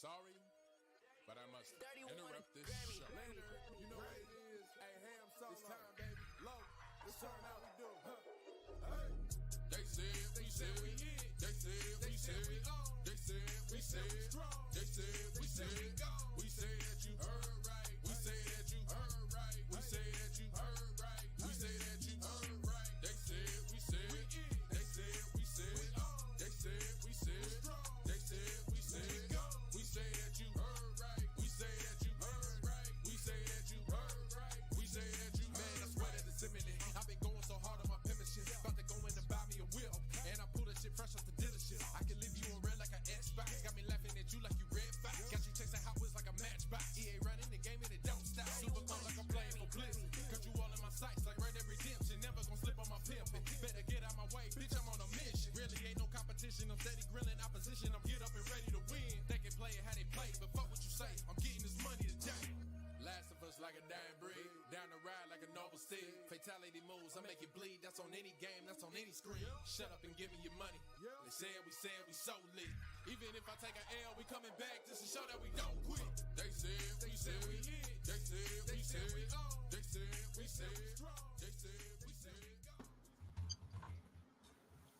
Sorry, but I must interrupt this show. Later, you know what it is. Hey, ham solo. It's time, baby. Low. It's turn out we do. Hey. They said we hit. They said we said we on. They said we said strong. They said we said go. We say that you heard right. We say that you heard right. We say that you heard right. We say that you heard right. They said we said we hit. They said we said we on. They said we said strong. They said we said go. We say that you heard right. We say that you heard right. We say that you heard right. We say that you heard. Man, I swear that it's imminent. I've been going so hard on my penmanship. About to go in and buy me a whip. And I pull that shit fresh off the dealership. I can leave you on red like an Xbox. Got me laughing at you like you red fox. Got you chasing Hot Wheels like a matchbox. EA running the game and it don't stop. Super cold like I'm playing for bliss. Got you all in my sights like Red Dead Redemption. Never gonna slip on my pimpin'. Better get out my way, bitch, I'm on a mission. Really ain't no competition. I'm steady grilling opposition. I'm get up and ready to win. They can play it how they play, but fuck what you say. I'm getting this money today. Last of us like a dying breed. Down the ride like a noble steed. Fatality moves, I make it bleed. That's on any game, that's on any screen. Shut up and give me your money. They said we so lit. Even if I take an L, we coming back just to show that we don't quit. They said we hit. They said we on. They said we said strong. They said we said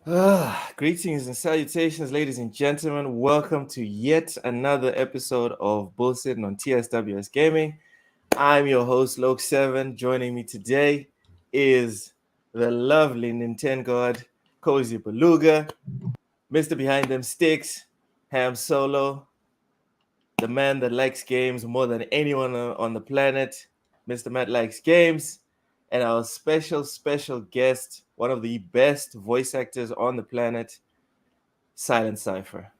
go. Greetings and salutations, ladies and gentlemen. Welcome to yet another episode of Bullsitting on TSWS Gaming. I'm your host, Loke7. Joining me today is the lovely Nintendo God, Cozy Beluga, Mr. Behind Them Sticks, Ham Solo, the man that likes games more than anyone on the planet, Mr. Matt Likes Games, and our special guest, one of the best voice actors on the planet, Silent Cypher.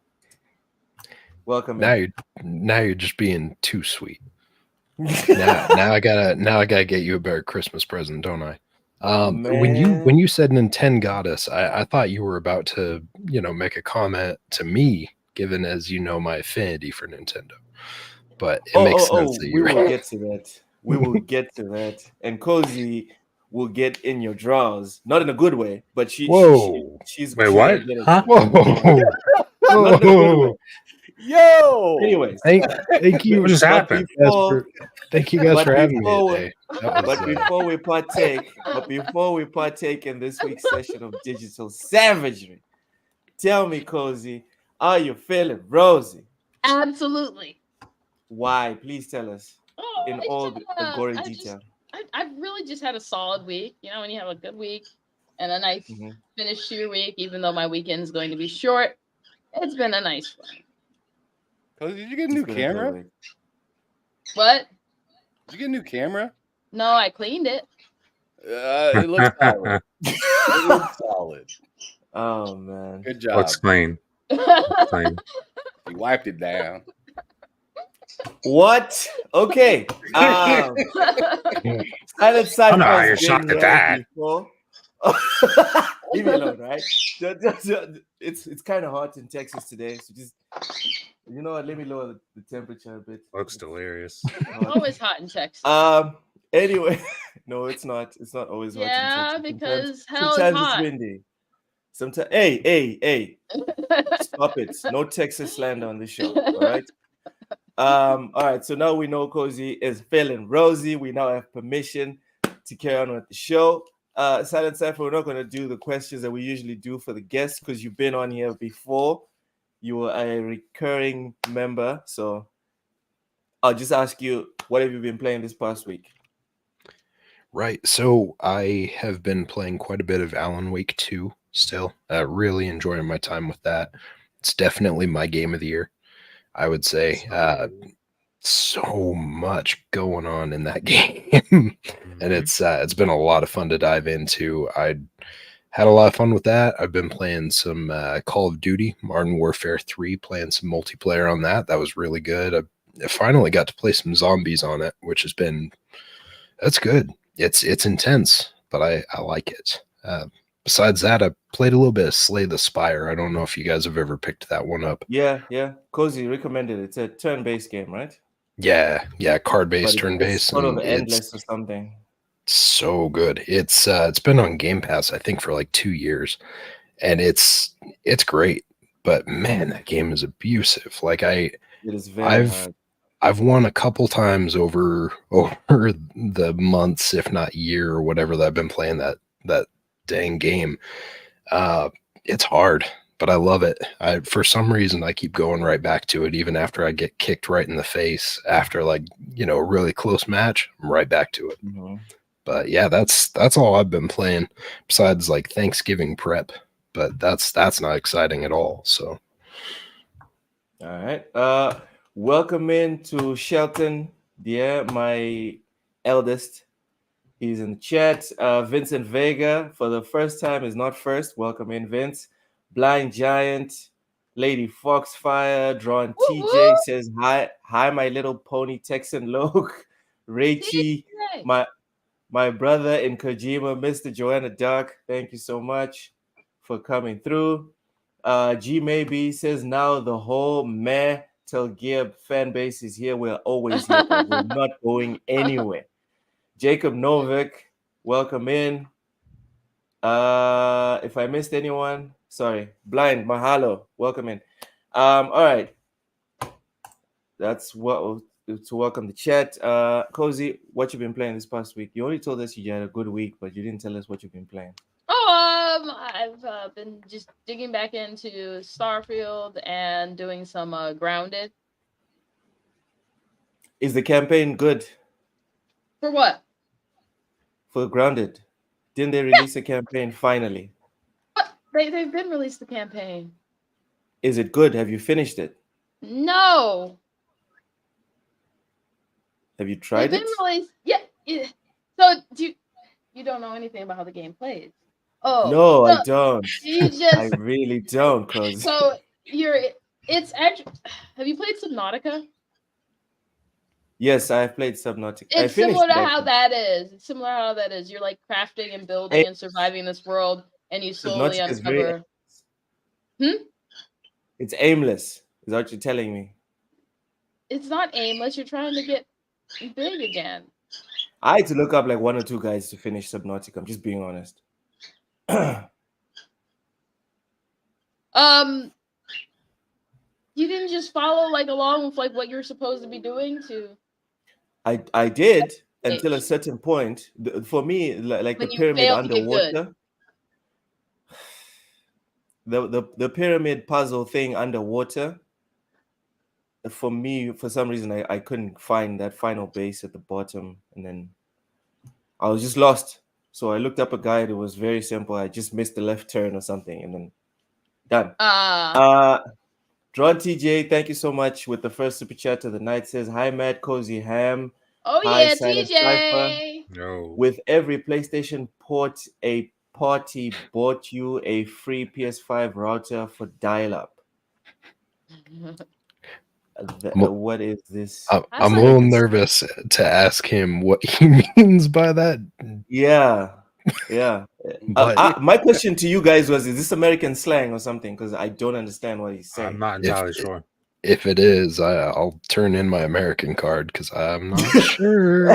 Welcome. Now you're just being too sweet. now I gotta get you a better Christmas present, don't I? When you said Nintendo Goddess, I thought you were about to make a comment to me, given as you know my affinity for Nintendo. But it makes sense that we will get to that. We will get to that. And Cozy will get in your drawers, not in a good way, but she's wait, what? Huh? Whoa. Yo. Anyways, thank you. What just happened? Thank you guys for having me today. Before we partake in this week's session of Digital Savagery, tell me, Cozy, are you feeling rosy? Absolutely. Why? Please tell us in all the gory detail. I've really just had a solid week. You know, when you have a good week and a nice finish to your week, even though my weekend is going to be short, it's been a nice one. Cozy, did you get a new camera? What? Did you get a new camera? No, I cleaned it. It looks solid. It looks solid. Oh, man. Good job. Explain. You wiped it down. What? Okay. Silent Cypher. Oh, no, you're shocked at that. Leave me alone, right? It's kind of hot in Texas today, so just let me lower the temperature a bit. Looks delirious. Always hot in Texas. Anyway, no, it's not. It's not always hot. Yeah, in Texas. because hell sometimes is hot. It's windy. Sometimes, hey, stop it! No Texas slander on this show. All right. All right. So now we know Cozy is feeling rosy. We now have permission to carry on with the show. Silent Cypher, we're not going to do the questions that we usually do for the guests because you've been on here before. You were a recurring member, so I'll just ask you, what have you been playing this past week? Right. So I have been playing quite a bit of Alan Wake 2 still. Really enjoying my time with that. It's definitely my game of the year, I would say. So much going on in that game. And it's been a lot of fun to dive into. I had a lot of fun with that. I've been playing some Call of Duty, Modern Warfare 3, playing some multiplayer on that. That was really good. I finally got to play some zombies on it, which has been, that's good. It's intense, but I like it. Besides that, I played a little bit of Slay the Spire. I don't know if you guys have ever picked that one up. Yeah. Cozy recommended it. It's a turn-based game, right? Yeah, card-based, turn-based. Sort of endless or something. So good. It's been on Game Pass, I think, for like 2 years, and it's great. But man, that game is abusive. Like It is very hard. I've won a couple times over the months, if not year or whatever that I've been playing that dang game. It's hard, but I love it. For some reason I keep going right back to it, even after I get kicked right in the face after, like, a really close match. I'm right back to it. Mm-hmm. But yeah, that's all I've been playing besides like Thanksgiving prep. But that's not exciting at all. So All right. Welcome in to Shelton. Yeah, my eldest. He's in the chat. Vincent Vega, for the first time, is not first. Welcome in, Vince. Blind Giant, Lady Foxfire, Drawn TJ says hi, my little pony Texan Loke. Rachy, my brother in Kojima, Mr. Joanna Duck. Thank you so much for coming through. G Maybe says now the whole Metal Gear fan base is here. We're always here, guys. We're not going anywhere. Jacob Novik, welcome in. If I missed anyone, sorry. Blind, mahalo, welcome in. All right. That's what to welcome the chat. Cozy, what you been playing this past week? You only told us you had a good week, but you didn't tell us what you've been playing. I've been just digging back into Starfield and doing some Grounded. Is the campaign good? For what? For Grounded. Didn't they release a campaign finally? What? They've been released the campaign. Is it good? Have you finished it? No. Have you tried They've it? been released. Yeah. So you don't know anything about how the game plays? Oh no, I don't. You just I really don't, cause so it's actually. Have you played Subnautica? Yes, I've played Subnautica. It's similar to how that is. It's similar to how that is. You're like crafting and building and surviving this world, and you slowly uncover. It's aimless. Is what you're telling me? It's not aimless. You're trying to get big again. I had to look up like 1 or 2 guys to finish Subnautica. I'm just being honest. You didn't just follow like along with like what you're supposed to be doing to. I did until a certain point. For me, like when the pyramid underwater. The pyramid puzzle thing underwater. For me, for some reason, I couldn't find that final base at the bottom, and then I was just lost. So I looked up a guide. It was very simple. I just missed the left turn or something, and then done. Drawn TJ, thank you so much with the first super chat of the night. Says hi, Matt, Cozy Ham. Oh hi, yeah, Silent TJ. Cypher. No. With every PlayStation port, a party bought you a free PS5 router for dial-up. What is this? I'm a little nervous to ask him what he means by that. Yeah. But my question to you guys was: is this American slang or something? Because I don't understand what he's saying. I'm not entirely sure. If it is, I'll turn in my American card because I'm not sure.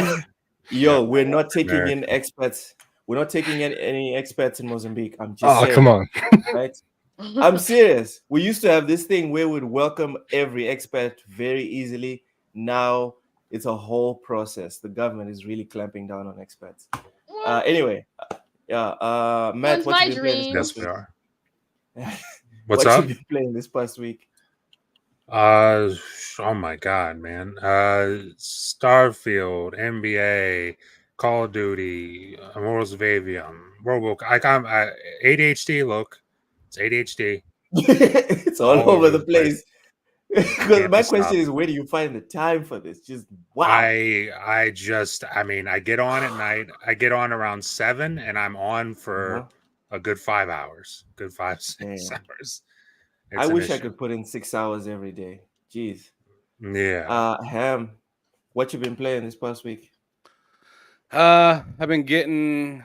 Yo, we're not taking in expats. We're not taking in any expats in Mozambique. I'm just saying. Come on. Right? I'm serious. We used to have this thing where we'd welcome every expat very easily. Now it's a whole process. The government is really clamping down on expats. Anyway, Matt, what you been playing this past week? What's up? What you been playing this past week? Oh my god, man. Starfield, NBA, Call of Duty, Immortals of Avium, I got ADHD, look. It's ADHD. It's all over the place. Because my question is, where do you find the time for this? Just wow. I get on at night. I get on around 7 and I'm on for a good 5 hours. Good 5-6 hours. I wish I could put in 6 hours every day. Jeez. Yeah. Ham, what you been playing this past week? I've been getting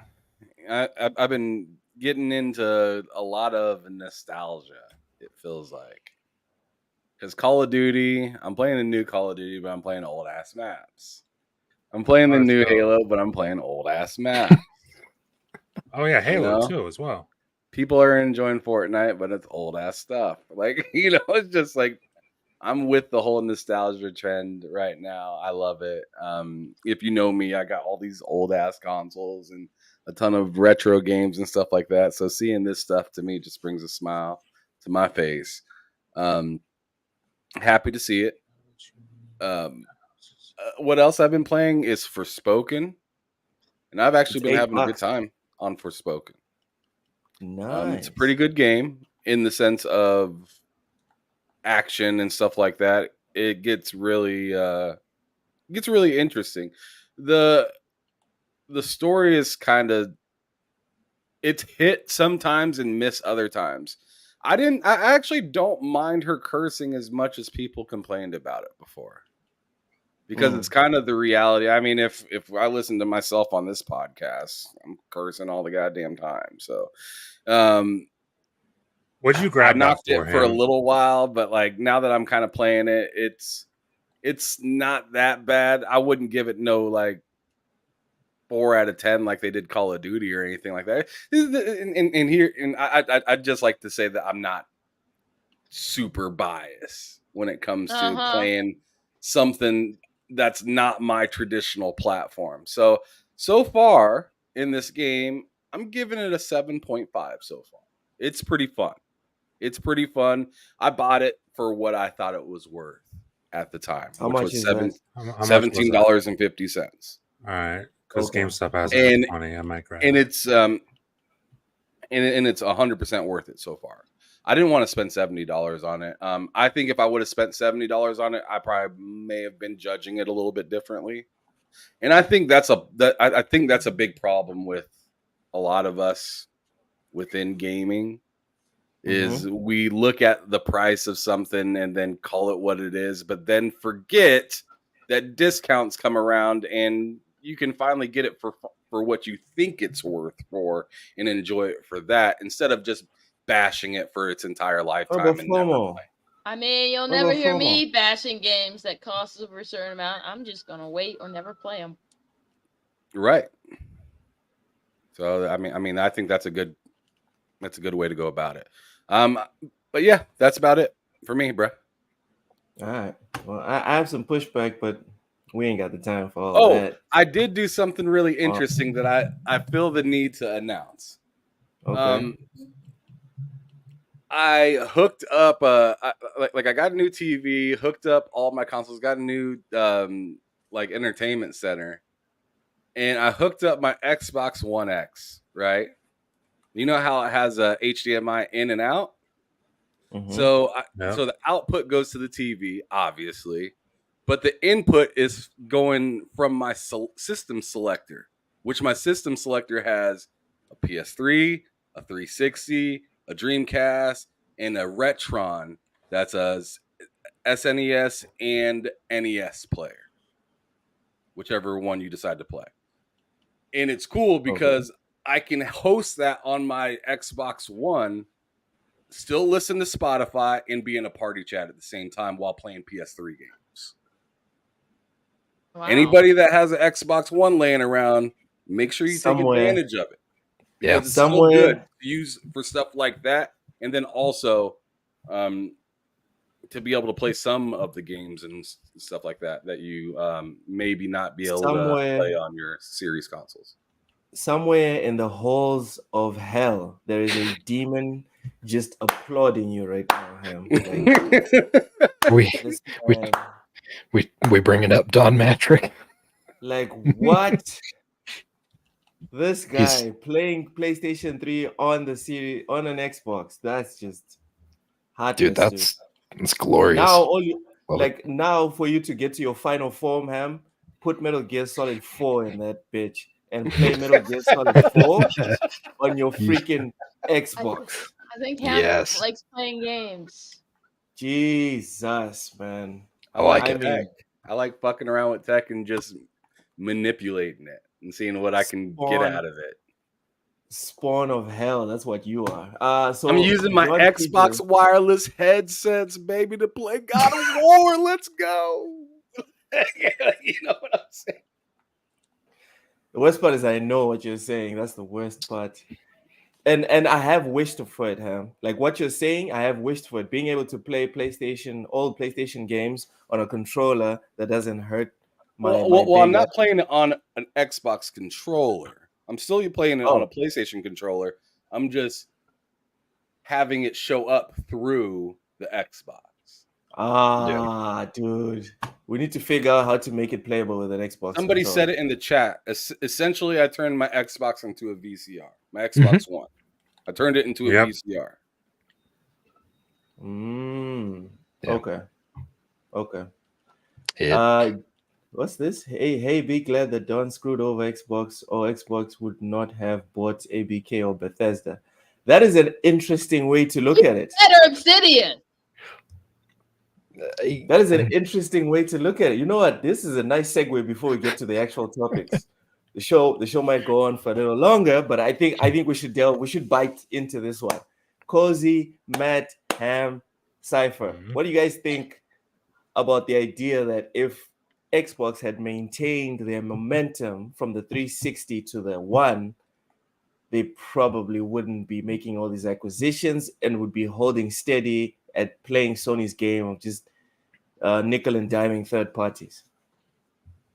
into a lot of nostalgia, it feels like. Because Call of Duty, I'm playing the new Call of Duty, but I'm playing old ass maps. I'm playing the new Halo, but I'm playing old ass maps. Oh yeah, Halo too as well. People are enjoying Fortnite, but it's old ass stuff. Like, it's just like I'm with the whole nostalgia trend right now. I love it. If you know me, I got all these old ass consoles and a ton of retro games and stuff like that. So seeing this stuff to me just brings a smile to my face. Happy to see it. What else I've been playing is Forspoken, and I've actually been having a good time on Forspoken. Nice. It's a pretty good game in the sense of action and stuff like that. It gets really interesting. The story is kind of, it's hit sometimes and miss other times. I actually don't mind her cursing as much as people complained about it before, because it's kind of the reality. I mean, if I listen to myself on this podcast, I'm cursing all the goddamn time. So what'd you grab? I knocked that it for a little while, but like now that I'm kind of playing it, it's not that bad. I wouldn't give it no like 4 out of 10 like they did Call of Duty or anything like that. And I'd just like to say that I'm not super biased when it comes to playing something that's not my traditional platform. So far in this game, I'm giving it a 7.5 so far. It's pretty fun. I bought it for what I thought it was worth at the time. How much is that? $17.50. All right. Because GameStop has it for 20. I might grab it. And it's and it's 100% worth it so far. I didn't want to spend $70 on it. I think if I would have spent $70 on it, I probably may have been judging it a little bit differently. And I think that's a big problem with a lot of us within gaming, is we look at the price of something and then call it what it is, but then forget that discounts come around and you can finally get it for what you think it's worth for and enjoy it for that, instead of just bashing it for its entire lifetime. I mean, you'll never hear me bashing games that cost over a certain amount. I'm just gonna wait or never play them. Right. So I mean, I think that's a good way to go about it. But yeah, that's about it for me, bro. All right. Well, I have some pushback, but we ain't got the time for all of that. I did do something really interesting that I feel the need to announce. Okay. I hooked up I got a new TV, hooked up all my consoles, got a new entertainment center, and I hooked up my Xbox One X, right? You know how it has a HDMI in and out? So so the output goes to the TV, obviously, but the input is going from my system selector, which my system selector has a PS3, a 360, a Dreamcast, and a Retron that's a SNES and NES player, whichever one you decide to play. And it's cool because I can host that on my Xbox One, still listen to Spotify, and be in a party chat at the same time while playing PS3 games. Wow. Anybody that has an Xbox One laying around, make sure you take advantage of it. Because it's still good to use for stuff like that. And then also to be able to play some of the games and stuff like that you maybe not be able to play on your series consoles. Somewhere in the halls of hell, there is a demon just applauding you right now, Ham. We bring it up, Don Matrick. Like, what? This guy playing PlayStation 3 on the series on an Xbox. That's just hot. Dude, that's glorious. Now now for you to get to your final form, Ham, put Metal Gear Solid 4 in that bitch and play Metal Gear Solid 4 on your freaking Xbox. I think Ham likes playing games. Jesus, man. I like tech. I like fucking around with tech and just manipulating it and seeing what I can get out of it. Spawn of hell, that's what you are. So I'm using my Xbox wireless headsets, baby, to play God of War. Let's go. You know what I'm saying? The worst part is I know what you're saying. That's the worst part. And I have wished for it, Ham. Like what you're saying, I have wished for it. Being able to play old PlayStation games on a controller that doesn't hurt my Well, I'm big. not playing it on an Xbox controller. I'm still playing it on a Oh, PlayStation controller. I'm just having it show up through the Xbox. dude, we need to figure out how to make it playable with an Xbox Somebody controller. said it in the chat. Essentially, I turned my Xbox into a VCR. My Xbox One. I turned it into a VCR. Okay. Okay. It, What's this? Hey, be glad that Don screwed over Xbox, or Xbox would not have bought ABK or Bethesda. That is an interesting way to look at it. Better Obsidian. That is an interesting way to look at it. You know what? This is a nice segue before we get to the actual topics. The show might go on for a little longer, but I think we should bite into this one. Cozy, Matt, Ham, Cypher. What do you guys think about the idea that if Xbox had maintained their momentum from the 360 to the One, they probably wouldn't be making all these acquisitions and would be holding steady at playing Sony's game of just nickel and diming third parties?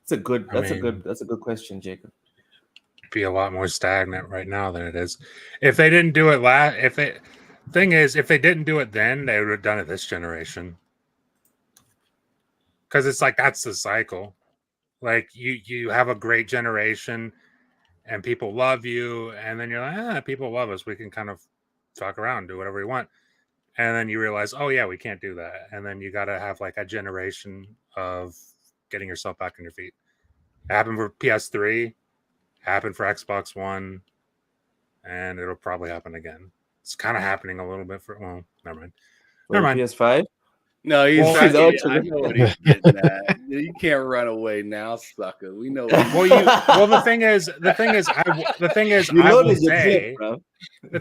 That's a good question, Jacob. Be a lot more stagnant right now than it is. If they didn't do it if they didn't do it then, they would have done it this generation. Because it's like that's the cycle. Like you have a great generation and people love you, and then you're like, people love us. We can kind of fuck around, do whatever we want. And then you realize, oh yeah, we can't do that. And then you gotta have like a generation of getting yourself back on your feet. It happened for PS3, happened for Xbox One, and it'll probably happen again. It's kind of happening a little bit for never mind. PS5? No, I know what he's getting at. You can't run away now, sucker. We know. The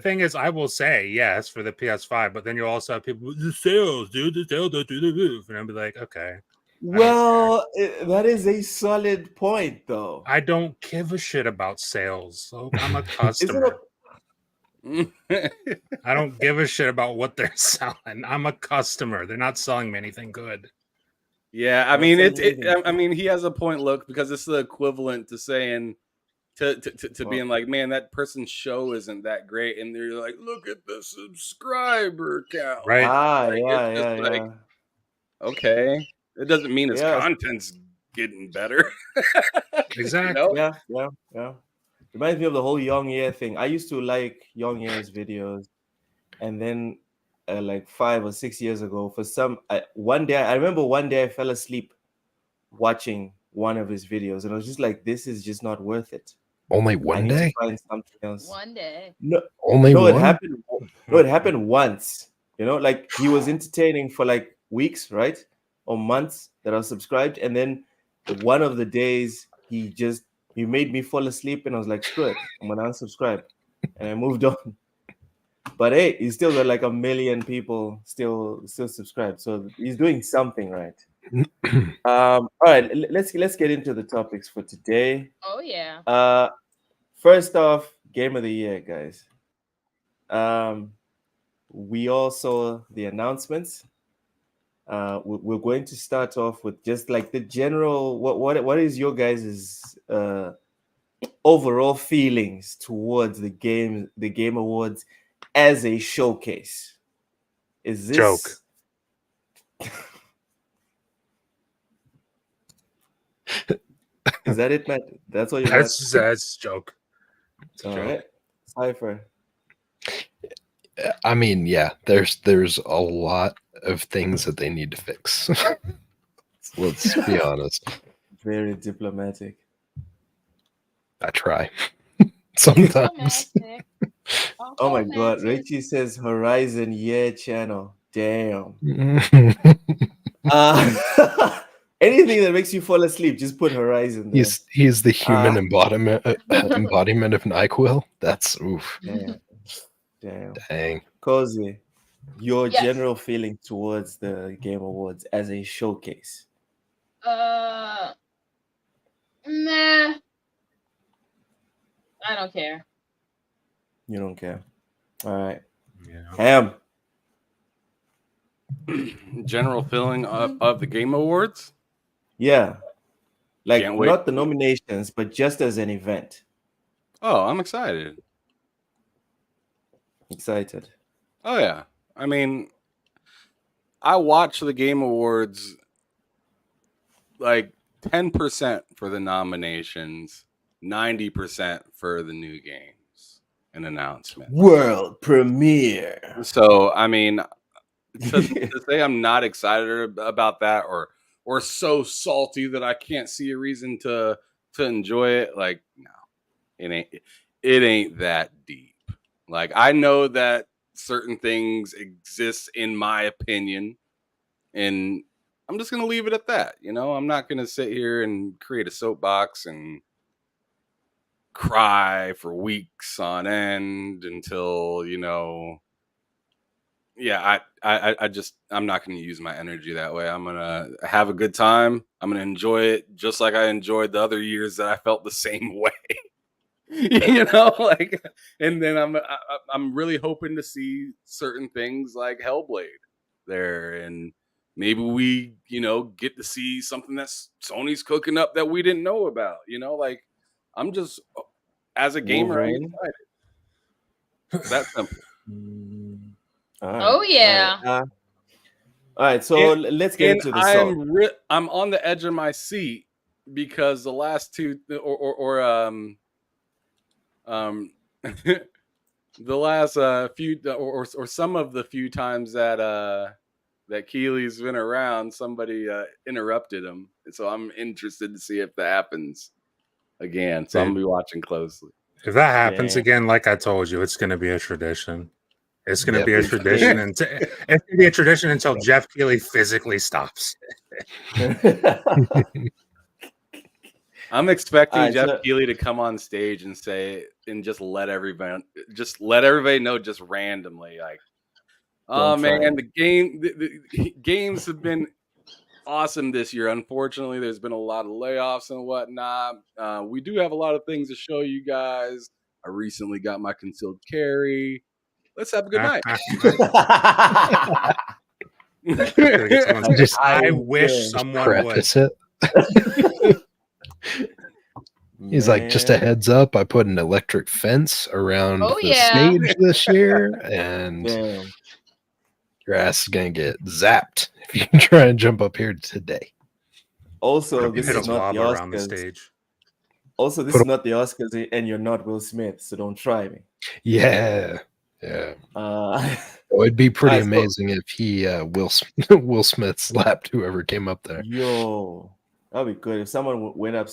thing is, I will say yes for the PS5, but then you also have people, the sales, dude, the sales go through the roof, and I'll be like, okay. Well, that is a solid point, though. I don't give a shit about sales. So I'm a customer. I don't give a shit about what they're selling. I'm a customer. They're not selling me anything good. Yeah, I mean, he has a point, look, because it's the equivalent to saying to being like, man, that person's show isn't that great, and they're like, look at the subscriber count, right? Okay, it doesn't mean his content's getting better. Exactly. Yeah. Reminds me of the whole Young Year thing. I used to like Young Year's videos, and then like 5 or 6 years ago, one day I fell asleep watching one of his videos, and I was just like, this is just not worth it. Only one day? To find something else. One day. No, only no, one? it happened once. Like he was entertaining for like weeks, right? Or months that I was subscribed, and then one of the days he made me fall asleep, and I was like, screw it, I'm gonna unsubscribe, and I moved on. But hey, he's still got like 1 million people still subscribed, so he's doing something right. All right, let's get into the topics for today. Oh yeah. First off, game of the year, guys. We all saw the announcements. We're going to start off with just like the general. What is your guys' overall feelings towards the Game Awards as a showcase? Is this joke? Is that it, Matt? That's all you got? That's joke. All right, Cypher. I mean, yeah, there's a lot of things that they need to fix. Let's be honest. Very diplomatic. I try sometimes. Oh my God, Richie says Horizon channel. Damn. Anything that makes you fall asleep, just put Horizon there. He's the human embodiment of NyQuil. That's oof. Damn. Dang. Cozy, your general feeling towards the Game Awards as a showcase? Nah. I don't care. You don't care? All right. Yeah. Ham. General feeling of the Game Awards. Yeah. Like Can't wait. not the nominations, but just as an event. Oh, I'm excited. Excited. Oh yeah. I mean, I watch the Game Awards like 10% for the nominations, 90% for the new games and announcements. World premiere. So, I mean, to say I'm not excited about that or so salty that I can't see a reason to enjoy it, like, no, it ain't that deep. Like, I know that certain things exist in my opinion, and I'm just gonna leave it at that. You know, I'm not gonna sit here and create a soapbox and cry for weeks on end until, you know, yeah, I'm not going to use my energy that way. I'm going to have a good time. I'm going to enjoy it just like I enjoyed the other years that I felt the same way. You know, like, and then I'm really hoping to see certain things like Hellblade there, and maybe we, you know, get to see something that Sony's cooking up that we didn't know about. You know, like, I'm just, as a gamer, I'm Wolverine. excited. That's simple. All right. Oh yeah. All right. So let's get into the salt. I'm on the edge of my seat because the last two the last few or some of the few times that Keely's been around, somebody interrupted him, so I'm interested to see if that happens again. So I'm gonna be watching closely. If that happens Damn. again, like I told you, it's going to be a tradition. It's going to be a tradition, and it's going to be a tradition until Jeff Keighley physically stops. I'm expecting Jeff Keighley to come on stage and say, and just let everybody know just randomly, like, oh man, the games have been awesome this year. Unfortunately, there's been a lot of layoffs and whatnot. We do have a lot of things to show you guys. I recently got my concealed carry. Let's have a good night. I wish someone would. It. He's like, just a heads up, I put an electric fence around the stage this year, and your ass is going to get zapped if you try and jump up here today. Also, this is not the Oscars. Around the stage. Also, this is not the Oscars, and you're not Will Smith, so don't try me. Yeah. It'd be pretty amazing if he Will Smith slapped whoever came up there. Yo, that'd be good if someone went on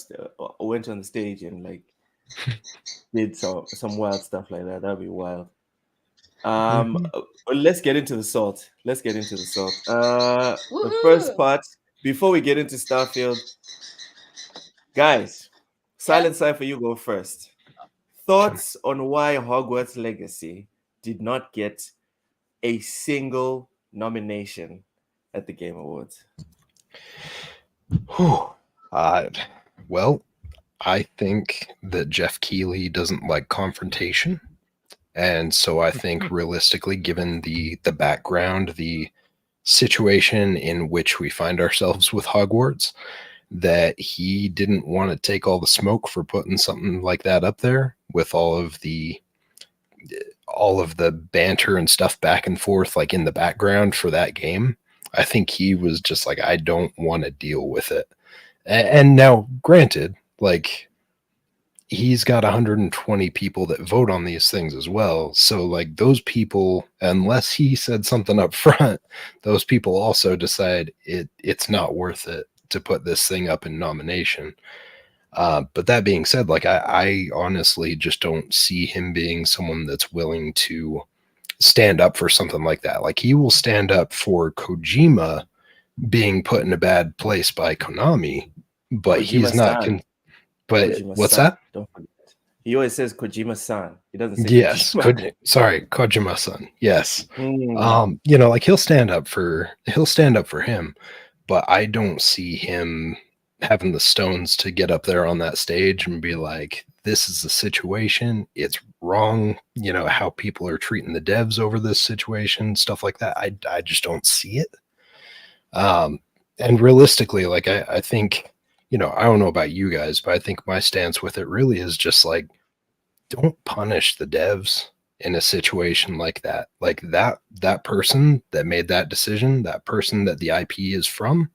the stage and like did some wild stuff like that. That'd be wild. Let's get into the salt. The first part, before we get into Starfield, guys, Silent Cypher, you go first. Thoughts on why Hogwarts Legacy did not get a single nomination at the Game Awards? Well, I think that Jeff Keighley doesn't like confrontation. And so I think realistically, given the background, the situation in which we find ourselves with Hogwarts, that he didn't want to take all the smoke for putting something like that up there with all of the banter and stuff back and forth, like in the background for that game. I think he was just like, I don't want to deal with it. And now, granted, like, he's got 120 people that vote on these things as well. So, like, those people, unless he said something up front, those people also decide it's not worth it to put this thing up in nomination. But that being said, like, I honestly just don't see him being someone that's willing to stand up for something like that. Like, he will stand up for Kojima being put in a bad place by Konami, but he's not. But Kojima-san. What's that? Don't forget. He always says Kojima-san. He doesn't say Kojima-san. Yes. You know, like, he'll stand up for him, but I don't see him having the stones to get up there on that stage and be like, this is the situation. It's wrong, how people are treating the devs over this situation, stuff like that. I just don't see it. And realistically, like I think, I don't know about you guys, but I think my stance with it really is just like, don't punish the devs in a situation like that. Like that person that made that decision, that person that the IP is from,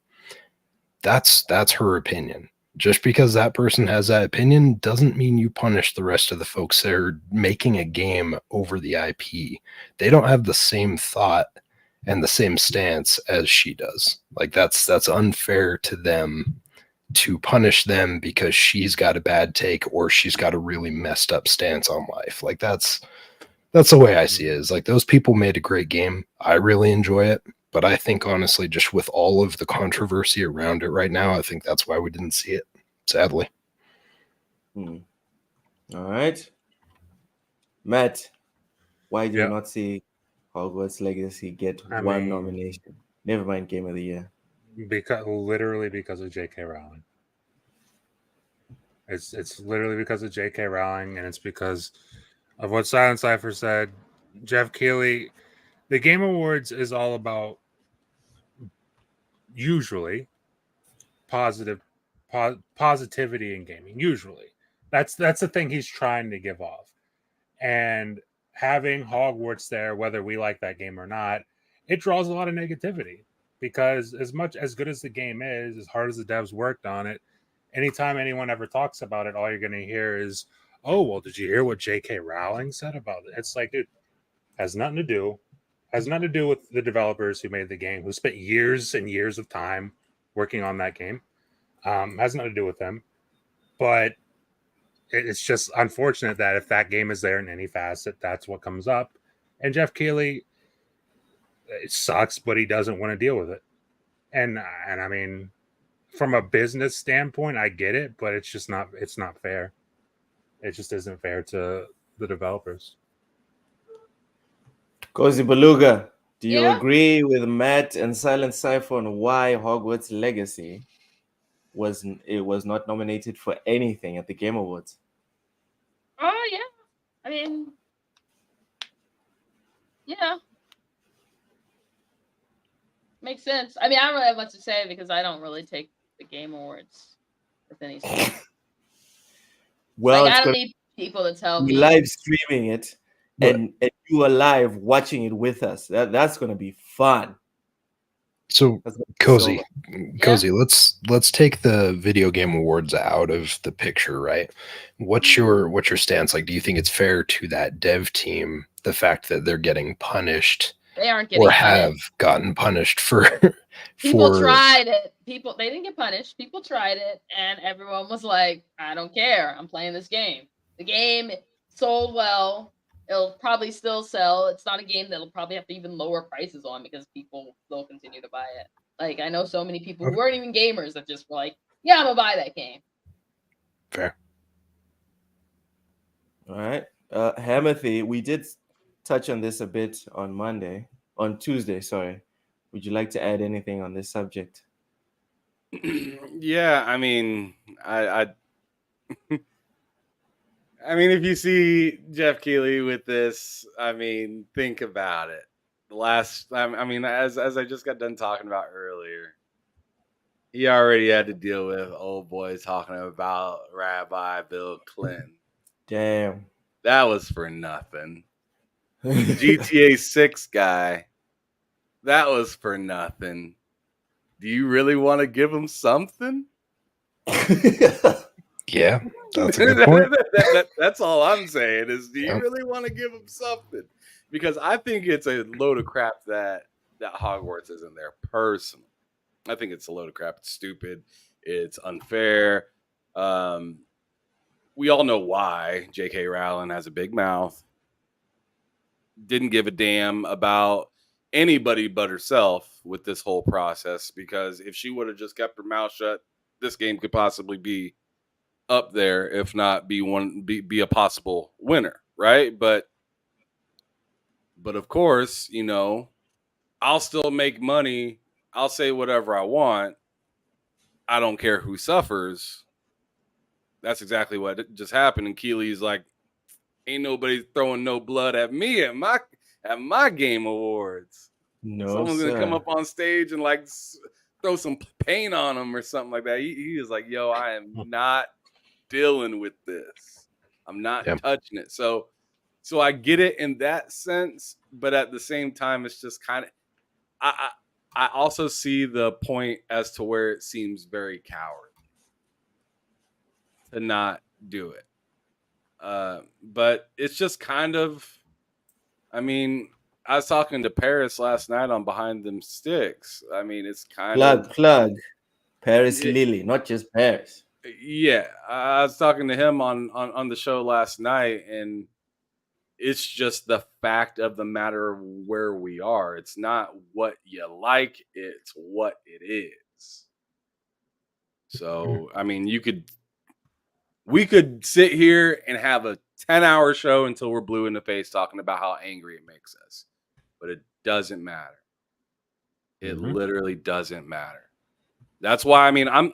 that's her opinion. Just because that person has that opinion doesn't mean you punish the rest of the folks that are making a game over the IP. They don't have the same thought and the same stance as she does. Like that's unfair to them to punish them because she's got a bad take or she's got a really messed up stance on life. Like that's the way I see it. Is like those people made a great game. I really enjoy it. But I think honestly, just with all of the controversy around it right now, I think that's why we didn't see it, sadly. All right. Matt, why do you not see Hogwarts Legacy get one nomination? Never mind Game of the Year. Because of J.K. Rowling. It's literally because of J.K. Rowling, and it's because of what Silent Cypher said. Jeff Keighley, the Game Awards is all about usually positivity in gaming. Usually, that's the thing he's trying to give off, and having Hogwarts there, whether we like that game or not, it draws a lot of negativity because as good as the game is, as hard as the devs worked on it, anytime anyone ever talks about it, all you're going to hear is, oh, well, did you hear what J.K. Rowling said about it? It's like, dude, has nothing to do with the developers who made the game, who spent years and years of time working on that game. Has nothing to do with them. But it's just unfortunate that if that game is there in any facet, that's what comes up. And Jeff Keighley, it sucks, but he doesn't want to deal with it. And I mean, from a business standpoint, I get it, but it's not fair. It just isn't fair to the developers. Cozy Beluga, do you agree with Matt and Silent Cypher on why Hogwarts Legacy was not nominated for anything at the Game Awards? Oh yeah, I mean, yeah, makes sense. I mean, I don't really have much to say because I don't really take the Game Awards with any stuff. Well, like, I don't need people to tell me. Live streaming it, and you are live watching it with us. That's going to be fun. So Cozy, let's take the video game awards out of the picture, right? What's your stance? Like, do you think it's fair to that dev team the fact that they're getting punished? They aren't getting have gotten punished for people tried it. They didn't get punished. People tried it, and everyone was like, "I don't care. I'm playing this game." The game sold well. It'll probably still sell. It's not a game that'll probably have to even lower prices on because people will continue to buy it. Like, I know so many people who weren't even gamers that just were like, "Yeah, I'm gonna buy that game." Fair. All right, Hamothy, we did touch on this a bit on Tuesday. Sorry. Would you like to add anything on this subject? Yeah, I mean, I mean, if you see Jeff Keighley with this, I mean, think about it. I mean, as I just got done talking about earlier, he already had to deal with old boys talking about Rabbi Bill Clinton. Damn. That was for nothing. The GTA 6 guy, that was for nothing. Do you really want to give him something? Yeah, that's a good point. That's all I'm saying is, do you really want to give him something? Because I think it's a load of crap that Hogwarts isn't there personally. I think it's a load of crap. It's stupid. It's unfair. We all know why J.K. Rowling has a big mouth. Didn't give a damn about anybody but herself with this whole process, because if she would have just kept her mouth shut, this game could possibly be up there, if not be a possible winner, right? But of course, you know, I'll still make money. I'll say whatever I want. I don't care who suffers. that's exactly what just happened. And Keely's like, ain't nobody throwing no blood at me at my game awards. No, Someone's gonna come sir. up on stage and like throw some paint on him or something like that. He is like, yo, I am not dealing with this. I'm not touching it. So I get it in that sense, but at the same time, it's just kind of I also see the point as to where it seems very cowardly to not do it. But it's just kind of, I mean, I was talking to Paris last night on Behind Them Sticks. I mean, it's kind of Plug. Paris Lily, not just Paris. Yeah, I was talking to him on the show last night, and it's just the fact of the matter of where we are. It's not what you like, it's what it is. So, I mean, we could sit here and have a 10-hour show until we're blue in the face talking about how angry it makes us. But it doesn't matter. It literally doesn't matter. That's why, I mean, I'm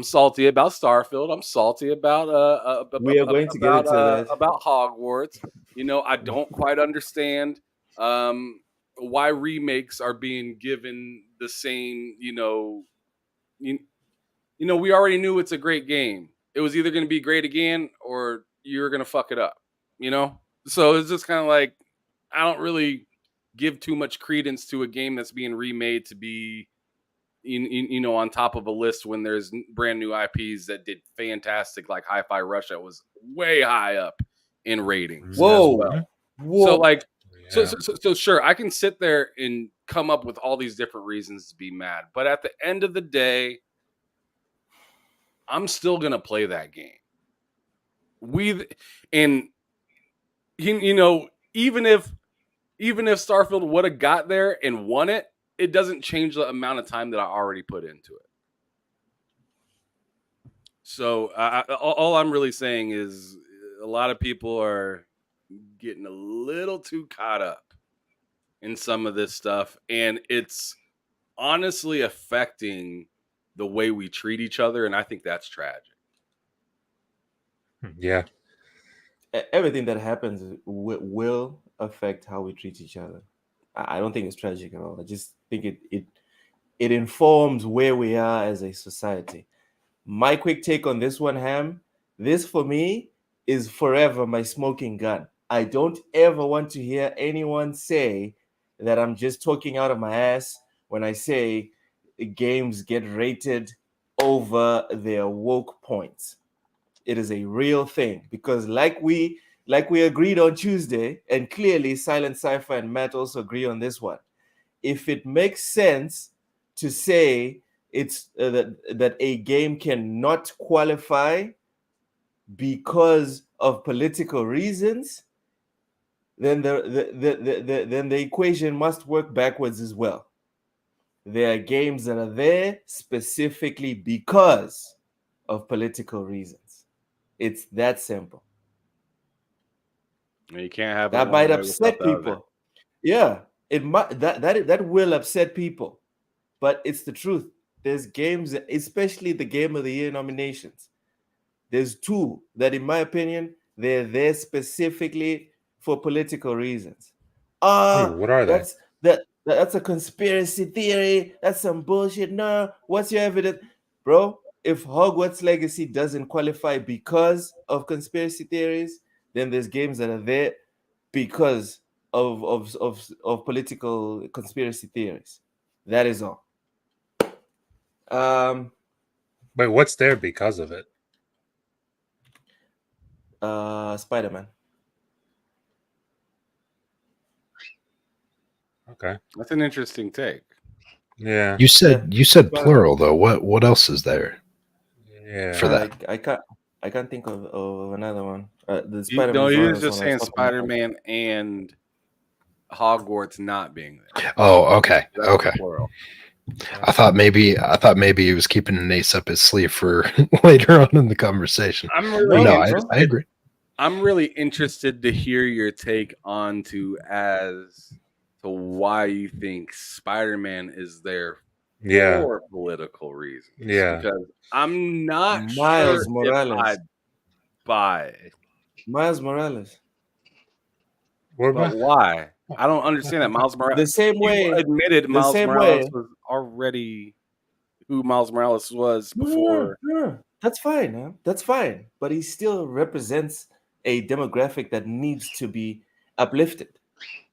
salty about Starfield. I'm salty about we are going to get into that. About Hogwarts. You know, I don't quite understand why remakes are being given the same. You know, we already knew it's a great game. It was either going to be great again or you're going to fuck it up. You know, so it's just kind of like I don't really give too much credence to a game that's being remade to be, you know, on top of a list when there's brand new IPs that did fantastic, like Hi-Fi Rush that was way high up in ratings. Whoa. As well. So like, so sure, I can sit there and come up with all these different reasons to be mad, but at the end of the day, I'm still gonna play that game. You know, even if Starfield would have got there and won it, it doesn't change the amount of time that I already put into it. So all I'm really saying is a lot of people are getting a little too caught up in some of this stuff, and it's honestly affecting the way we treat each other, and I think that's tragic. Yeah. Everything that happens will affect how we treat each other. I don't think it's tragic at all. I just think it informs where we are as a society. My quick take on this one, Ham, this for me is forever my smoking gun. I don't ever want to hear anyone say that I'm just talking out of my ass when I say games get rated over their woke points. It is a real thing because like we agreed on Tuesday, and clearly Silent Cypher and Matt also agree on this one. If it makes sense to say it's that a game cannot qualify because of political reasons, then the equation must work backwards as well. There are games that are there specifically because of political reasons. It's that simple. You can't have that might upset people. Yeah, it might that will upset people, but it's the truth. There's games, especially the Game of the Year nominations. There's two that, in my opinion, they're there specifically for political reasons. What are they? That's a conspiracy theory. That's some bullshit. No, what's your evidence, bro? If Hogwarts Legacy doesn't qualify because of conspiracy theories, then there's games that are there because of political conspiracy theories. That is all. Wait, what's there because of it? Spider-Man. Okay, that's an interesting take. Yeah, you said plural though. What else is there? Yeah, for that. I can't think of another one. The Spider-Man. No, he was just saying Spider-Man and Hogwarts not being there. Oh, okay, okay. Plural. I thought maybe he was keeping an ace up his sleeve for later on in the conversation. I agree. I'm really interested to hear your take on as to why you think Spider-Man is there for political reasons. Yeah, because I'm not Miles sure Morales. buy. Miles Morales. What But about why? I don't understand that. Miles Morales. The same way. You admitted the Miles same Morales way. was already who Miles Morales was No, before. That's fine, man. That's fine. But he still represents a demographic that needs to be uplifted,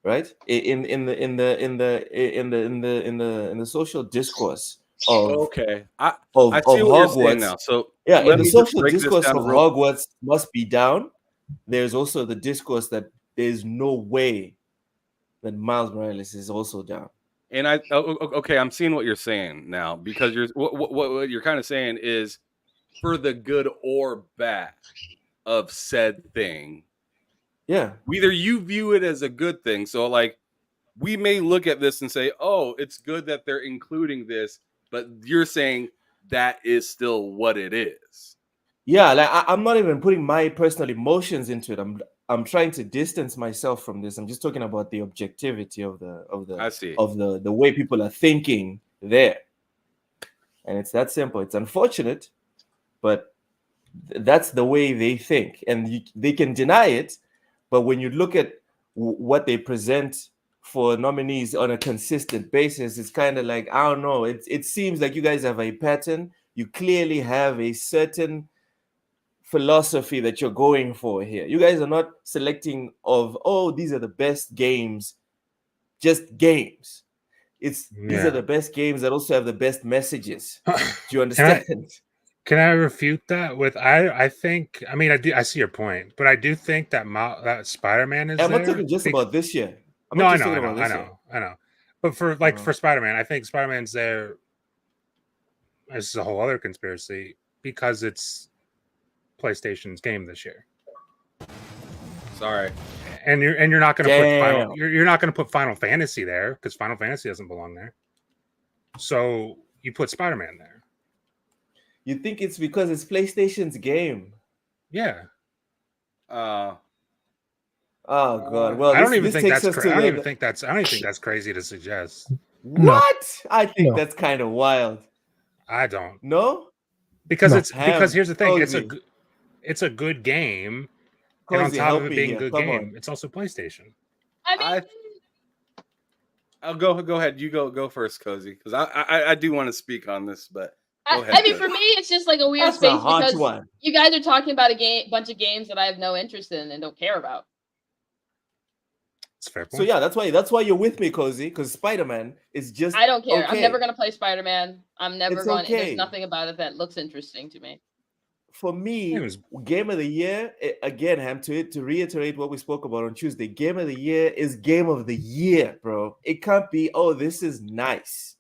right? In the social discourse of Okay, I of see what you're saying Hogwarts. now. So Yeah, in let the me just social break this discourse down of real. Hogwarts must be down. There's also the discourse that there's no way that Miles Morales is also down. And okay, I'm seeing what you're saying now because what you're kind of saying is for the good or bad of said thing. Yeah. Either you view it as a good thing, so like we may look at this and say, "Oh, it's good that they're including this," but you're saying that is still what it is. Yeah, like I'm not even putting my personal emotions into it. I'm trying to distance myself from this. I'm just talking about the objectivity of I see. the way people are thinking there. And it's that simple. It's unfortunate, but that's the way they think, and they can deny it. But when you look at what they present for nominees on a consistent basis, it's kind of like, I don't know. It seems like you guys have a pattern. You clearly have a certain philosophy that you're going for here. You guys are not selecting of, oh, these are the best games, just games. These are the best games that also have the best messages. Do you understand? Can I refute that with I think I mean I see your point, but I do think that that Spider-Man is I'm there. not talking just about this year. I'm no, not I just know, talking about this year. I know. But for for Spider-Man, I think Spider-Man's there. This is a whole other conspiracy because it's PlayStation's game this year. Sorry. And you're not going to put you're not going to put Final Fantasy there because Final Fantasy doesn't belong there. So you put Spider-Man there. You think it's because it's PlayStation's game? Yeah. Oh God! Well, I don't even think that's. I don't even think that's crazy to suggest. What? I think that's kind of wild. I don't. No, because here's the thing. It's a good game, and on top of it being a good game, it's also PlayStation. I mean, I'll go ahead. You go first, Cozy, because I do want to speak on this, but go ahead. I mean, for me, it's just like a weird That's space a hot because one. you guys are talking about a bunch of games that I have no interest in and don't care about. That's fair point. So yeah, that's why you're with me, Cozy, because Spider-Man is just. I don't care. Okay. I'm never gonna play Spider-Man. I'm never going. Okay. There's nothing about it that looks interesting to me. For me, game of the year, again, Ham, to reiterate what we spoke about on Tuesday, game of the year is game of the year, bro. It can't be, oh, this is nice.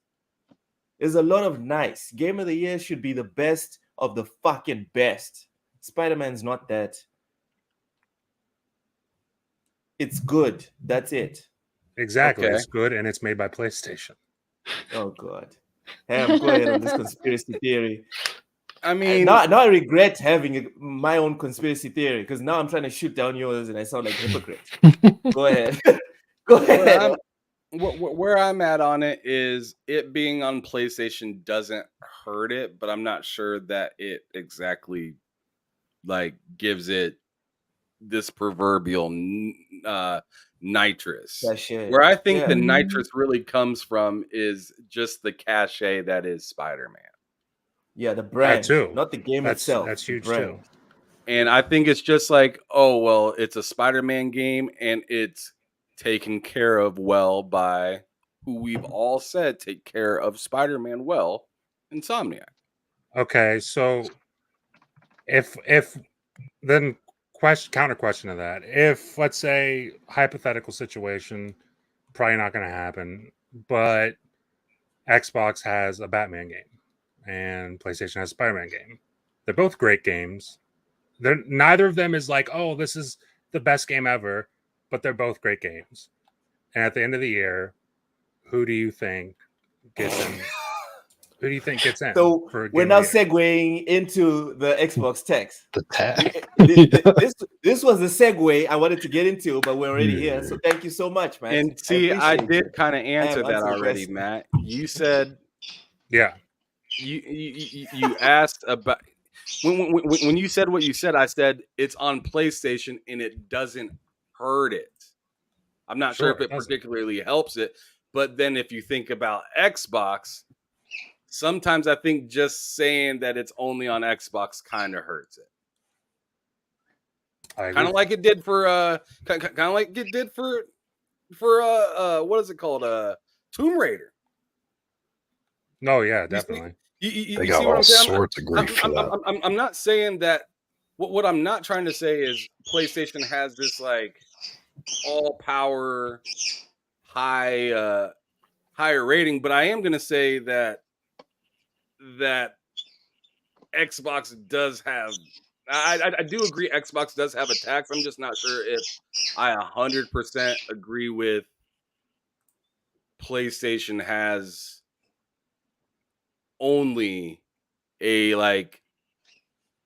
There's a lot of nice. Game of the year should be the best of the fucking best. Spider-Man's not that. It's good. That's it. Exactly. Okay. It's good, and it's made by PlayStation. Oh, God. Ham, go ahead on this conspiracy theory. I mean, now I regret having my own conspiracy theory because now I'm trying to shoot down yours and I sound like a hypocrite. Go ahead. Go ahead. Where I'm at on it is it being on PlayStation doesn't hurt it, but I'm not sure that it exactly like gives it this proverbial nitrous. Where I think the nitrous really comes from is just the cachet that is Spider-Man. Yeah, the brand, too. Not the game itself. That's huge too. And I think it's just like, oh, well, it's a Spider-Man game and it's taken care of well by who we've all said take care of Spider-Man well, Insomniac. Okay, so if then counter question to that, if let's say hypothetical situation, probably not going to happen, but Xbox has a Batman game and PlayStation has a Spider-Man game. They're both great games. Neither of them is like, oh, this is the best game ever, but they're both great games. And at the end of the year, who do you think gets in? Who do you think gets in? So we're now segueing into the Xbox text. The tag. This was the segue I wanted to get into, but we're already here. So thank you so much, man. And see, I did kind of answer that already, Matt. You said, yeah. You asked about. when you said what you said, I said it's on PlayStation and it doesn't hurt it. I'm not sure if it particularly helps it, but then if you think about Xbox, sometimes I think just saying that it's only on Xbox kind of hurts it. Kind of like it did for what is it called? Tomb Raider. No, yeah, definitely. They got all sorts of grief for that. I'm not saying that. What I'm not trying to say is PlayStation has this like all power, higher rating, but I am going to say that Xbox does have. I do agree Xbox does have a tax. I'm just not sure if I 100% agree with PlayStation has only a like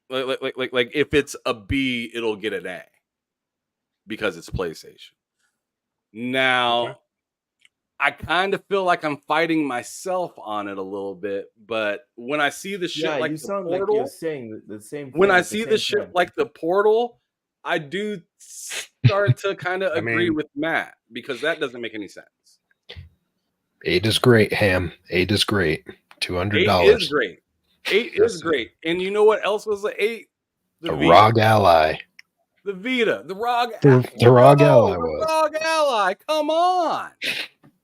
if it's a B, it'll get an A because it's PlayStation. Now, I kind of feel like I'm fighting myself on it a little bit, but when I see the shit like you the sound Portal, like you're saying the same thing. when I see the shit like the Portal, I do start to kind of agree with Matt because that doesn't make any sense. 8 is great, Ham. 8 is great. $200. 8 is great. 8 is great. And you know what else was an 8? The ROG Ally. The Vita. The ROG The ROG Ally the was. ROG Ally. Come on.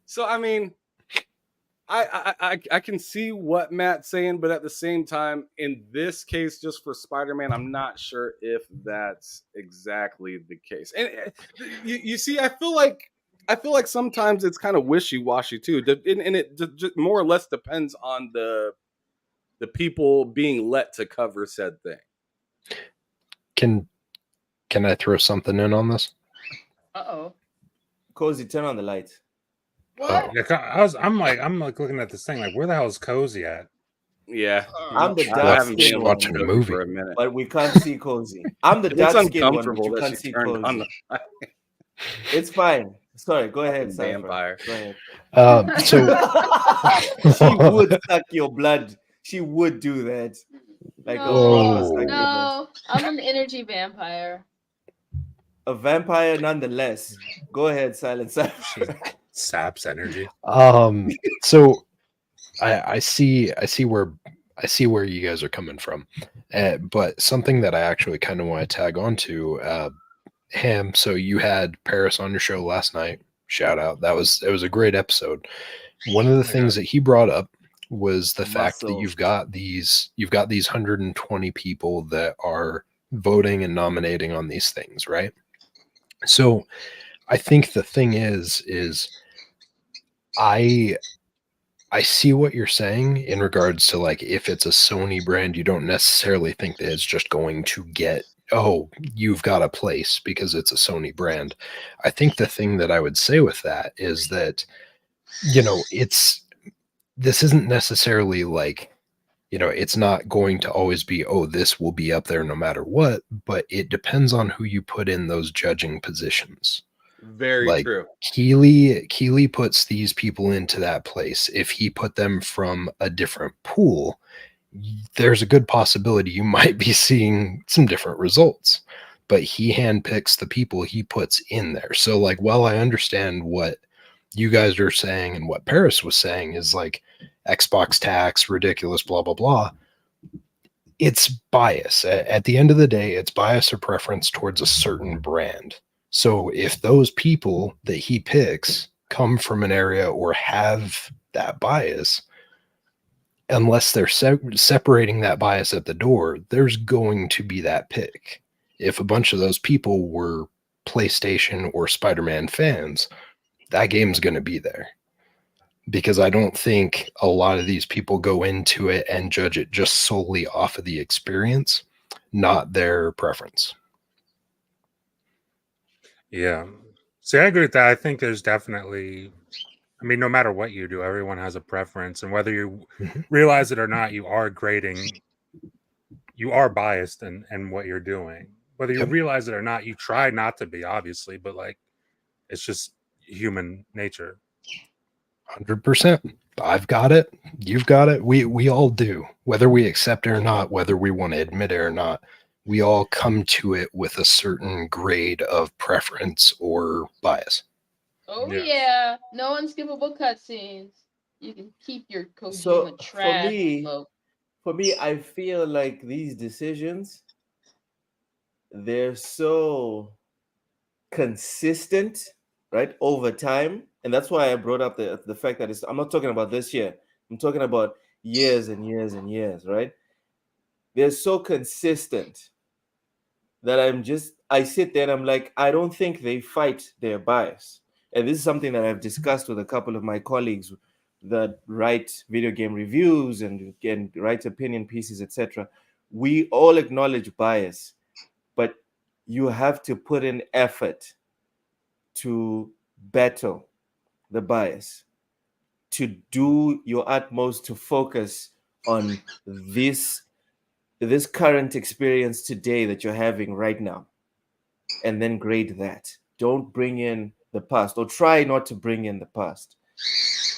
So, I mean, I can see what Matt's saying, but at the same time, in this case, just for Spider-Man, I'm not sure if that's exactly the case. And you see, I feel like sometimes it's kind of wishy-washy too, and it just more or less depends on the people being let to cover said thing. Can I throw something in on this? Cozy, turn on the lights. What? Yeah, I'm like looking at this thing like, where the hell is Cozy at? Yeah, I'm the dark skinned one watching a movie for a minute, but we can't see Cozy. I'm the dark skinned one, but you can't see Cozy. It's fine. Sorry, go ahead, Vampire. Go ahead. So she would suck your blood. She would do that. Like no, I'm an energy vampire. A vampire, nonetheless. Go ahead, Silent Cypher. Saps energy. So I see where you guys are coming from, but something that I actually kind of want to tag on to, Ham. So you had Paris on your show last night. Shout out. It was a great episode. One of the things that he brought up was the fact that you've got these 120 people that are voting and nominating on these things, right? So I think the thing is I see what you're saying in regards to like, if it's a Sony brand, you don't necessarily think that it's just going to get, oh, you've got a place because it's a Sony brand. I think the thing that I would say with that is that, this isn't necessarily like, it's not going to always be, oh, this will be up there no matter what, but it depends on who you put in those judging positions. Very true. Keeley puts these people into that place. If he put them from a different pool, there's a good possibility you might be seeing some different results. But he handpicks the people he puts in there. So, like, while I understand what you guys are saying and what Paris was saying is like Xbox tax, ridiculous, blah, blah, blah. It's bias. At the end of the day, it's bias or preference towards a certain brand. So if those people that he picks come from an area or have that bias, unless they're separating that bias at the door, there's going to be that pick. If a bunch of those people were PlayStation or Spider-Man fans, that game's going to be there. Because I don't think a lot of these people go into it and judge it just solely off of the experience, not their preference. Yeah. See, I agree with that. I think there's definitely, no matter what you do, everyone has a preference. And whether you realize it or not, you are grading, you are biased in what you're doing. Whether you realize it or not, you try not to be, obviously, but like, it's just human nature. 100%. I've got it. You've got it. We all do. Whether we accept it or not, whether we want to admit it or not, we all come to it with a certain grade of preference or bias. Oh Yes. yeah, no unskippable cutscenes. You can keep your Kojima So trash. for me, I feel like these decisions, they're so consistent, right, over time, and that's why I brought up the fact that I'm not talking about this year. I'm talking about years and years and years, right? They're so consistent that I sit there and I'm like, I don't think they fight their bias. And this is something that I've discussed with a couple of my colleagues that write video game reviews and write opinion pieces, etc. We all acknowledge bias, but you have to put in effort to battle the bias, to do your utmost to focus on this current experience today that you're having right now, and then grade that. Don't bring in the past, or try not to bring in the past.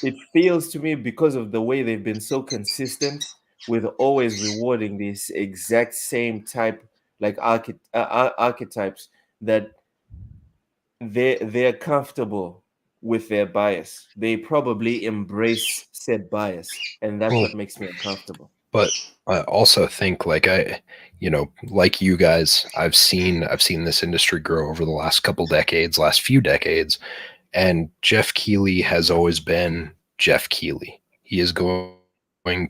It feels to me, because of the way they've been so consistent with always rewarding these exact same type, like archetypes, that they're comfortable with their bias. They probably embrace said bias, and that's Well, what makes me uncomfortable. but I also think like like you guys, I've seen this industry grow over the last few decades, and Jeff Keighley has always been Jeff Keighley. He is going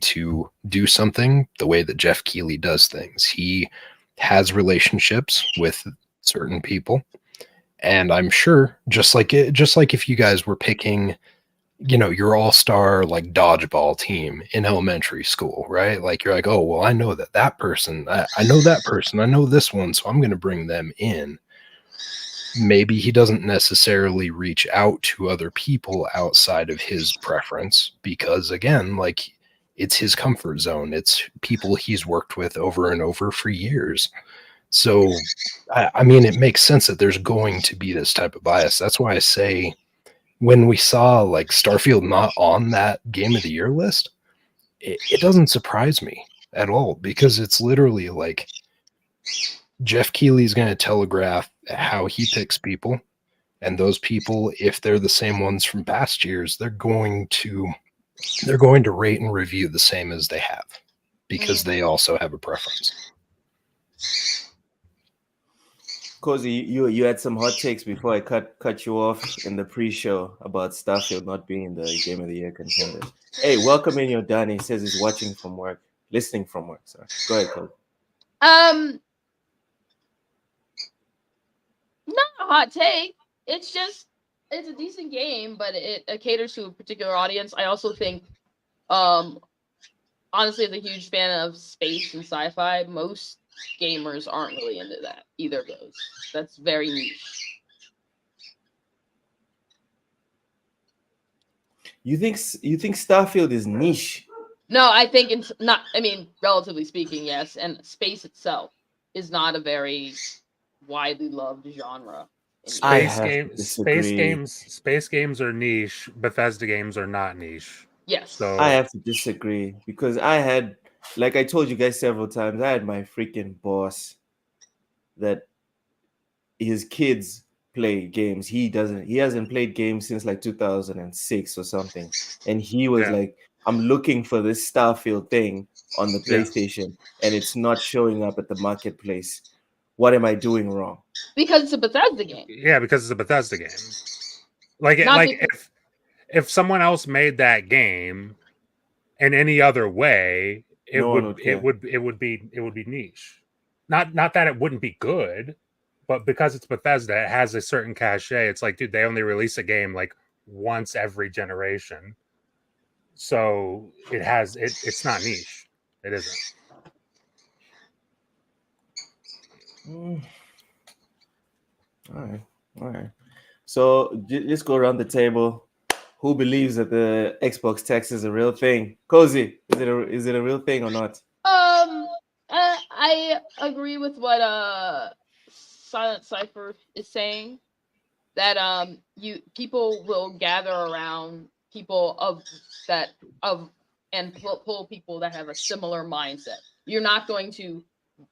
to do something the way that Jeff Keighley does things. He has relationships with certain people, and I'm sure just like if you guys were picking your all-star like dodgeball team in elementary school, right? Like you're like, oh, well, I know that person, I know that person, I know this one, so I'm going to bring them in. Maybe he doesn't necessarily reach out to other people outside of his preference because, again, like it's his comfort zone. It's people he's worked with over and over for years. So, I mean, it makes sense that there's going to be this type of bias. That's why I say when we saw like Starfield not on that Game of the Year list, it doesn't surprise me at all because it's literally like Jeff Keighley's going to telegraph how he picks people, and those people, if they're the same ones from past years, they're going to rate and review the same as they have because they also have a preference. Cozy, you had some hot takes before I cut you off in the pre-show about Starfield not being the Game of the Year contender. Hey, welcome in your Danny. He says he's listening from work. Sorry, go ahead, Cozy. Not a hot take. It's a decent game, but it caters to a particular audience. I also think, honestly, as a huge fan of space and sci-fi, most gamers aren't really into that, either of those. That's very niche. You think Starfield is niche? No, I think it's not. I mean, relatively speaking, yes. And space itself is not a very widely loved genre. Space games are niche. Bethesda games are not niche. Yes. So I have to disagree because I had, like I told you guys several times, I had my freaking boss that his kids play games. He hasn't played games since like 2006 or something. And he was like, I'm looking for this Starfield thing on the PlayStation and it's not showing up at the marketplace. What am I doing wrong? Because it's a Bethesda game. Yeah, because it's a Bethesda game. If someone else made that game in any other way, it would be niche. Not that it wouldn't be good, but because it's Bethesda, it has a certain cachet. It's like, dude, they only release a game like once every generation. So it's not niche. It isn't. All right. So let's go around the table. Who believes that the Xbox tax is a real thing? Cozy, is it a real thing or not? I agree with what Silent Cypher is saying. That people will gather around people and pull people that have a similar mindset. You're not going to.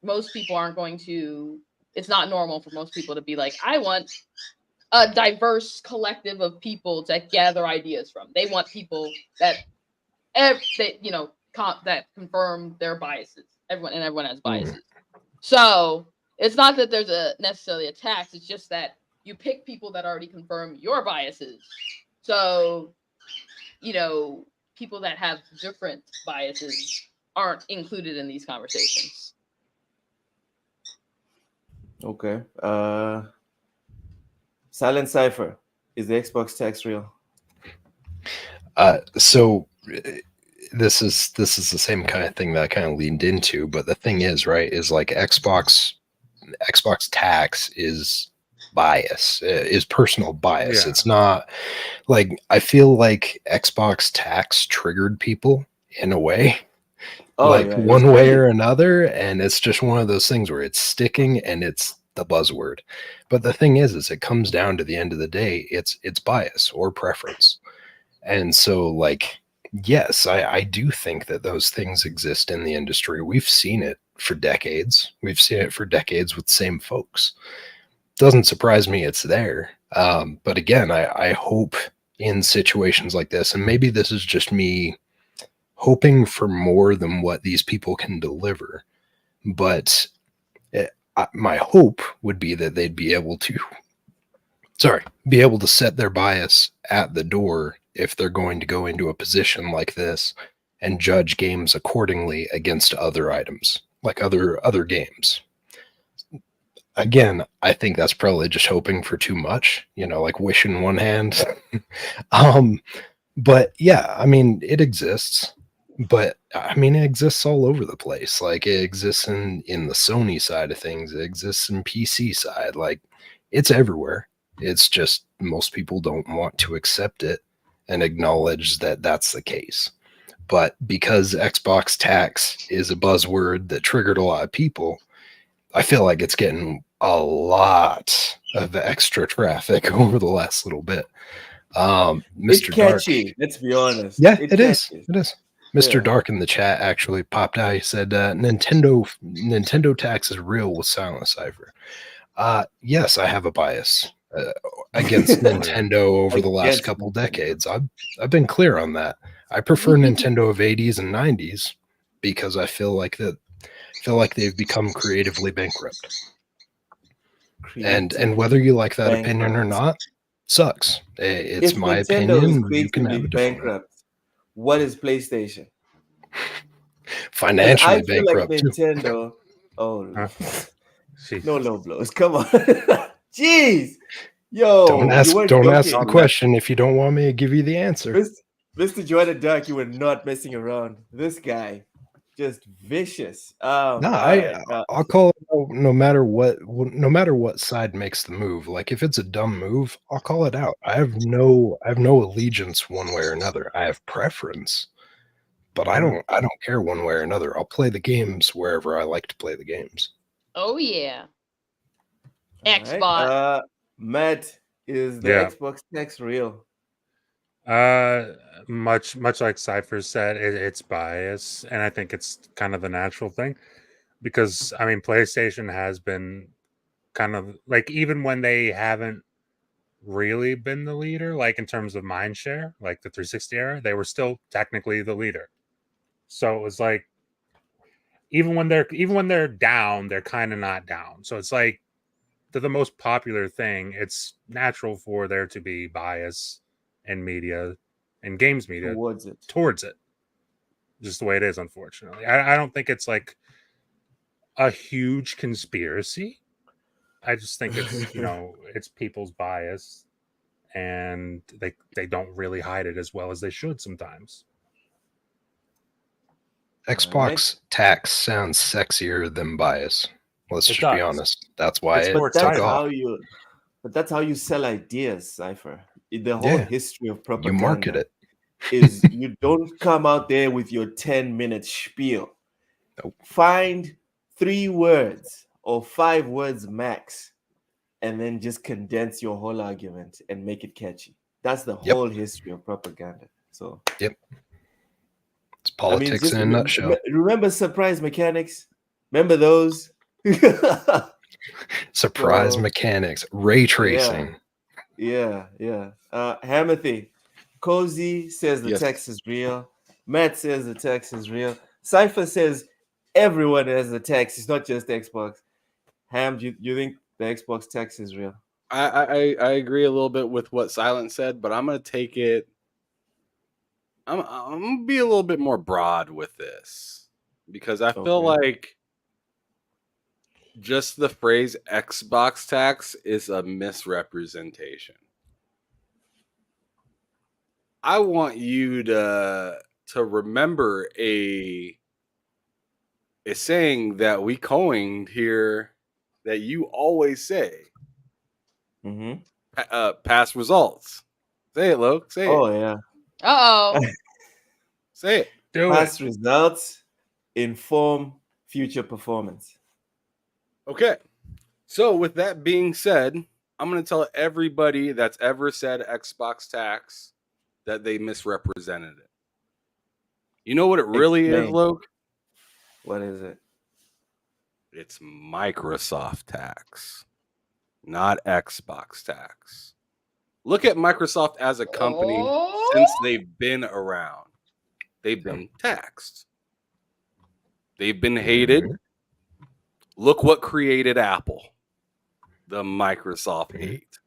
Most people aren't going to. It's not normal for most people to be like, I want a diverse collective of people to gather ideas from. They want people that confirm their biases. Everyone has biases. So it's not that there's necessarily a tax. It's just that you pick people that already confirm your biases. So, people that have different biases aren't included in these conversations. Okay. Silent Cipher, is the Xbox tax real? So this is the same kind of thing that I kind of leaned into, but the thing is, right, is like Xbox tax is bias, is personal bias. Yeah. It's not like, I feel like Xbox tax triggered people in a way, one way or another, and it's just one of those things where it's sticking and it's the buzzword. But the thing is it comes down to the end of the day, it's bias or preference. And so, like, yes, I do think that those things exist in the industry. We've seen it for decades. We've seen it for decades with the same folks. Doesn't surprise me it's there. But again, I hope in situations like this, and maybe this is just me hoping for more than what these people can deliver, but my hope would be that they'd be able to set their bias at the door if they're going to go into a position like this and judge games accordingly against other items, like other games. Again, I think that's probably just hoping for too much, like wish in one hand. But yeah, I mean, it exists, but I mean, it exists all over the place. Like, it exists in the Sony side of things. It exists in PC side. Like, it's everywhere. It's just most people don't want to accept it and acknowledge that that's the case. But because Xbox tax is a buzzword that triggered a lot of people, I feel like it's getting a lot of extra traffic over the last little bit. Mr. It's catchy, Dark, let's be honest. Yeah, it is. Mr. Dark in the chat actually popped out. He said, Nintendo tax is real with Silent Cipher. Yes, I have a bias against Nintendo over the last couple decades. I've been clear on that. I prefer Nintendo of 80s and 90s because I feel like they've become creatively bankrupt. And whether you like that opinion or not, sucks. It's if my Nintendo opinion. You can have a different bankrupt. What is PlayStation? Financially I feel bankrupt. Like Nintendo. Too. Oh, no low blows. Come on, jeez, Don't ask the question if you don't want me to give you the answer. Mr. Jordan Duck, you were not messing around. This guy, just vicious. I'll call it no matter what side makes the move. Like, if it's a dumb move, I'll call it out. I have no allegiance one way or another. I have preference, but I don't care one way or another. I'll play the games wherever I like to play the games. Oh yeah. Xbox. Right. Matt, is the Xbox tax real? Much like Cypher said, it's bias, and I think it's kind of the natural thing, because I mean, PlayStation has been kind of like, even when they haven't really been the leader, like in terms of mind share, like the 360 era, they were still technically the leader. So it was like, even when they're down, they're kind of not down. So it's like, they're the most popular thing. It's natural for there to be bias in media and games media towards it. Just the way it is, unfortunately. I don't think it's like a huge conspiracy. I just think it's, it's people's bias, and they don't really hide it as well as they should sometimes. Xbox tax sounds sexier than bias. Let's just be honest. That's why it took off. But that's how you sell ideas, Cypher. The whole history of propaganda. You market it. Is you don't come out there with your 10-minute spiel. Nope. Find 3 words or 5 words max, and then just condense your whole argument and make it catchy. That's the whole history of propaganda. So Yep. It's politics in a nutshell. Remember surprise mechanics? Remember those? Surprise mechanics, ray tracing. Yeah. Hamothy, Cozy says the Yes. text is real. Matt says the text is real. Cypher says everyone has the text. It's not just Xbox. Ham, do you think the Xbox text is real? I agree a little bit with what Silent said, but I'm gonna take it. I'm gonna be a little bit more broad with this because I feel like just the phrase Xbox tax is a misrepresentation. I want you to remember a saying that we coined here that you always say. Past results. Say it, Loke. Say it. Oh yeah. Uh-oh. Say it. Past results inform future performance. Okay. So with that being said, I'm going to tell everybody that's ever said Xbox tax that they misrepresented it. You know what it really is, Loke? What is it? It's Microsoft tax, not Xbox tax. Look at Microsoft as a company since they've been around. They've been taxed. They've been hated. Look what created Apple. The Microsoft hate.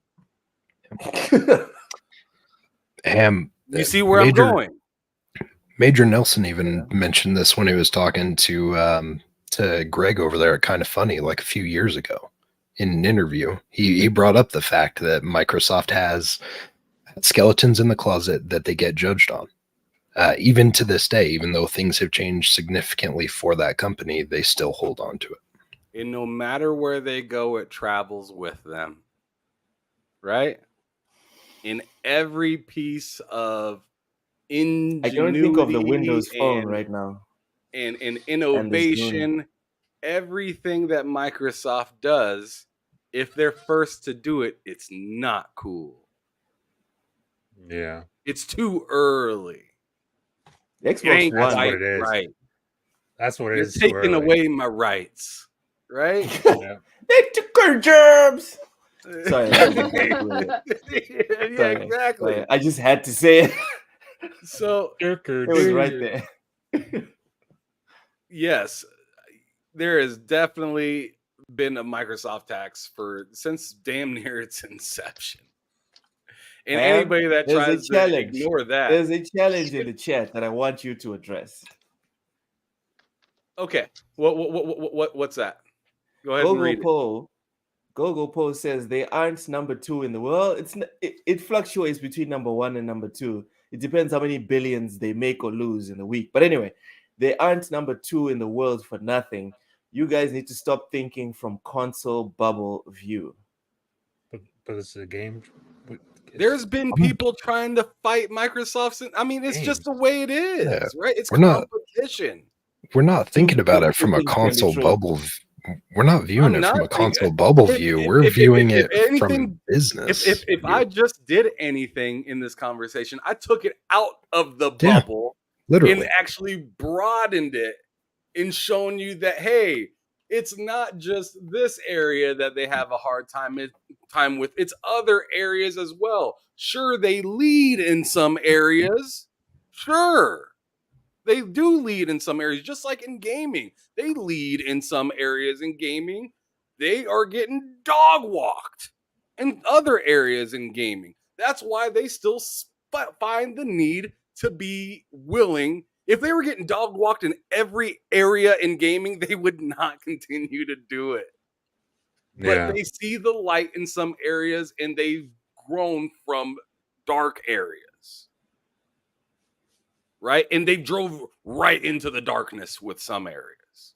You see where I'm going? Major Nelson even mentioned this when he was talking to Greg over there at Kind of Funny like a few years ago in an interview. He brought up the fact that Microsoft has skeletons in the closet that they get judged on. Even to this day, even though things have changed significantly for that company, they still hold on to it. And no matter where they go, it travels with them. Right? In every piece of ingenuity. I don't think of the Windows Phone right now. And innovation, everything that Microsoft does, if they're first to do it, it's not cool. Yeah. It's too early. Xbox One. That's what it is. Right. That's what it is. You're taking away my rights. Right? Yeah. They took our jobs. Sorry. Yeah, exactly. Sorry. I just had to say it. So it was right there. Yes, there has definitely been a Microsoft tax since damn near its inception. And anybody that tries to ignore that. There's a challenge in the chat that I want you to address. Okay. What's that? Go ahead and read it. Gogo Poe says they aren't number 2 in the world. It fluctuates between number 1 and number 2. It depends how many billions they make or lose in a week. But anyway, they aren't number 2 in the world for nothing. You guys need to stop thinking from console bubble view. But it's a game. There's been people trying to fight Microsoft. I mean, it's just the way it is, right? It's competition. We're not thinking about it from a console bubble. We're not viewing it from a console bubble view. We're viewing it from business. If I just did anything in this conversation, I took it out of the bubble, literally, and actually broadened it and shown you that, hey, it's not just this area that they have a hard time with. It's other areas as well. Sure, they lead in some areas. Sure. They do lead in some areas, just like in gaming. They lead in some areas in gaming. They are getting dog walked in other areas in gaming. That's why they still find the need to be willing. If they were getting dog walked in every area in gaming, they would not continue to do it. But they see the light in some areas, and they've grown from dark areas. Right? And they drove right into the darkness with some areas.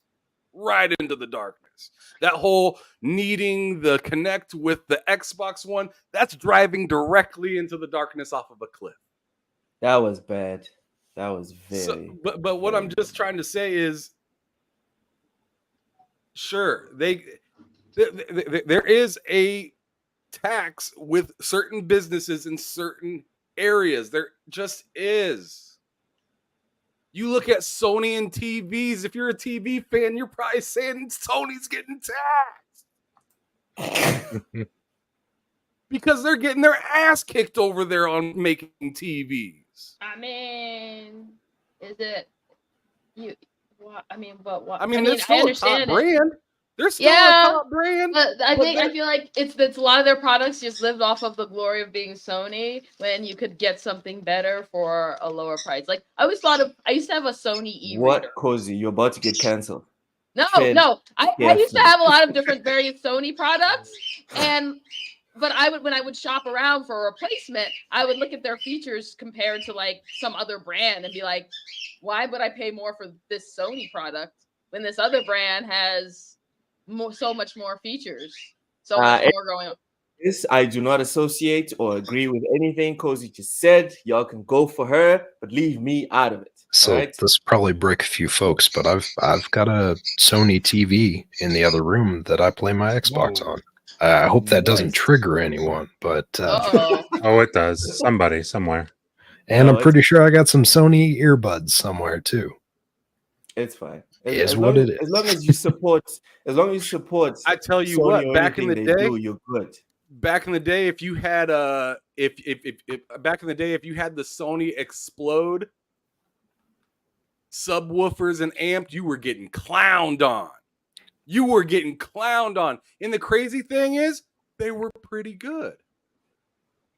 Right into the darkness. That whole needing the connect with the Xbox One, that's driving directly into the darkness off of a cliff. That was bad. That was very... But what I'm just trying to say is, sure, there is a tax with certain businesses in certain areas. There just is. You look at Sony and TVs. If you're a TV fan, you're probably saying Sony's getting taxed. Because they're getting their ass kicked over there on making TVs. I mean, is it you? What? I mean, but what? I mean, they're I still a top understand it. brand. They're still Yeah, a top brand. But I feel like it's a lot of their products just lived off of the glory of being Sony when you could get something better for a lower price. Like I used to have a Sony e-reader. What, Cozy? You're about to get canceled. No. I used to have a lot of different various Sony products, but when I would shop around for a replacement, I would look at their features compared to like some other brand and be like, why would I pay more for this Sony product when this other brand has so much more features, so much more going on? This I do not associate or agree with anything Cozy just said. Y'all can go for her, but leave me out of it. So right? this probably break a few folks, but I've got a Sony TV in the other room that I play my Xbox on. I hope that doesn't trigger anyone, but oh, it does. Somebody somewhere. And I'm pretty sure I got some Sony earbuds somewhere too. It's fine. As long as you support, I tell you Sony what, back in the day, you're good. Back in the day, if you had if you had the Sony Explode subwoofers and amp, you were getting clowned on. And the crazy thing is, they were pretty good.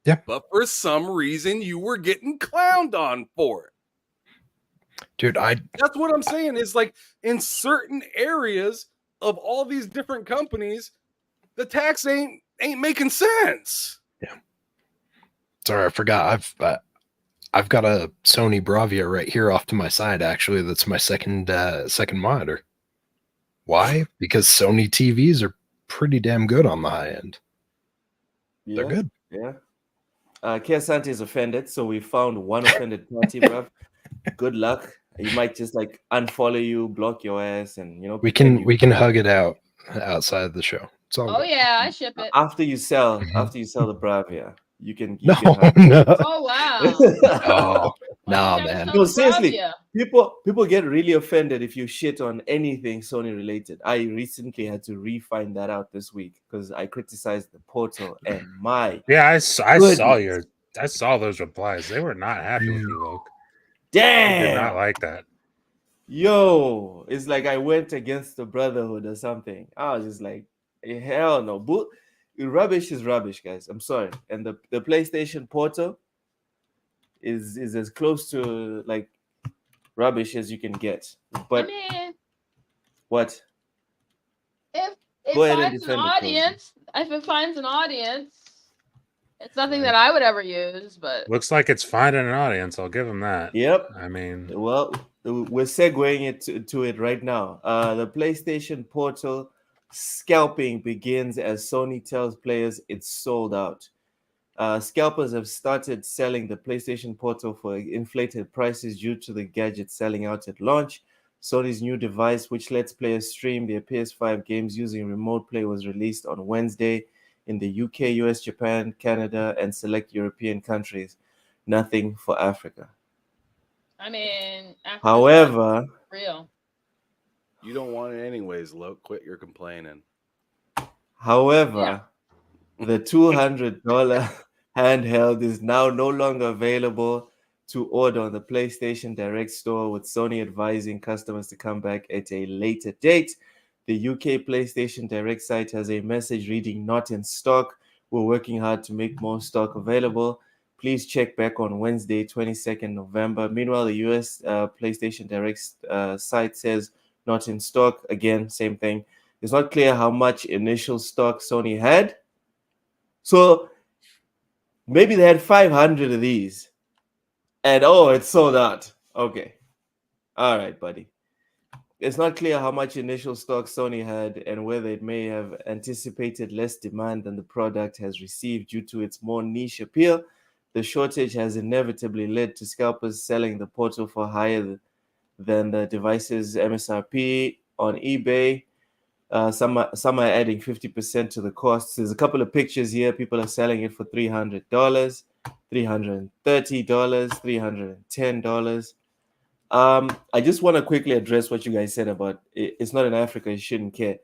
Yeah. But for some reason, you were getting clowned on for it. Dude, that's what I'm saying is like in certain areas of all these different companies, the tax ain't making sense. Yeah. Sorry, I forgot. I've got a Sony Bravia right here off to my side. Actually, that's my second monitor. Why? Because Sony TVs are pretty damn good on the high end. Yeah, they're good. Yeah. Keosante is offended, so we found one offended party, bruv. Good luck. You might just like unfollow you, block your ass, and we can hug it out outside the show. It's all good. Yeah, I ship it. After you sell the Bravia, you can no. Oh wow. No, man. No, seriously. People get really offended if you shit on anything Sony related. I recently had to re-find that out this week because I criticized the portal and I saw those replies. They were not happy with you, Luke. Damn, they did not like that. Yo, it's like I went against the brotherhood or something. I was just like, hell no. But rubbish is rubbish, guys. I'm sorry. And the PlayStation Portal is as close to like rubbish as you can get. But what? If it finds an audience, it's nothing that I would ever use. But looks like it's finding an audience. I'll give them that. Yep. I mean, well, we're segueing it to it right now. The PlayStation Portal scalping begins as Sony tells players it's sold out. Scalpers have started selling the PlayStation Portal for inflated prices due to the gadget selling out at launch. Sony's new device, which lets players stream their PS5 games using remote play, was released on Wednesday in the UK, US, Japan, Canada, and select European countries. Nothing for Africa. I mean, however, real. You don't want it anyways, Luke. Quit your complaining. However, the $200 handheld is now no longer available to order on the PlayStation Direct store, with Sony advising customers to come back at a later date. The UK PlayStation Direct site has a message reading "not in stock. We're working hard to make more stock available. Please check back on Wednesday, 22nd November. Meanwhile, the US PlayStation Direct site says not in stock. Again, same thing. It's not clear how much initial stock Sony had. So maybe they had 500 of these. And it's sold out. Okay. All right, buddy. It's not clear how much initial stock Sony had and whether it may have anticipated less demand than the product has received due to its more niche appeal. The shortage has inevitably led to scalpers selling the Portal for higher than the device's MSRP on eBay. Some are adding 50% to the cost. There's a couple of pictures here. People are selling it for $300. $330, $310. I just want to quickly address what you guys said about it's not in Africa, you shouldn't care.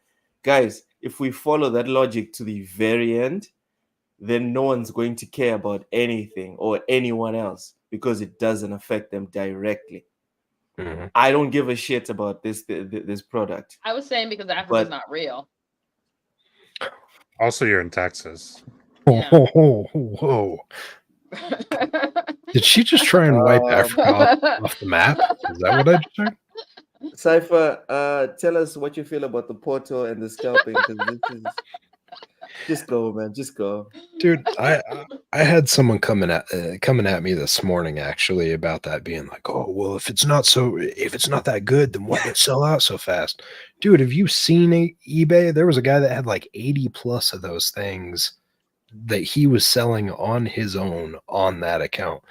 Guys, if we follow that logic to the very end, then no one's going to care about anything or anyone else because it doesn't affect them directly. Mhm. I don't give a shit about this product. I was saying because Africa's not real. Also, you're in Texas. Yeah. Whoa. Did she just try and wipe Africa off the map? Is that what I just heard? Cypher, tell us what you feel about the portal and the scalping, because this is just go, man, just go. Dude, I had someone coming at me this morning actually about that, being like, oh well, if it's not that good, then why did it sell out so fast? Dude, have you seen eBay? There was a guy that had like 80 plus of those things that he was selling on his own on that account.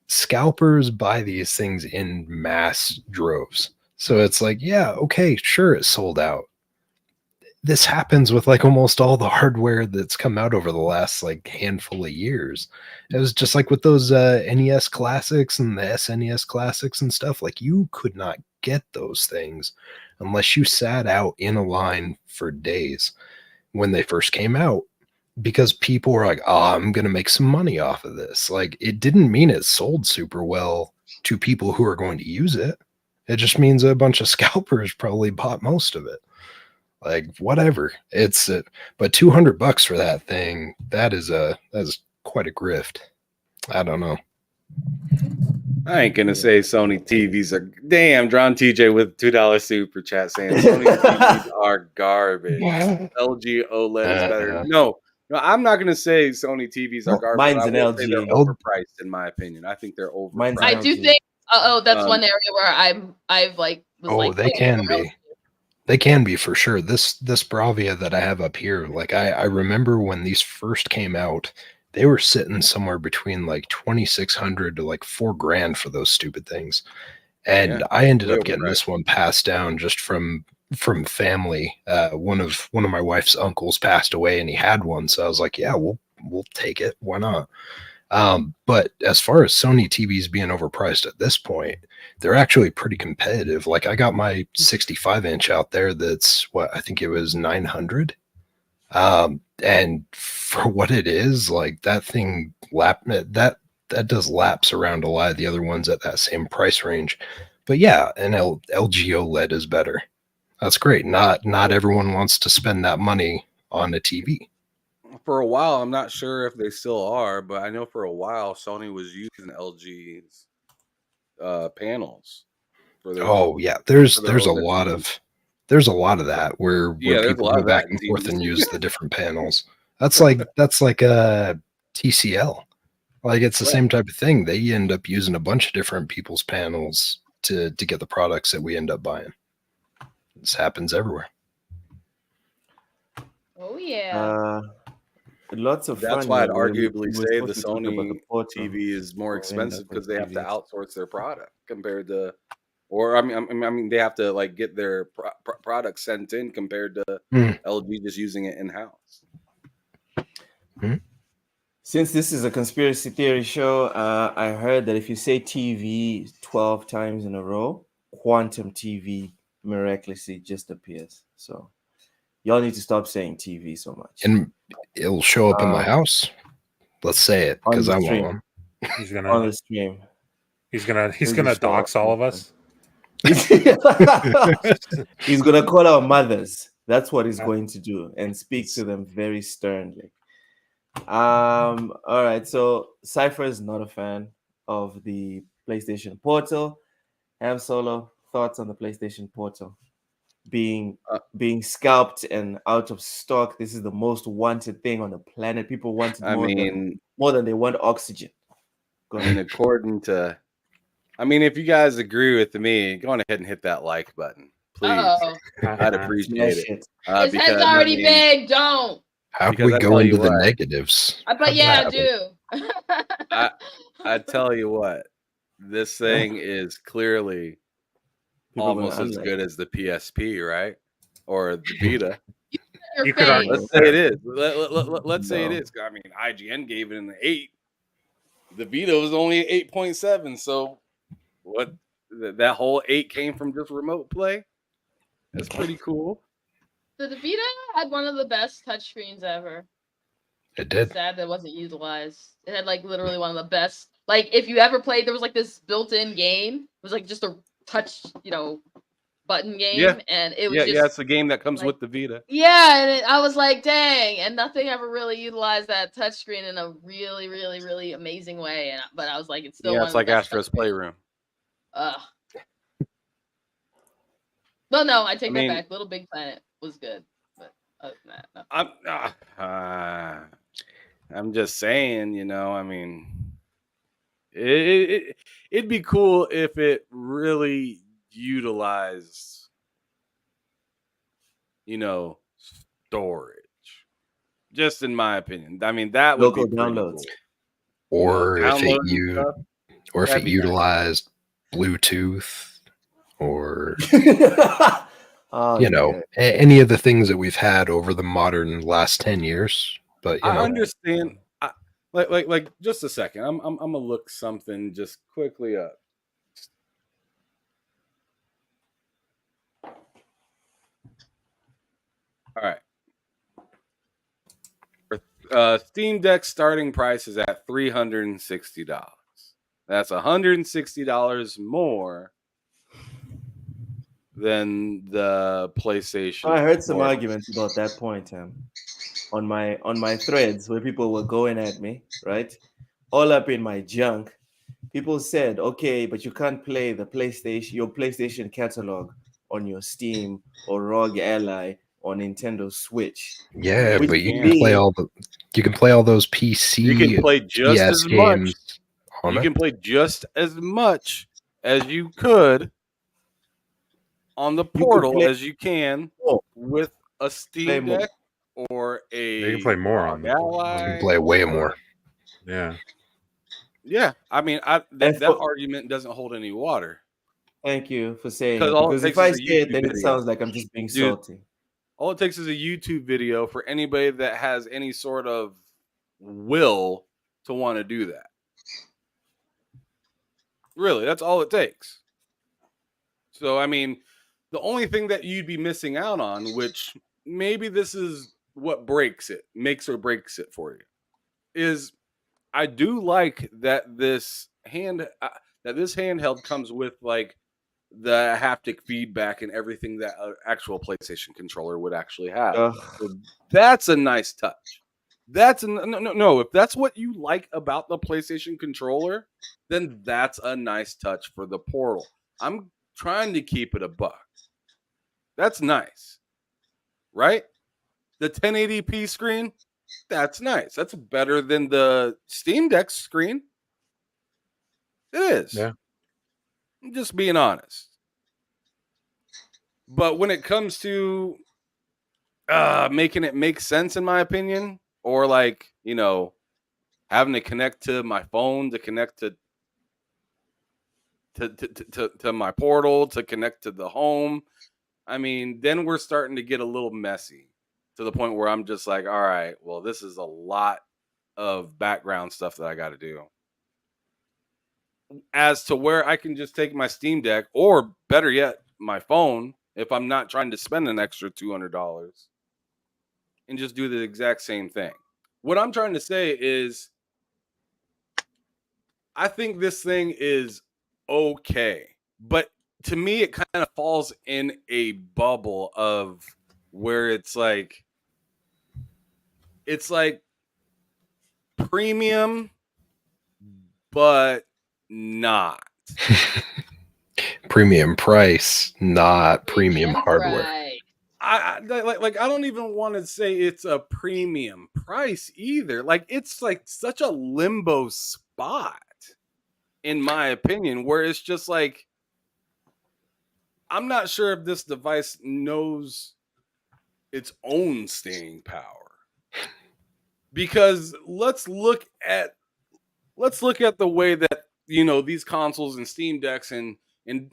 Scalpers buy these things in mass droves. So it's like, yeah, okay, sure, it sold out. This happens with like almost all the hardware that's come out over the last like handful of years. It was just like with those NES classics and the SNES classics and stuff. Like you could not get those things unless you sat out in a line for days when they first came out, because people were like, oh, I'm going to make some money off of this. Like it didn't mean it sold super well to people who are going to use it. It just means a bunch of scalpers probably bought most of it. Like whatever, it's but $200 for that thing, that is quite a grift. I don't know. I ain't gonna say Sony TVs are damn. Drawn TJ with $2 super chat saying Sony TVs are garbage. LG OLED is better. No, I'm not gonna say Sony TVs are garbage. Mine's an LG. They're overpriced in my opinion. I think they're overpriced. I do think. That's one area where I've like. They can be. They can be for sure. This Bravia that I have up here, like I remember when these first came out, they were sitting somewhere between like 2,600 to like $4,000 for those stupid things. And I ended up getting this one passed down just from family. One of my wife's uncles passed away and he had one. So I was like, yeah, we'll take it. Why not? But as far as Sony TVs being overpriced at this point, they're actually pretty competitive. Like I got my 65-inch out there that's what I think it was 900. And for what it is, like that thing that does laps around a lot of the other ones at that same price range. But yeah, an LG OLED is better. That's great. Not everyone wants to spend that money on a TV. For a while, I'm not sure if they still are, but I know for a while Sony was using LG's panels. There's a lot of that where people go back and forth and use the different panels. That's like a TCL. Like it's the same type of thing. They end up using a bunch of different people's panels to get the products that we end up buying. This happens everywhere. Oh yeah. Lots of That's fun. why I'd arguably say the Sony TV is more expensive because they have to outsource their product compared to, or I mean they have to like get their product sent in compared to LG just using it in house. Since this is a conspiracy theory show, I heard that if you say TV 12 times in a row, quantum TV miraculously just appears. So y'all need to stop saying TV so much. And it'll show up in my house. Let's say it because I want one. He's gonna on the stream. He's gonna dox all of us. He's gonna call our mothers. That's what he's going to do and speak to them very sternly. All right. So Cypher is not a fan of the PlayStation Portal. Ham Solo, thoughts on the PlayStation Portal being scalped and out of stock? This is the most wanted thing on the planet. People want it more than they want oxygen. Go ahead. And according to, if you guys agree with me, go on ahead and hit that like button, please. I'd appreciate it. His head's already big. Don't. How can we go into the negatives? But yeah, I do. I tell you what, this thing is clearly almost as good as the PSP, right? Or the Vita. You could argue. Let's say it is. Let's say it is. IGN gave it an 8. the Vita was only 8.7. So what? That whole 8 came from just remote play. That's pretty cool. The Vita had one of the best touchscreens ever. It did. Sad that it wasn't utilized. It had like literally one of the best. Like if you ever played, there was like this built-in game. It was like just a touch, button game, Yeah. and it was Yeah, it's a game that comes with the Vita. Yeah, and I was like, dang, and nothing ever really utilized that touchscreen in a really, really, really amazing way. But I was like, it's still one it's of like the best Astro's Playroom. Well, no, I take that back. Little Big Planet was good, but other than that, no. I'm just saying, it'd be cool if it really utilized, storage. Just in my opinion. I mean, that would local be pretty downloads. Cool. Or if it nice. utilized Bluetooth or Oh, any of the things that we've had over the modern last 10 years. But I understand. Like just a second. I'm gonna look something just quickly up. All right. Steam Deck starting price is at $360. That's $160 more than the PlayStation. I heard some arguments about that point, Tim, on my threads where people were going at me, right? All up in my junk. People said, okay, but you can't play your PlayStation catalog on your Steam or ROG Ally or Nintendo Switch. Yeah, but you can play all those PC. You can play just as games much. You can play just as much as you could on the portal as you can with a Steam Deck or a. You can play more on the Ally. You can play way more. Yeah. Yeah, I mean, that argument doesn't hold any water. Thank you for saying it. Because if I say it, then it sounds like I'm just being salty. All it takes is a YouTube video for anybody that has any sort of will to want to do that. Really, that's all it takes. So, I mean, the only thing that you'd be missing out on, which maybe this is what makes or breaks it for you, is I do like that this handheld comes with like the haptic feedback and everything that an actual PlayStation controller would actually have. So that's a nice touch. That's no. If that's what you like about the PlayStation controller, then that's a nice touch for the Portal. I'm trying to keep it a buck. That's nice, right? The 1080p screen, that's nice. That's better than the Steam Deck screen. It is. Yeah. I'm just being honest. But when it comes to making it make sense, in my opinion, or like, having to connect to my phone, to connect to my portal, to connect to the home, I mean, then we're starting to get a little messy to the point where I'm just like, all right, well, this is a lot of background stuff that I got to do. As to where I can just take my Steam Deck, or better yet, my phone, if I'm not trying to spend an extra $200, and just do the exact same thing. What I'm trying to say is, I think this thing is okay, but to me, it kind of falls in a bubble of where it's like premium, but not. Premium price, not premium hardware. Right. I don't even want to say it's a premium price either. Like, it's like such a limbo spot, in my opinion, where it's just like, I'm not sure if this device knows its own staying power. Because let's look at the way that, these consoles and Steam Decks and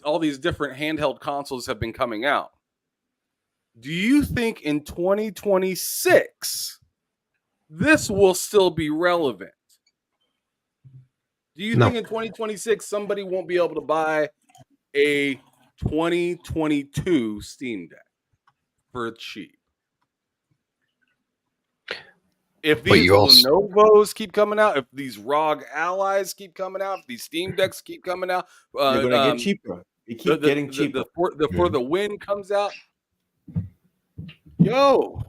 all these different handheld consoles have been coming out. Do you think in 2026 this will still be relevant? Do you No. think in 2026 somebody won't be able to buy a 2022 Steam Deck for cheap? If But these you also Lenovo's keep coming out, if these ROG Allies keep coming out, if these Steam Decks keep coming out, They're gonna get cheaper. They keep getting cheaper. For the win comes out. Yo,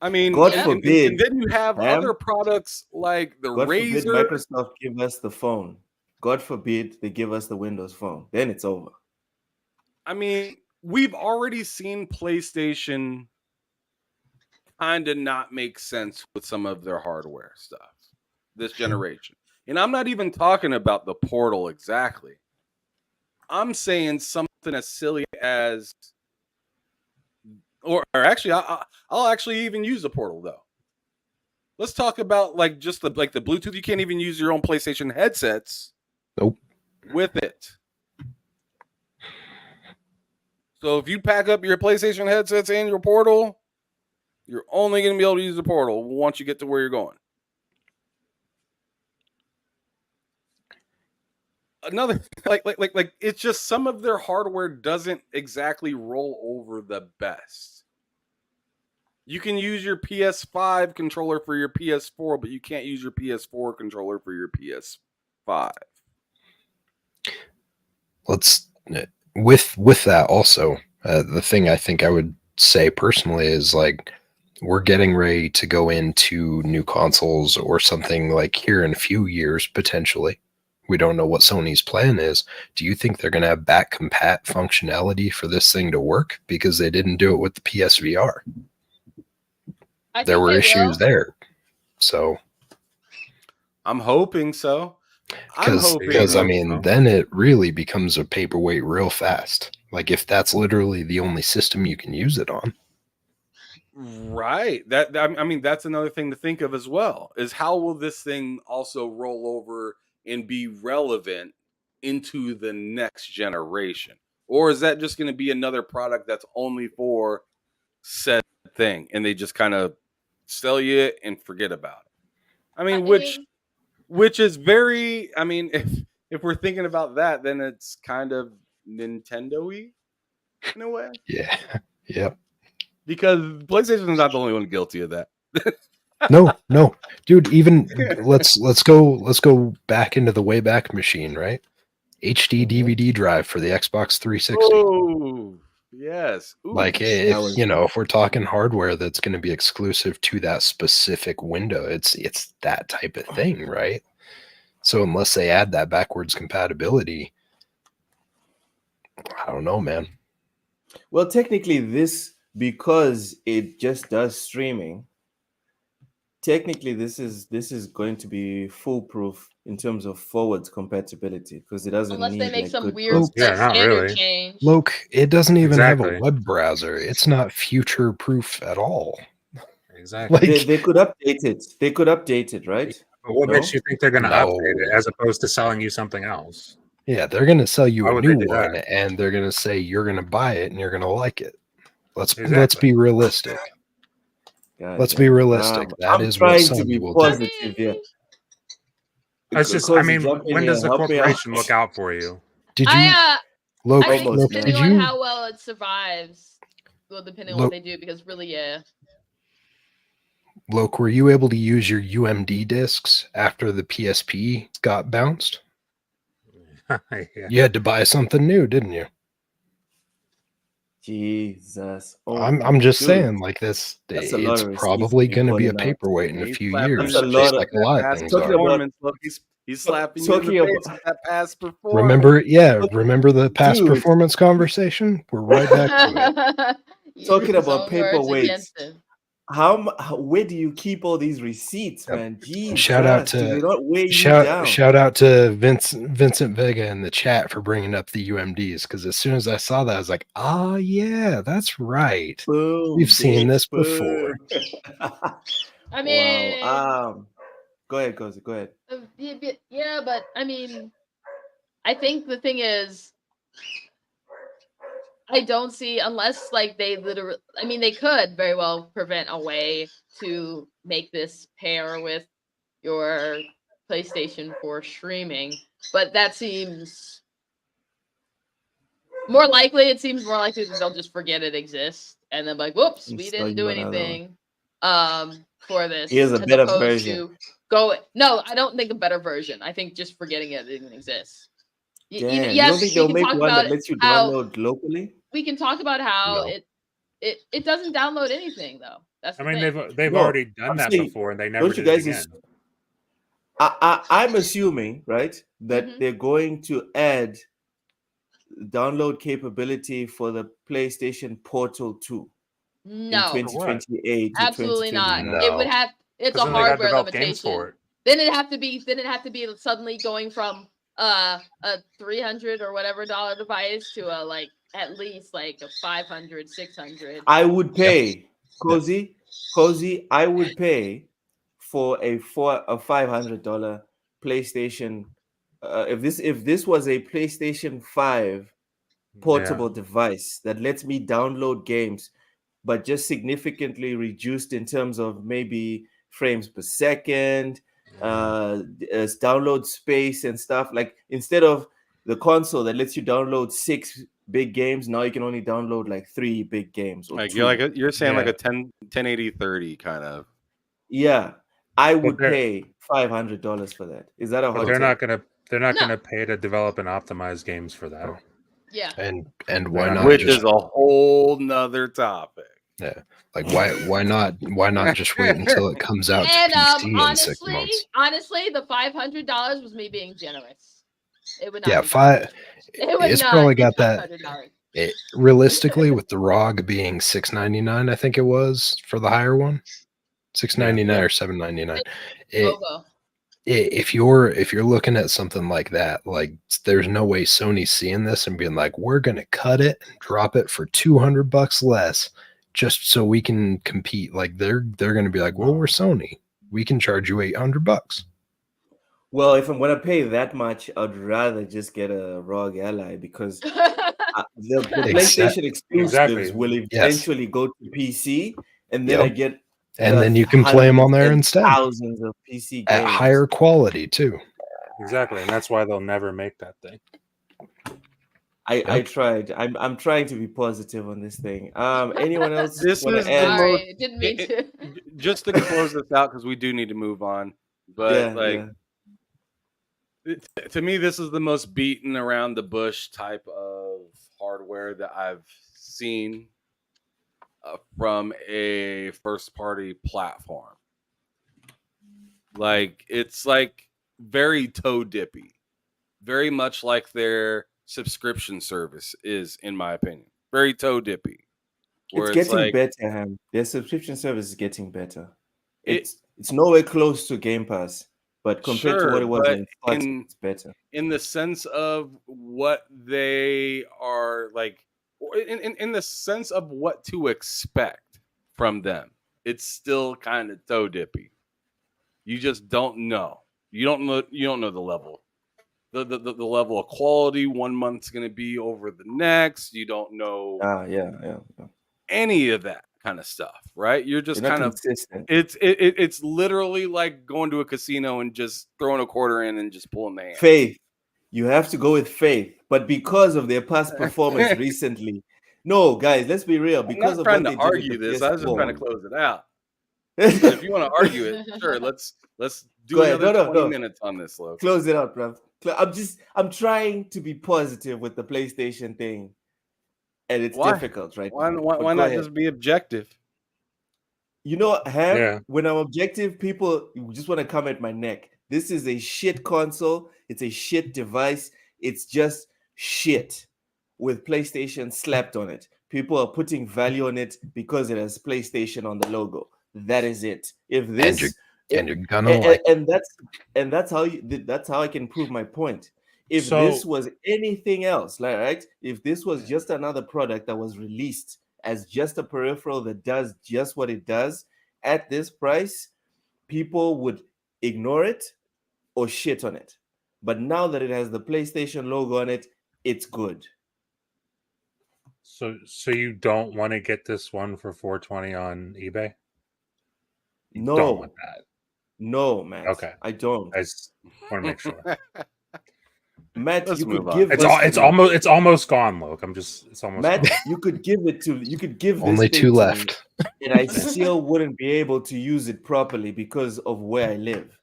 I mean, God Yeah. forbid. and then you have Ham? other products like the God forbid Razer. Microsoft give us the phone. God forbid they give us the Windows phone. Then it's over. I mean, we've already seen PlayStation kind of not make sense with some of their hardware stuff this generation. And I'm not even talking about the Portal exactly. I'm saying something as silly as, or actually, I'll actually even use the Portal though. Let's talk about like just the Bluetooth. You can't even use your own PlayStation headsets. Nope. With it. So if you pack up your PlayStation headsets and your Portal, you're only going to be able to use the Portal once you get to where you're going. Another like it's just some of their hardware doesn't exactly roll over the best. You can use your PS5 controller for your PS4, but you can't use your PS4 controller for your PS5. let's with that also. The thing I think I would say personally is like we're getting ready to go into new consoles or something like here in a few years potentially. We don't know what Sony's plan is. Do you think they're going to have back compat functionality for this thing to work? Because they didn't do it with the PSVR. There were issues there. So I'm hoping so. Because I mean, then it really becomes a paperweight real fast. Like if that's literally the only system you can use it on. Right. I mean, that's another thing to think of as well. Is how will this thing also roll over and be relevant into the next generation? Or is that just going to be another product that's only for said thing and they just kind of sell you it and forget about it? I mean, which is very, I mean, if we're thinking about that, then it's kind of Nintendo-y in a way. Yeah. Yep. Because PlayStation is not the only one guilty of that. No, dude. Even let's go back into the Wayback Machine, right? HD DVD drive for the Xbox 360. Oh, yes. Ooh. Like if we're talking hardware that's going to be exclusive to that specific window, it's that type of thing, right? So unless they add that backwards compatibility, I don't know, man. Well, technically, because it just does streaming. Technically, this is going to be foolproof in terms of forwards compatibility because it doesn't unless need they make like, some weird standard change. Look, it doesn't even have Exactly. a web browser. It's not future proof at all. Exactly. Like, they could update it. They could update it, right? But what makes you think they're going to No. update it as opposed to selling you something else? Yeah, they're going to sell you Why a would new they do one, that? and they're going to say you're going to buy it and you're going to like it. Let's Exactly. be realistic. God Let's damn. be realistic. That I'm is what trying to Sony be will positive do. here. It's just, I mean, when does the corporation look out for you? Did you, I think Look, depending did on you, how well it survives, well, depending on what they do, because really, yeah. Look, were you able to use your UMD discs after the PSP got bounced? Yeah. You had to buy something new, didn't you? Jesus. I'm just saying, like this, that's a lot it's of receipts probably to be going to be a pulling out. paperweight in a He's few slapping years, That's a just lot like of- a lot of past things are. performance. Look, he's slapping you in the Talking face about- with that past performance. Remember the past Dude. performance conversation? We're right back to it. Talking Use about his own words paperweights. against him. Where do you keep all these receipts, man? Jesus. Shout out Do they to not weigh you down? shout out to Vincent Vega in the chat for bringing up the UMDs, because as soon as I saw that, I was like, ah, yeah, that's right. Boom, We've seen bitch, this boom. before. I mean, Wow. Go ahead, Cozy. Go ahead. yeah, but I mean, I think the thing is, I don't see, unless like they literally, I mean, they could very well prevent a way to make this pair with your PlayStation 4 streaming, But that seems more likely. It seems more likely that they'll just forget it exists and then like, whoops, we Sell didn't do you another one. anything for this. Here's a as better opposed version. to go. No, I don't think a better version. I think just forgetting it even exists. Damn, you Yes, don't think we they'll can make talk one about that lets you how download locally? we can talk about how No. it doesn't download anything though. That's I the mean, thing. they've No, already done I'm that saying, before, and they never don't you did it guys? again. I'm assuming, right, that Mhm. they're going to add download capability for the PlayStation Portal 2 in No, 2028 to absolutely not. 2029. It would No. have. It's Because a then they got to hardware develop games for limitation. it. Then it'd have to be. Then it'd have to be suddenly going from a $300 or whatever dollar device to a like at least like a 500, 600. I would pay, Cozy, I would pay for a $500 PlayStation. If this was a PlayStation 5 portable device that lets me download games, but just significantly reduced in terms of maybe frames per second, download space and stuff. Like instead of the console that lets you download 6 big games, now you can only download like 3 big games or Like 2. you're saying like Yeah. a 1080-30 kind of. Yeah, I But would they're- pay $500 for that. Is that a But hot they're take? not gonna No. gonna pay to develop and optimize games for that. Yeah. And why not Which just is a whole nother topic. like why not just wait until it comes out to And PC in 6 months? honestly, the $500 was me being generous. It would not. Yeah, be It would it's not probably be got that. $500. Realistically, with the ROG being $699, I think it was for the higher one, $699 Yeah. or $799. Logo. If you're looking at something like that, like there's no way Sony's seeing this and being like, we're gonna cut it and drop it for $200 less just so we can compete. Like they're gonna be like, well, we're Sony, we can charge you $800. Well, if I'm gonna pay that much, I'd rather just get a ROG Ally because the PlayStation exclusives Exactly. will Yes. eventually go to PC, and then I Yep. get And then you can play them on there hundreds and instead thousands of PC games at higher quality too. Exactly, and that's why they'll never make that thing. I tried. I'm trying to be positive on this thing. Anyone else This want is to the add? most- Sorry, didn't mean to. Just to close this out because we do need to move on. But to me, this is the most beaten around the bush type of hardware that I've seen from a first party platform. Like it's like very toe dippy, very much like their subscription service is, in my opinion, very toe dippy. It's getting better, Ham. Their subscription service is getting better. It's nowhere close to Game Pass, but compared to what it was when it started, it's better. In the sense of what they are like, in the sense of what to expect from them, it's still kind of toe dippy. You just don't know. You don't know the level. The level of quality 1 month's going to be over the next. You don't know any of that kind of stuff, right? You're just kind of consistent. It's literally like going to a casino and just throwing a quarter in and just pulling the hand. Faith. You have to go with faith. But because of their past performance recently, no, guys, let's be real. Because I'm of trying what to they argue did with this, the I was just PS4. trying to close it out. But if you want to argue it, sure. Let's do another 20 minutes on this, Lo. Close it out, bro. I'm trying to be positive with the PlayStation thing, and it's difficult, right? Why not just be objective? You know, Ham, when I'm objective, people just want to come at my neck. This is a shit console. It's a shit device. It's just shit with PlayStation slapped on it. People are putting value on it because it has PlayStation on the logo. That is it. If this and you're gonna like, and that's how I can prove my point. If this was anything else, right? If this was just another product that was released as just a peripheral that does just what it does at this price, people would ignore it or shit on it. But now that it has the PlayStation logo on it, it's good. So you don't want to get this one for $420 on eBay? You don't want that. No, man. Okay. I don't. I just want to make sure. Matt, Let's you move could on. give It's almost gone, Luke. It's almost Matt, gone. you could give this Only thing 2 to left. me, and I still wouldn't be able to use it properly because of where I live.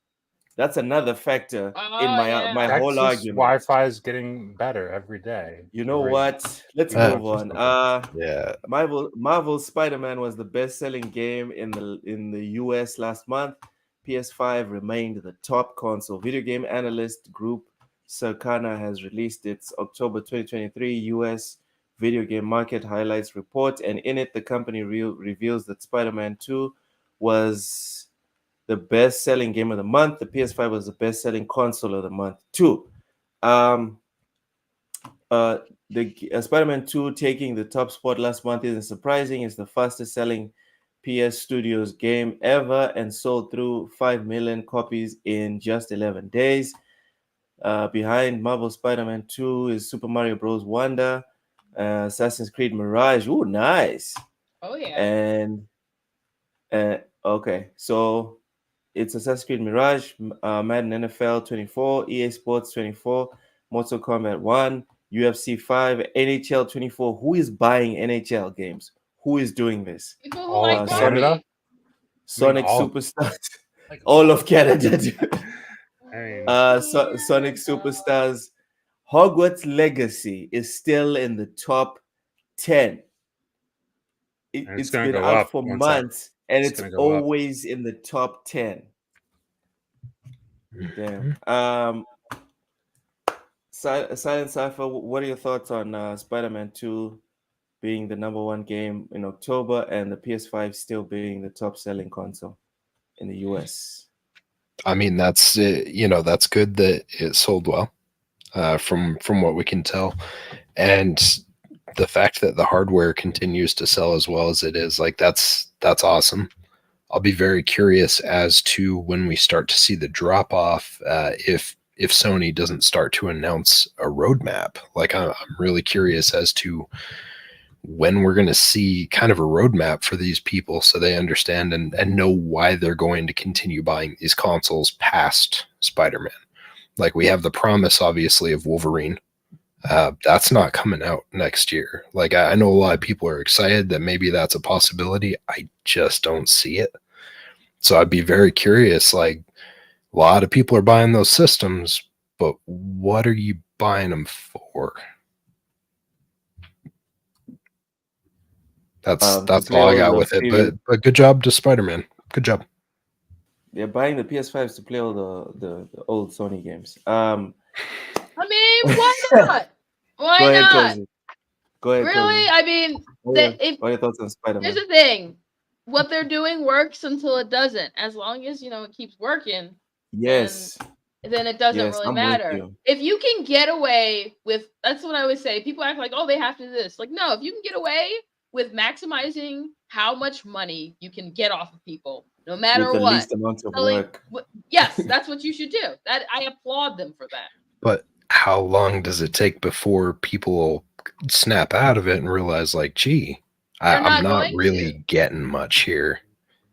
That's another factor in Oh yeah. my whole Texas argument. Wi-Fi is getting better every day. You know Every- what? Let's Yeah, move on. Yeah. Marvel Spider-Man was the best-selling game in the US last month. PS5 remained the top console. Video game analyst group Circana has released its October 2023 US video game market highlights report, and in it, the company reveals that Spider-Man 2 was the best-selling game of the month. The PS5 was the best-selling console of the month too. The Spider-Man 2 taking the top spot last month isn't surprising. It's the fastest selling PS Studios game ever and sold through 5 million copies in just 11 days. Behind Marvel Spider-Man 2 is Super Mario Bros. Wonder, Assassin's Creed Mirage. Ooh, nice. Oh yeah. And okay, so it's Assassin's Creed Mirage, Madden NFL 24, EA Sports 24, Mortal Kombat 1, UFC 5, NHL 24. Who is buying NHL games? Who is doing this? People who All like of Barbie. Canada? Sonic all- Superstars. Like All of Canada. I mean, Sonic Superstars. Hogwarts Legacy is still in the top 10. and it's It's gonna been go out up for once that months, and it's it's gonna go up. always in the top 10. Damn. Silent Cypher, what are your thoughts on Spider-Man 2 being the number one game in October and the PS5 still being the top selling console in the US? I mean, that's that's good that it sold well, from what we can tell, and the fact that the hardware continues to sell as well as it is, like that's awesome. I'll be very curious as to when we start to see the drop off, if Sony doesn't start to announce a roadmap. Like I'm really curious as to when we're going to see kind of a roadmap for these people so they understand and know why they're going to continue buying these consoles past Spider-Man. Like we have the promise, obviously, of Wolverine. That's not coming out next year. Like I know a lot of people are excited that maybe that's a possibility. I just don't see it. So I'd be very curious. Like a lot of people are buying those systems, but what are you buying them for? That's all I got with it. But good job to Spider-Man. Good job. They're buying the PS5s to play all the old Sony games. I mean, why not? Why Go ahead, not? Cozy. Go ahead, Really? Cozy. I mean, What are your thoughts on Spider-Man? here's the thing. What they're doing works until it doesn't. As long as it keeps working. Yes. Then it doesn't Yes, really I'm with matter. you. If you can get away with, that's what I always say. People act like, oh, they have to do this. Like, no, if you can get away with maximizing how much money you can get off of people, no matter With the what. least amount of work. Yes, that's what you should do. That I applaud them for that. But how long does it take before people snap out of it and realize, like, gee, I'm not really getting much here?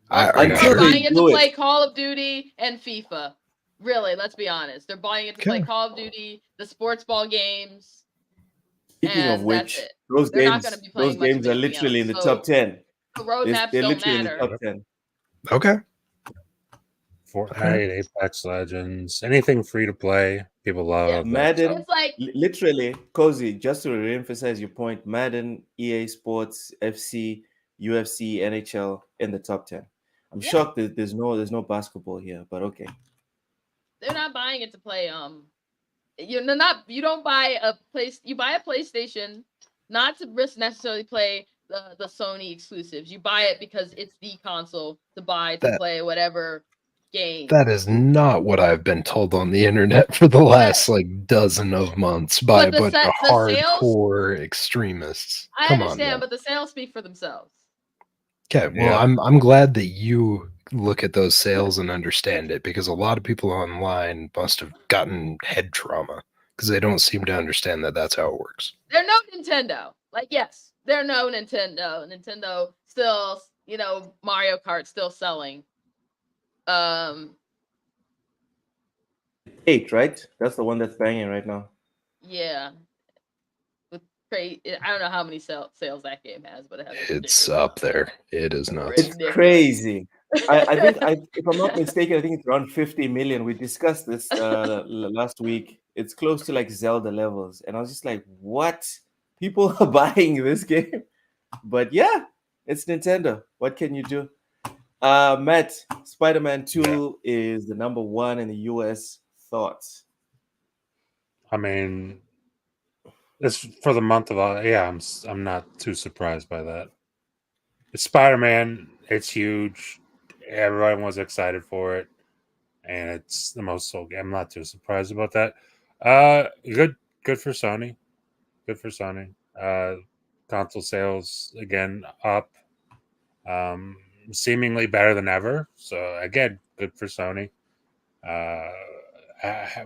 They're buying it to play Call of Duty and FIFA. Really, let's be honest. They're buying it to play Call of Duty, the sports ball games. Speaking of which, those games are literally in the top 10. The roadmaps they're don't literally matter. in the top 10. Okay. Fortnite, Apex Legends, anything free to play, people love. Madden, it's like literally, Cozy, just to reemphasize your point, Madden, EA Sports, FC, UFC, NHL in the top 10. I'm shocked that there's no basketball here, but okay. They're not buying it to play. You don't buy a place. You buy a PlayStation not to necessarily play the Sony exclusives. You buy it because it's the console to buy to play whatever game. That is not what I've been told on the internet for the last dozen of months by a bunch of hardcore extremists. I understand, but the sales speak for themselves. Okay, well, I'm glad that you look at those sales and understand it, because a lot of people online must have gotten head trauma because they don't seem to understand that that's how it works. They're no Nintendo. Like, yes, they're no Nintendo. Nintendo still, Mario Kart still selling. 8, right? That's the one that's banging right now. Yeah. With I don't know how many sales that game has, but it has. It's up there. It is nuts. It's Ridiculous. crazy. I think, if I'm not mistaken, I think it's around 50 million. We discussed this last week. It's close to like Zelda levels, and I was just like, "What? People are buying this game?" But yeah, it's Nintendo. What can you do? Matt, Spider-Man 2 is the number one in the US. Thoughts? I mean, it's for the month of I'm not too surprised by that. It's Spider-Man. It's huge. Everyone was excited for it, and it's the most sold game. I'm not too surprised about that. Good for Sony. Good for Sony. Console sales again up, seemingly better than ever. So again, good for Sony.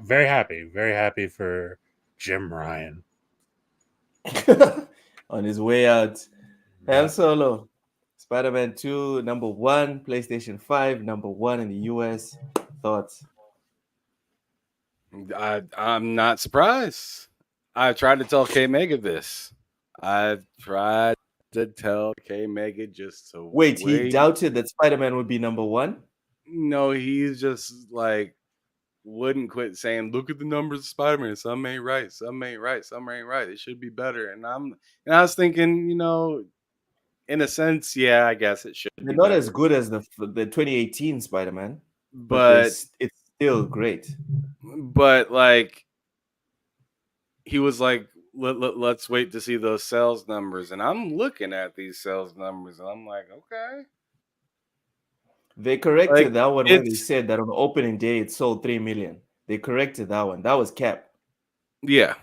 Very happy for Jim Ryan. On his way out. Han Yeah. Solo, Spider-Man 2, number one, PlayStation 5, number one in the US. Thoughts? I'm not surprised. I tried to tell K Mega this. I've tried to tell K Mega just to Wait, he doubted that Spider-Man would be number one? No, he's just like wouldn't quit saying, "Look at the numbers of Spider-Man. Some ain't right. Some ain't right. Some ain't right. It should be better." And I was thinking, in a sense, yeah, I guess it should They're be not better. as good as the 2018 Spider-Man, but it's still great. But like, he was like, let's wait to see those sales numbers. And I'm looking at these sales numbers, and I'm like, okay. They corrected that one when they it's- said that on opening day it sold 3 million. They corrected that one. That was cap. Yeah.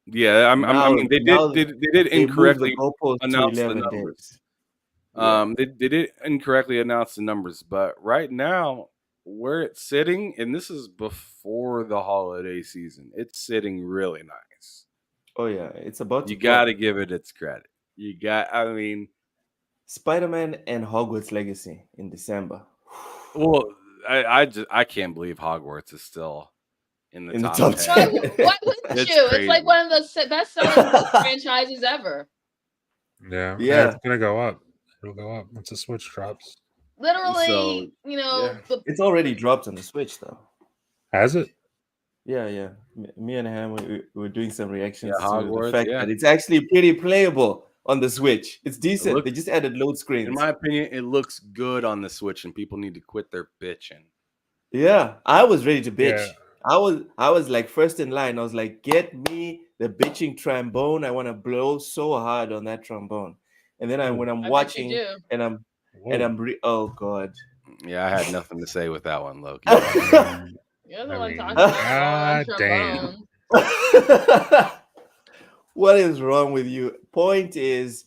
I mean, they did They moved the incorrectly goalpost to announce the 11 numbers. days. Yeah. They did incorrectly announce the numbers, but right now where it's sitting, and this is before the holiday season, it's sitting really nice. Oh yeah, it's about to You got to pop. give it its credit. I mean, Spider-Man and Hogwarts Legacy in December. well, I can't believe Hogwarts is still in the top 10. Why wouldn't you? It's like one of the best-selling franchises ever. Yeah, Yeah. it's gonna go up. It'll go up once the Switch drops. Literally, It's already dropped on the Switch, though. Has it? Yeah. Me and Ham, we were doing some reactions to Hogwarts, the fact that it's actually pretty playable on the Switch. It's decent. They just added load screens. In my opinion, it looks good on the Switch, and people need to quit their bitching. Yeah, I was ready to bitch. Yeah. I was like first in line. I was like, get me the bitching trombone. I want to blow so hard on that trombone. And then when I'm watching and I'm oh god. Yeah, I had nothing to say with that one, Loki. You're the one talking about trombone. What is wrong with you? Point is,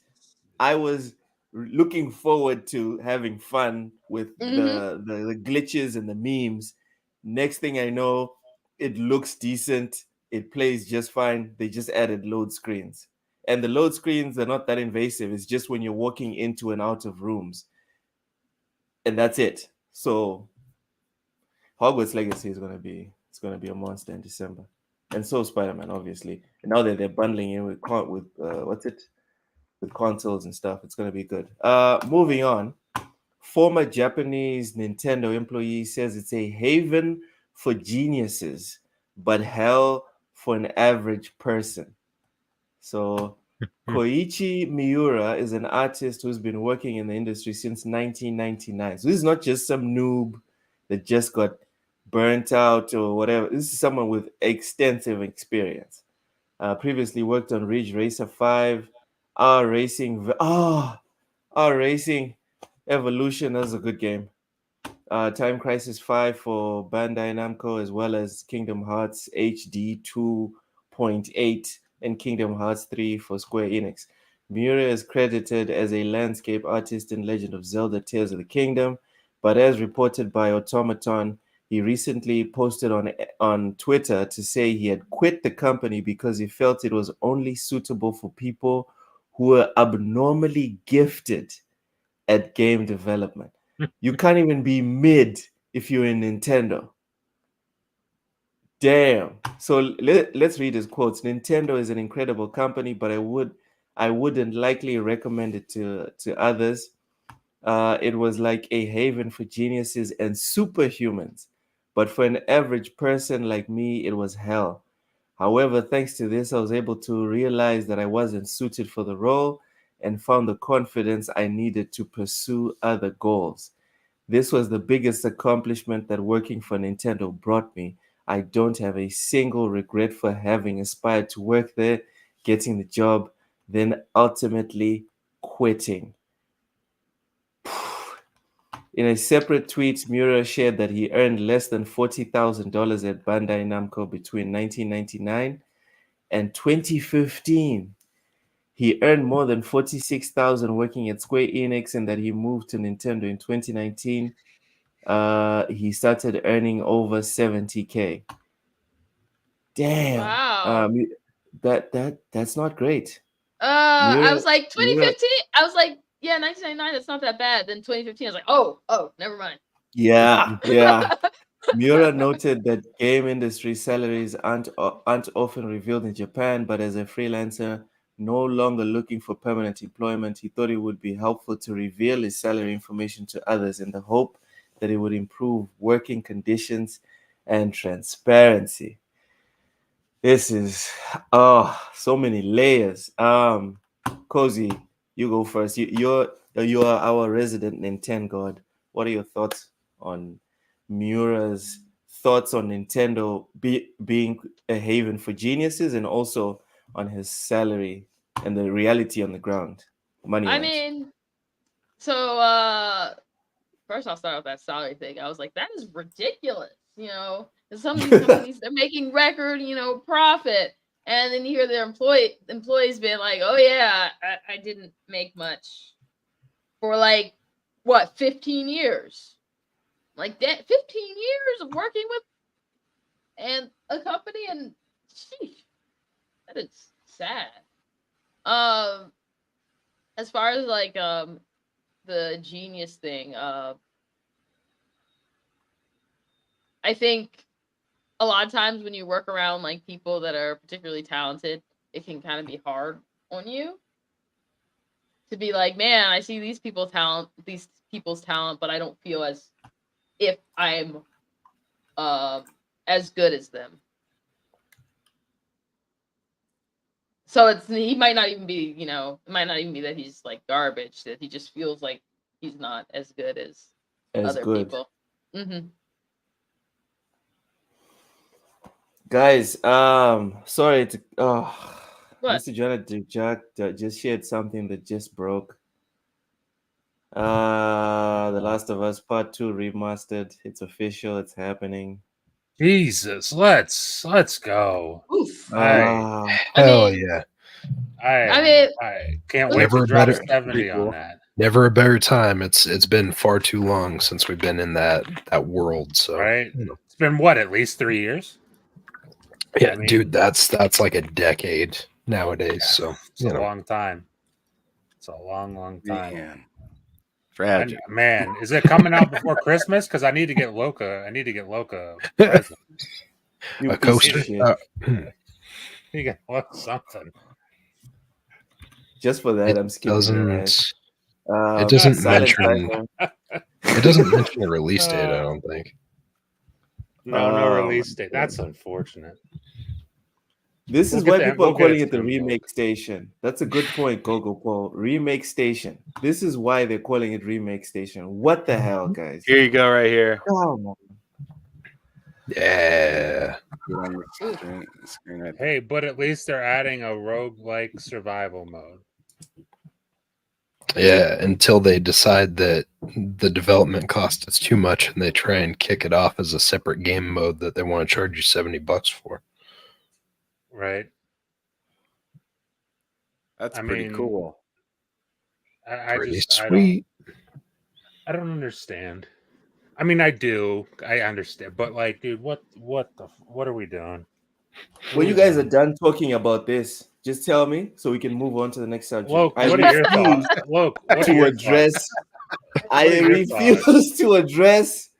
I was looking forward to having fun with the glitches and the memes. Next thing I know, it looks decent. It plays just fine. They just added load screens. And the load screens are not that invasive. It's just when you're walking into and out of rooms. And that's it. So Hogwarts Legacy is gonna be a monster in December. And so Spider-Man, obviously. And now that they're bundling in with with consoles and stuff, it's gonna be good. Moving on. Former Japanese Nintendo employee says it's a haven for geniuses, but hell for an average person. So Koichi Miura is an artist who's been working in the industry since 1999. So this is not just some noob that just got burnt out or whatever. This is someone with extensive experience. Previously worked on Ridge Racer 5, R Racing Evolution. That's a good game. Time Crisis 5 for Bandai Namco, as well as Kingdom Hearts HD 2.8 and Kingdom Hearts 3 for Square Enix. Miura is credited as a landscape artist in Legend of Zelda Tears of the Kingdom, but as reported by Automaton, he recently posted on Twitter to say he had quit the company because he felt it was only suitable for people who were abnormally gifted at game development. You can't even be mid if you're in Nintendo. Damn. So let's read his quotes. Nintendo is an incredible company, but I wouldn't likely recommend it to others. It was like a haven for geniuses and superhumans, but for an average person like me, it was hell. However, thanks to this, I was able to realize that I wasn't suited for the role and found the confidence I needed to pursue other goals. This was the biggest accomplishment that working for Nintendo brought me. I don't have a single regret for having aspired to work there, getting the job, then ultimately quitting. In a separate tweet, Miura shared that he earned less than $40,000 at Bandai Namco between 1999 and 2015. He earned more than $46,000 working at Square Enix, and that he moved to Nintendo in 2019. He started earning over $70K. Damn. Wow. That's not great. I was like 2015. I was like, yeah, 1999. That's not that bad. Then 2015, I was like, oh, never mind. Yeah. Miura noted that game industry salaries aren't often revealed in Japan, but as a freelancer, no longer looking for permanent employment, he thought it would be helpful to reveal his salary information to others in the hope that it would improve working conditions and transparency. This is so many layers. Cozy, you go first. You are our resident Nintendo god. What are your thoughts on Miura's thoughts on Nintendo being a haven for geniuses, and also on his salary and the reality on the ground? Money. So first I'll start with that salary thing. I was like, that is ridiculous. Some of these companies, they're making record, profit. And then you hear their employees being like, oh yeah, I didn't make much for 15 years. Like that, 15 years of working with and a company, and sheesh, that is sad. As far as the genius thing, I think a lot of times when you work around people that are particularly talented, it can kind of be hard on you to be like, man, I see these people's talent, but I don't feel as if I'm as good as them. So he might not even be, it might not even be that he's garbage, that he just feels like he's not as good as other people. Mm-hmm. Guys, sorry to What? Mr. Jonathan Jack just shared something that just broke. The Last of Us Part 2 remastered. It's official. It's happening. Jesus, let's go. Oof. Hell yeah! I can't wait to drop 70 on that. Never a better time. It's been far too long since we've been in that world. So right, it's been what, at least 3 years. Yeah, dude, that's like a decade nowadays. So it's a long time. It's a long time. Man. Tragic. And, man, is it coming out before Christmas? Because I need to get Loca. A coaster. You get something. Just for that, I'm skipping. It doesn't mention. It doesn't mention a release date. I don't think. No release date. That's unfortunate. This is why people are calling it the remake station. That's a good point, Gogo Paul. Remake station. This is why they're calling it remake station. What the hell, guys? Here you go, right here. Oh, yeah. Hey, but at least they're adding a roguelike survival mode. Yeah, until they decide that the development cost is too much and they try and kick it off as a separate game mode that they want to charge you $70 for. Right. That's pretty cool. Pretty sweet. I don't understand. I mean, I do. I understand, but dude, what are we doing? When you guys are done talking about this, just tell me so we can move on to the next subject. Look, what are your thoughts? Look, I refuse to address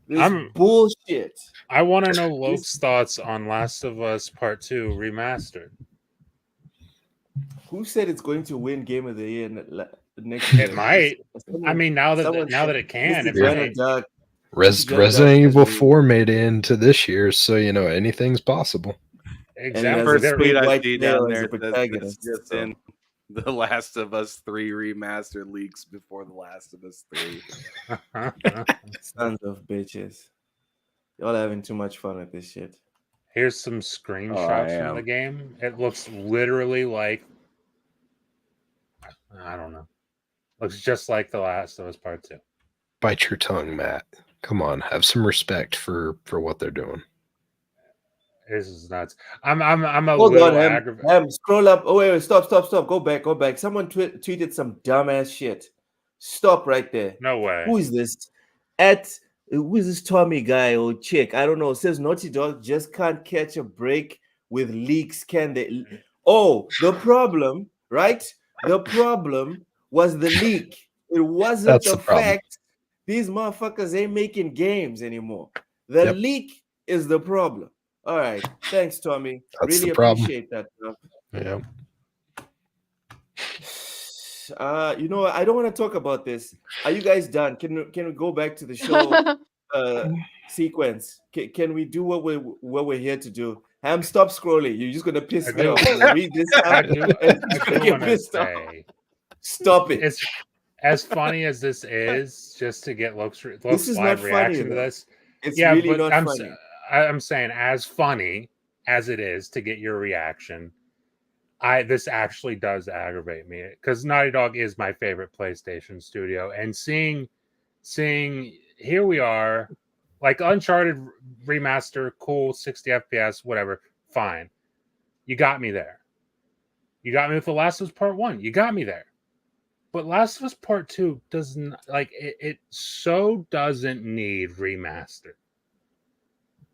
this bullshit. I want to know Loke's thoughts on Last of Us Part 2 remastered. Who said it's going to win Game of the Year next year? It might. Someone- I mean, now someone that said- it can, Mr. it Joanna might. Dark. Resident Evil 4 made it into this year, so anything's possible. And he has Exactly. a First big tweet I white see male down as there a that's protagonist. just so. in The Last of Us 3 remaster leaks before The Last of Us 3. Sons of bitches. Y'all having too much fun with this shit. Here's some screenshots from the game. It looks literally like, I don't know. Looks just like The Last of Us Part 2. Bite your tongue, Matt. Come on, have some respect for what they're doing. This is nuts. I'm a Hold little on, aggravated. scroll up. Oh wait, stop. Go back. Someone tweeted some dumbass shit. Stop right there. No way. Who is this? Who is this Tommy guy or chick? I don't know. It says Naughty Dog just can't catch a break with leaks, can they? Oh, the problem, right? The problem was the leak. It wasn't That's the the problem. fact these motherfuckers ain't making games anymore. The leak is the problem. All right. Thanks, Tommy. That's really the problem. appreciate that. Yeah. I don't want to talk about this. Are you guys done? Can we go back to the show sequence? Can we do what we're here to do? Ham, stop scrolling. You're just gonna piss me off. I'm gonna read this I out do, and I you're do gonna get want to pissed off. say, Stop it. it's as funny as this is, just to get Loke's is live not reaction funny, to though. this. It's Yeah, really but not funny. I'm saying, as funny as it is to get your reaction, this actually does aggravate me, because Naughty Dog is my favorite PlayStation studio, and seeing here we are, like Uncharted remaster, cool, 60 FPS, whatever, fine. You got me there. You got me with The Last of Us Part 1. You got me there. But Last of Us Part 2 doesn't, like, it so doesn't need remaster.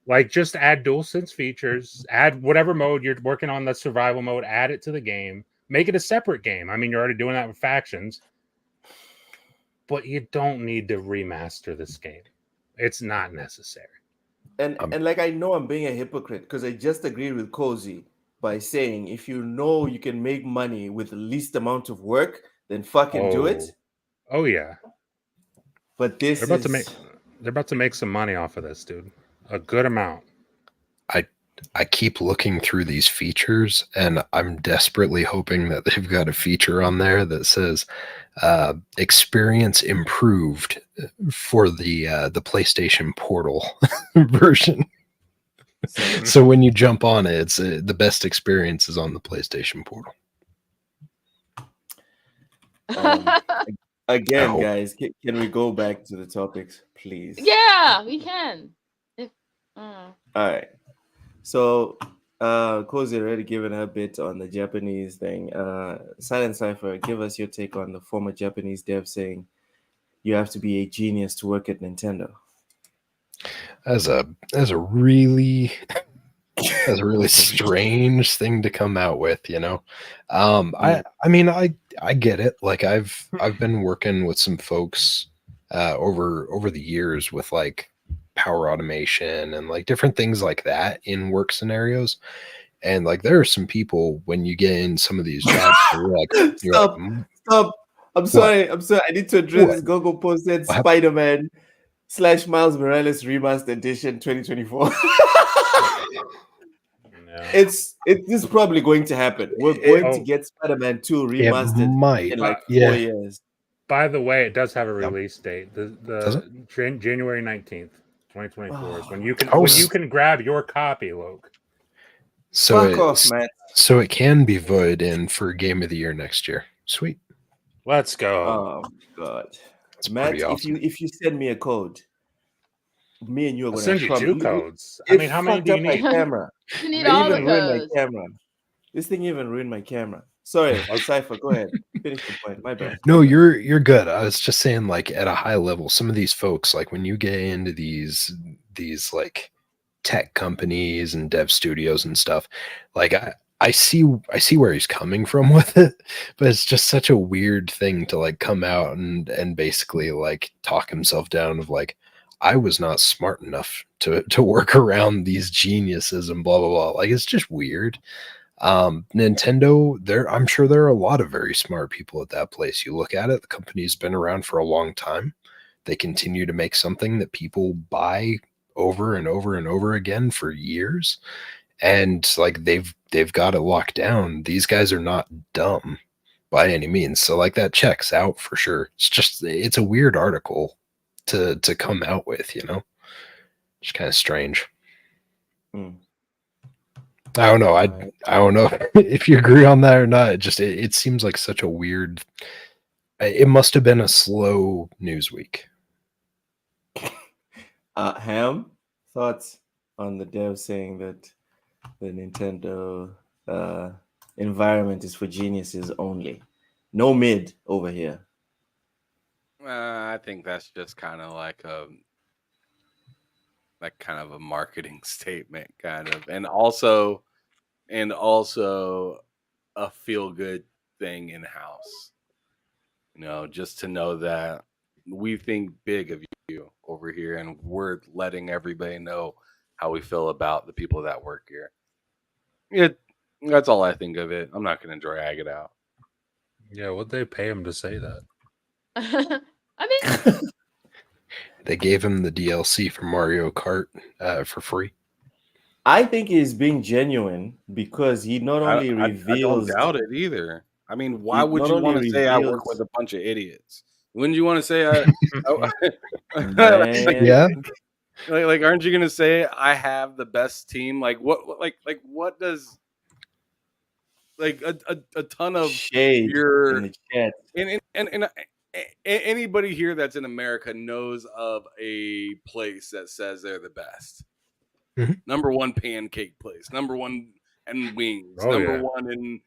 Like, just add DualSense features, add whatever mode you're working on, the survival mode, add it to the game, make it a separate game. I mean, you're already doing that with factions, but you don't need to remaster this game. It's not necessary. And like, I know I'm being a hypocrite because I just agreed with Cozy by saying, if you know you can make money with the least amount of work, then fucking do it. Oh yeah. But they're about to make some money off of this, dude. A good amount. I keep looking through these features, and I'm desperately hoping that they've got a feature on there that says experience improved for the PlayStation Portal version. So when you jump on it, it's the best experience is on the PlayStation Portal. Again, guys, can we go back to the topics, please? Yeah, we can. All right. So, Cozy already given her bit on the Japanese thing. Silent Cypher, give us your take on the former Japanese dev saying you have to be a genius to work at Nintendo. As a really strange thing to come out with, I mean, I get it. Like, I've been working with some folks over the years with like power automation and like different things like that in work scenarios, and like there are some people when you get in some of these jobs Stop. I'm sorry. I need to address this. Gogo posted Spider-Man / Miles Morales Remastered Edition 2024. This is probably going to happen. We're going to get Spider-Man 2 remastered in like 4 years. By the way, it does have a release date. The January 19th, 2024 is when you can grab your copy, Luke. So fuck off, man. So it can be voted in for Game of the Year next year. Sweet. Let's go. Oh god. That's Matt, awesome. if you send me a code, me and you are I'll going to send you 2 codes. I mean, how many do you need? My camera. You need all the codes. My camera. This thing even ruined my camera. Sorry, Cypher, go ahead. Finish the point. My bad. No, you're good. I was just saying, like, at a high level, some of these folks, like when you get into these like tech companies and dev studios and stuff, like I see where he's coming from with it, but it's just such a weird thing to like come out and basically like talk himself down of like, I was not smart enough to work around these geniuses and blah blah blah. Like it's just weird. Nintendo, I'm sure there are a lot of very smart people at that place. You look at it, the company's been around for a long time. They continue to make something that people buy over and over and over again for years. And like they've got it locked down. These guys are not dumb by any means. So like that checks out for sure. It's a weird article to come out with, you know. It's kind of strange. Hmm. I don't know. I don't know if you agree on that or not. It seems like such a weird. It must have been a slow news week. Ham, thoughts on the dev saying that the Nintendo environment is for geniuses only, no mid over here. I think that's just kind of like a marketing statement, kind of, and also a feel good thing in house. You know, just to know that we think big of you over here, and we're letting everybody know how we feel about the people that work here. That's all I think of it. I'm not going to drag it out. Yeah, would they pay him to say that? I mean, They gave him the DLC for Mario Kart for free. I think he's being genuine because he not only I reveals. don't doubt it either. I mean, why He would not you only want to say I work reveals- with a bunch of idiots? Wouldn't you want to say Man. Yeah. like aren't you gonna say I have the best team? Like what does like a ton of Shade your in the chat. and anybody here that's in America knows of a place that says they're the best. Mhm. Number one pancake place, number one in wings, Oh, number yeah. one in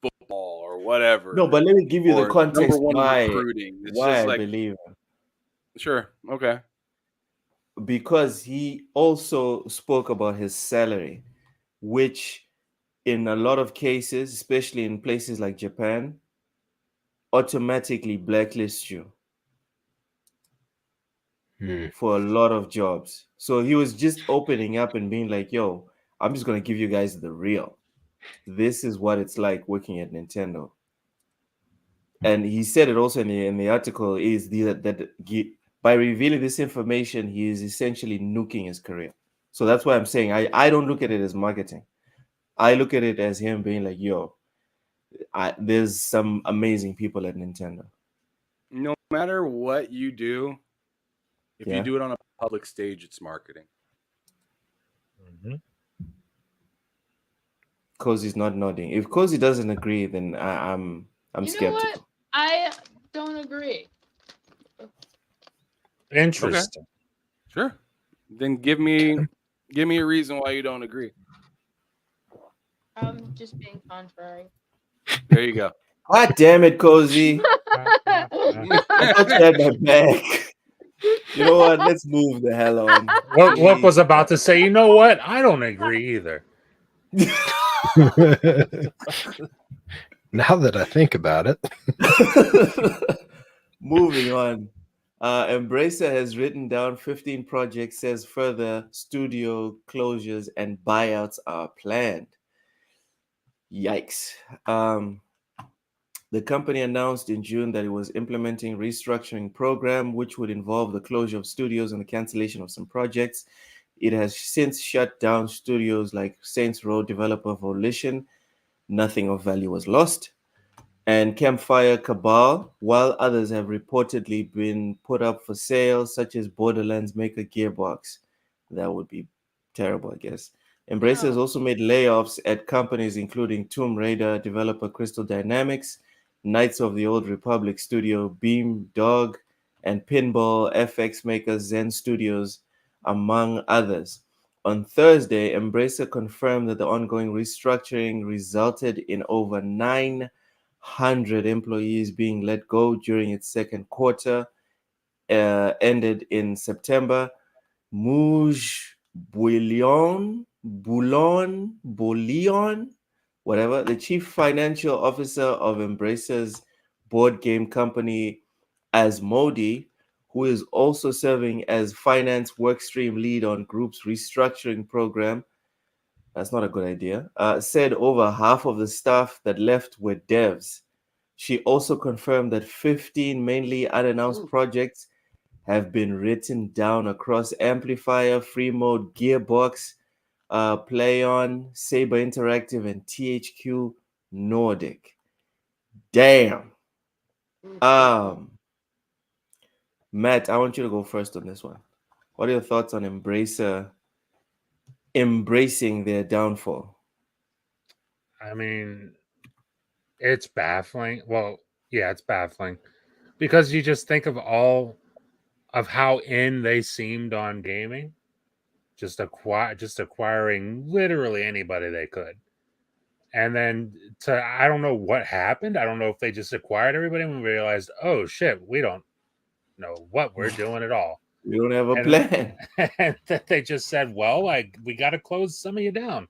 football or whatever. No, but let me give you the or context number one why recruiting. It's why just I like believe sure, okay. because he also spoke about his salary, which in a lot of cases, especially in places like Japan, automatically blacklist you for a lot of jobs. So he was just opening up and being like, yo, I'm just going to give you guys the real. This is what it's like working at Nintendo. And he said it also in the article is by revealing this information, he is essentially nuking his career. So that's why I'm saying I don't look at it as marketing. I look at it as him being like, yo, there's some amazing people at Nintendo. No matter what you do, if Yeah. you do it on a public stage, it's marketing. Cozy's not nodding. If Cozy doesn't agree, then I'm you know skeptical. what? I don't agree. Interesting. Sure. Then give me a reason why you don't agree. I'm just being contrary. There you go. God damn it, Cozy. I thought you had my back. You know what? Let's move the hell on. Look was about to say, you know what? I don't agree either. Now that I think about it. Moving on. Embracer has written down 15 projects, says further studio closures and buyouts are planned. Yikes. The company announced in June that it was implementing a restructuring program, which would involve the closure of studios and the cancellation of some projects. It has since shut down studios like Saints Row developer Volition. Nothing of value was lost. And Campfire Cabal, while others have reportedly been put up for sale, such as Borderlands maker Gearbox. That would be terrible, I guess. Embracer has also made layoffs at companies including Tomb Raider developer Crystal Dynamics, Knights of the Old Republic studio Beam Dog, and Pinball FX maker Zen Studios, among others. On Thursday, Embracer confirmed that the ongoing restructuring resulted in over 900 employees being let go during its second quarter, ended in September. Mouge Bouillon, whatever, the chief financial officer of Embracer's board game company Asmodee, who is also serving as finance workstream lead on group's restructuring program, that's not a good idea, said over half of the staff that left were devs. She also confirmed that 15 mainly unannounced projects have been written down across Amplifier, Free Mode, Gearbox, PlayOn, Saber Interactive, and THQ Nordic. Damn. Matt, I want you to go first on this one. What are your thoughts on embracing their downfall? I mean, it's baffling. Well, yeah, it's baffling because you just think of all of how in they seemed on gaming, just acquiring literally anybody they could, and then I don't know what happened. I don't know if they just acquired everybody and we realized, oh shit, we don't know what we're doing at all. You don't have a plan. And that they just said, well, we got to close some of you down.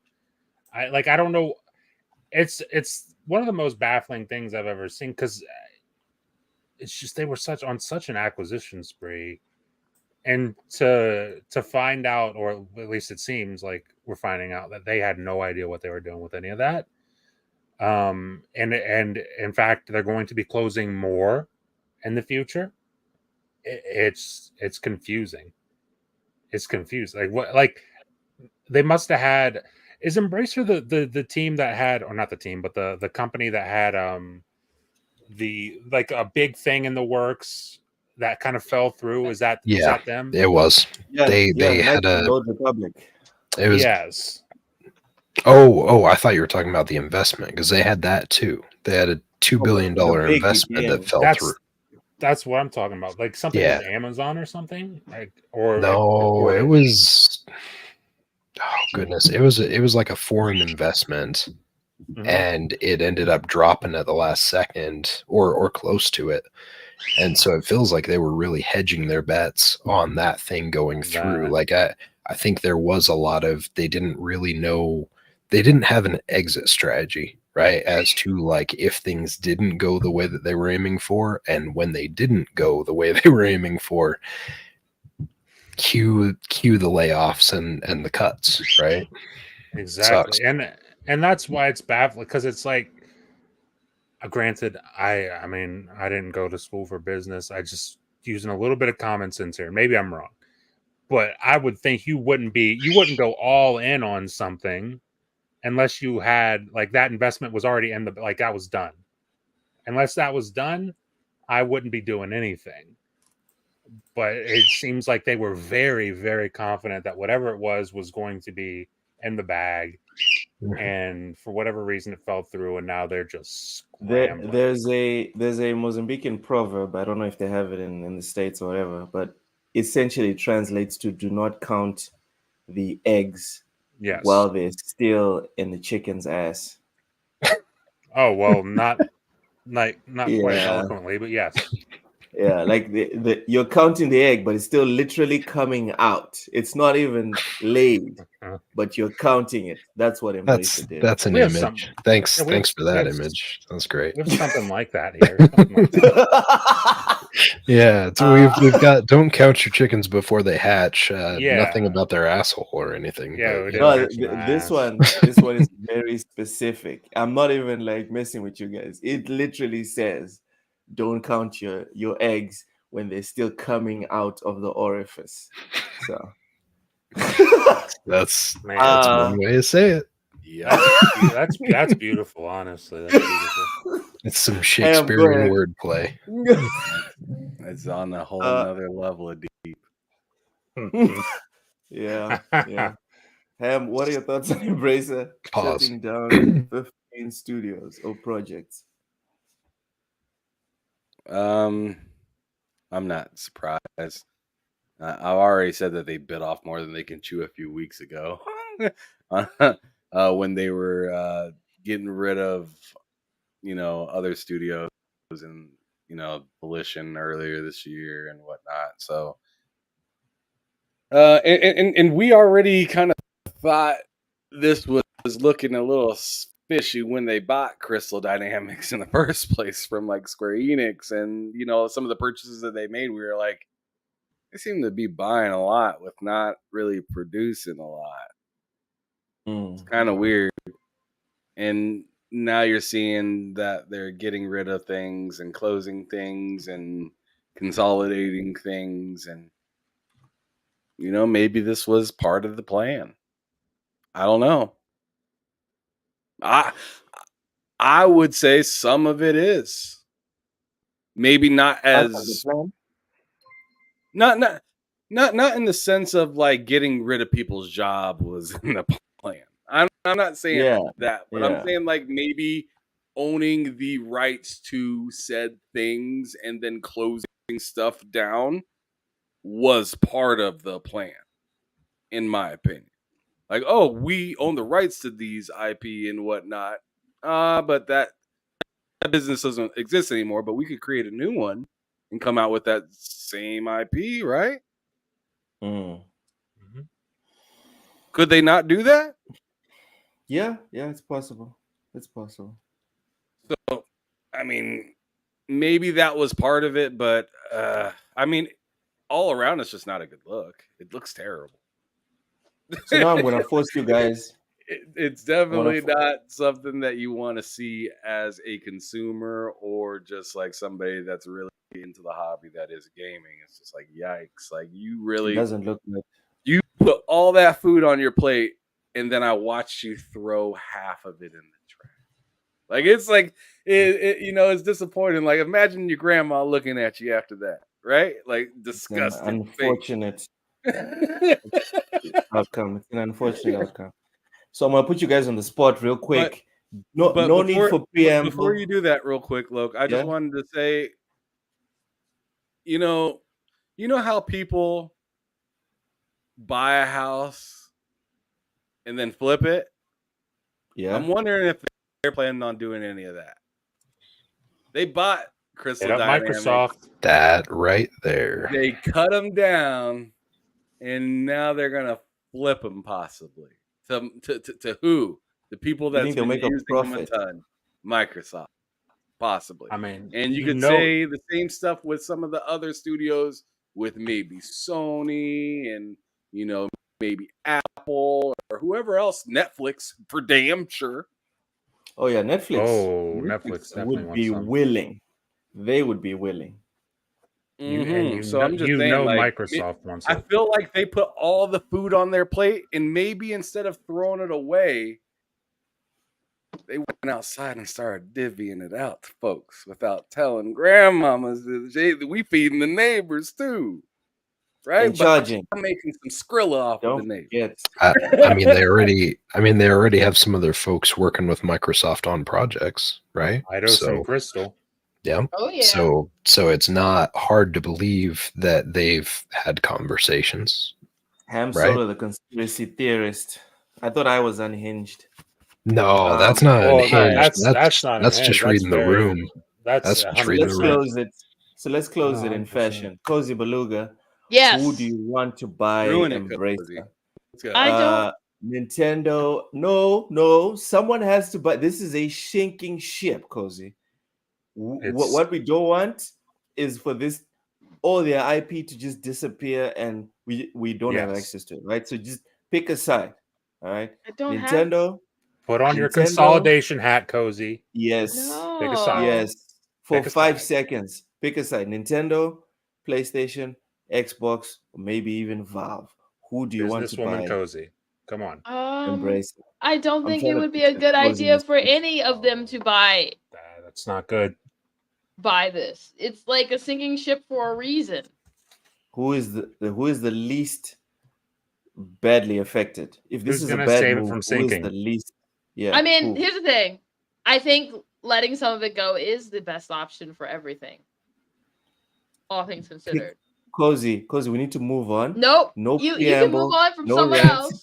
I don't know. It's one of the most baffling things I've ever seen because it's just they were on such an acquisition spree, and to find out, or at least it seems like we're finding out that they had no idea what they were doing with any of that. And in fact, they're going to be closing more in the future. It's confusing. It's confusing. Like what? Like they must have had. Is Embracer the team that had, or not the team, but the company that had the like a big thing in the works that kind of fell through? Is that them? It was. They had a Old Republic. It was yes. Oh, I thought you were talking about the investment because they had that too. They had a $2 billion investment that fell through. That's what I'm talking about. Like something with Amazon or something, like it was. Oh goodness, it was like a foreign investment, and it ended up dropping at the last second or close to it, and so it feels like they were really hedging their bets on that thing going through. Like I think there was a lot of they didn't really know. They didn't have an exit strategy, right? As to like if things didn't go the way that they were aiming for, and when they didn't go the way they were aiming for, cue the layoffs and the cuts, right? Exactly. Sucks. And that's why it's baffling, because it's like, granted, I mean, I didn't go to school for business. I just using a little bit of common sense here. Maybe I'm wrong, but I would think you wouldn't go all in on something unless you had like that investment was already that was done. Unless that was done, I wouldn't be doing anything. But it seems like they were very, very confident that whatever it was going to be in the bag. And for whatever reason, it fell through, and now they're just scrambling. There's a Mozambican proverb. I don't know if they have it in the States or whatever, but essentially it translates to "do not count the eggs while they're still in the chicken's ass." Oh well, not quite eloquently, but yes. Yeah, like you're counting the egg, but it's still literally coming out. It's not even laid, but you're counting it. That's what Embracer did. That's an image. Thanks for that image. That's great. We have something like that here. Yeah, so we've got don't count your chickens before they hatch. Nothing about their asshole or anything. Yeah, this one is very specific. I'm not even like messing with you guys. It literally says, don't count your eggs when they're still coming out of the orifice. So that's one way to say it. Yeah, that's beautiful. Honestly, that's beautiful. It's some Shakespearean wordplay. It's on a whole another level of deep. Yeah. Ham, what are your thoughts on Embracer shutting down 15 studios or projects? I'm not surprised. I've already said that they bit off more than they can chew a few weeks ago when they were getting rid of, other studios and, Volition earlier this year and whatnot. So, and we already kind of thought this was looking a little fishy when they bought Crystal Dynamics in the first place from like Square Enix, and some of the purchases that they made, we were like, they seem to be buying a lot with not really producing a lot. It's kind of weird. And now you're seeing that they're getting rid of things and closing things and consolidating things, and maybe this was part of the plan. I don't know. I would say some of it is. Maybe not as not in the sense of like getting rid of people's job was in the plan. I'm not saying that, but I'm saying like maybe owning the rights to said things and then closing stuff down was part of the plan, in my opinion. Like, oh, we own the rights to these IP and whatnot, but that business doesn't exist anymore, but we could create a new one and come out with that same IP, right? Mm-hmm. Could they not do that? Yeah, it's possible. It's possible. So, I mean, maybe that was part of it, but I mean, all around it's just not a good look. It looks terrible. So now I'm going to force you guys. It's definitely not something that you want to see as a consumer or just like somebody that's really into the hobby that is gaming. It's just like, yikes. Like, you really... It doesn't look good. You put all that food on your plate, and then I watched you throw half of it in the trash. Like, it's like, it's disappointing. Like, imagine your grandma looking at you after that, right? Like, disgusting. Unfortunate outcome. It's an unfortunate outcome. So I'm gonna put you guys on the spot real quick. No need for preamble. Before you do that, real quick, Loke, I just wanted to say, you know how people buy a house and then flip it? Yeah. I'm wondering if they're planning on doing any of that. They bought Crystal Dynamics. Microsoft. That right there. They cut them down, and now they're gonna flip them possibly. To who? The people that's been using them a ton. Microsoft, possibly. I mean, and you could say the same stuff with some of the other studios, with maybe Sony and maybe Apple or whoever else. Netflix, for damn sure. Oh yeah, Netflix. Oh, Netflix would be willing. They would be willing. So I'm just saying, like, Microsoft wants it. I feel like they put all the food on their plate, and maybe instead of throwing it away, they went outside and started divvying it out to folks without telling grandmamas that we feeding the neighbors too, right? And charging. I'm making some Skrilla off of the neighbors. I mean, they already have some of their folks working with Microsoft on projects, right? and Crystal. Yeah. Oh yeah. So it's not hard to believe that they've had conversations. Ham Solo, the conspiracy theorist. I thought I was unhinged. No, that's not unhinged. That's not. That's just reading the room. That's just reading the room. So let's close it in fashion. Cozy Beluga. Yes. Who do you want to buy Embracer? I don't. Nintendo. No. Someone has to buy. This is a sinking ship, Cozy. What we don't want is for all their IP to just disappear and we don't have access to it, right? So just pick a side, all right? I don't Nintendo. Put on your consolidation hat, Cozy. Yes. No. Pick a side. Yes. For 5 seconds, pick a side. Nintendo, PlayStation, Xbox, or maybe even Valve. Who do you want to buy? Cozy. Come on. Embrace it. I don't think it would be a good idea for any of them to buy. That's not good. Buy this. It's like a sinking ship for a reason. Who is the least badly affected? If this is a bad save move, it from who sinking? is the least? Yeah. I mean, here's the thing. I think letting some of it go is the best option for everything. All things considered. Cozy, we need to move on. Nope. No you can move on from someone else.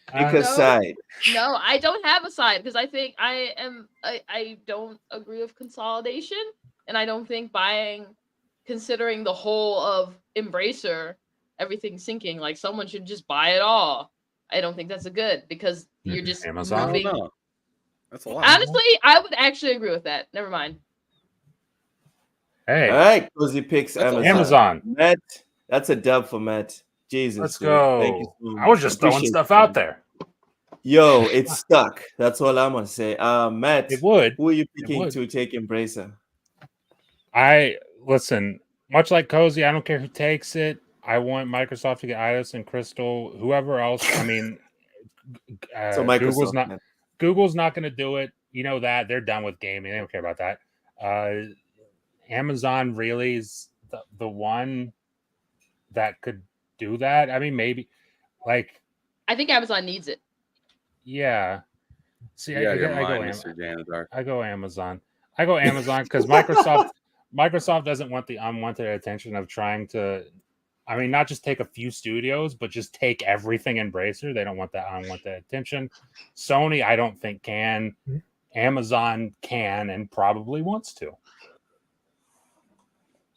Pick a side. No, I don't have a side because I think I don't agree with consolidation, and I don't think considering the whole of Embracer, everything sinking, like someone should just buy it all. I don't think that's because you're just Amazon. moving. That's a lot. Honestly, I would actually agree with that. Never mind. Hey. All right, Cozy picks Amazon. Amazon. Matt, That's a dub for Matt. Jesus. Let's dude. go. Thank you so much. I was just throwing Appreciate stuff you, out man. there. Yo, it's stuck. That's all I'm gonna say. Matt, It would. who are you It picking would. to take Embracer? Listen, much like Cozy, I don't care who takes it. I want Microsoft to get Eidos and Crystal, whoever else. I mean, So Microsoft. Google's not going to do it. You know that they're done with gaming. They don't care about that. Amazon really is the one that could do that. I mean, maybe like I think Amazon needs it. yeah. See, I go Amazon. I go Amazon because Microsoft doesn't want the unwanted attention of trying to. I mean, not just take a few studios, but just take everything Embracer. They don't want that unwanted attention. Sony, I don't think can. Amazon can and probably wants to.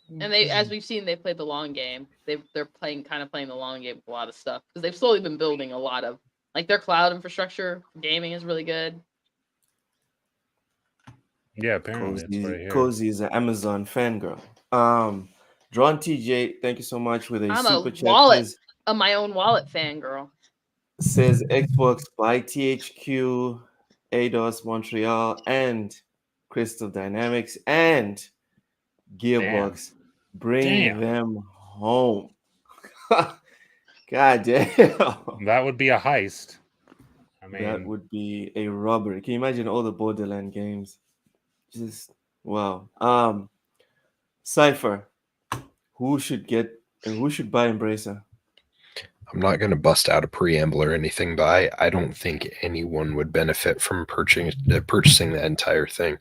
And they, as we've seen, they played the long game. They're playing the long game with a lot of stuff because they've slowly been building a lot of like their cloud infrastructure. Gaming is really good. Yeah, apparently Cozy is an Amazon fangirl. Drawn TJ, thank you so much with a I'm super a chat. wallet, my own wallet fangirl. Says Xbox by THQ, Eidos Montreal, and Crystal Dynamics and Gearbox. Bring them home. God damn. That would be a heist. I mean, that would be a robbery. Can you imagine all the Borderland games? Just wow. Cypher, who should buy Embracer? I'm not going to bust out a preamble or anything, but I don't think anyone would benefit from purchasing the entire thing.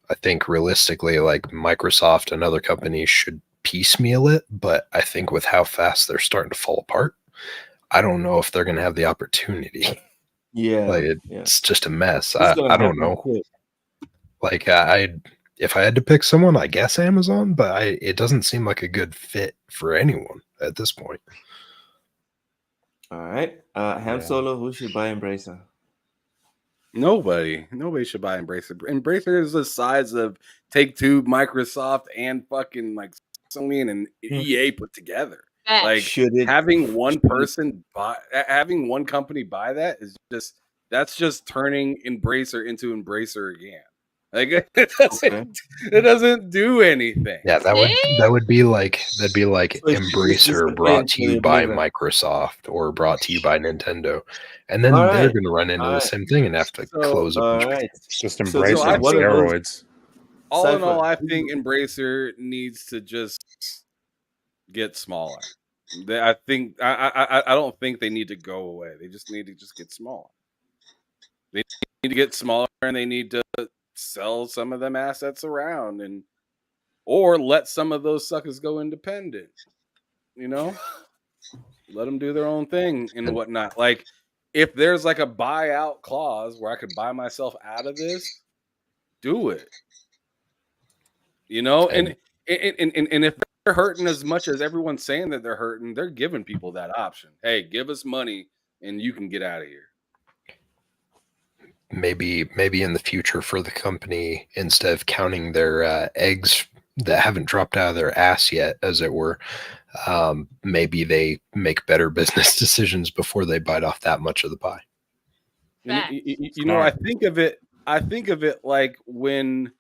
I think realistically, like Microsoft and other companies should piecemeal it, but I think with how fast they're starting to fall apart, I don't know if they're going to have the opportunity. Yeah, like it's just a mess. I don't know. Quick. Like if I had to pick someone, I guess Amazon, but it doesn't seem like a good fit for anyone at this point. All right, Ham Solo, who should buy Embracer? Nobody should buy Embracer. Embracer is the size of Take-Two, Microsoft, and fucking like Sony and EA put together. Like having one company buy that is just turning Embracer into Embracer again. Like it doesn't do anything. Yeah, that'd be like Embracer brought to you by Microsoft or brought to you by Nintendo, and then they're going to run into the same thing and have to close up. Just Embracer on steroids. All in all, I think Embracer needs to just get smaller. I don't think they need to go away. They just need to get smaller. They need to get smaller, and they need to sell some of them assets around or let some of those suckers go independent, let them do their own thing and whatnot. Like if there's like a buyout clause where I could buy myself out of this, do it, and if they're hurting as much as everyone's saying that they're hurting, they're giving people that option. Hey, give us money and you can get out of here. Maybe in the future for the company, instead of counting their eggs that haven't dropped out of their ass yet, as it were, maybe they make better business decisions before they bite off that much of the pie. I think of it like when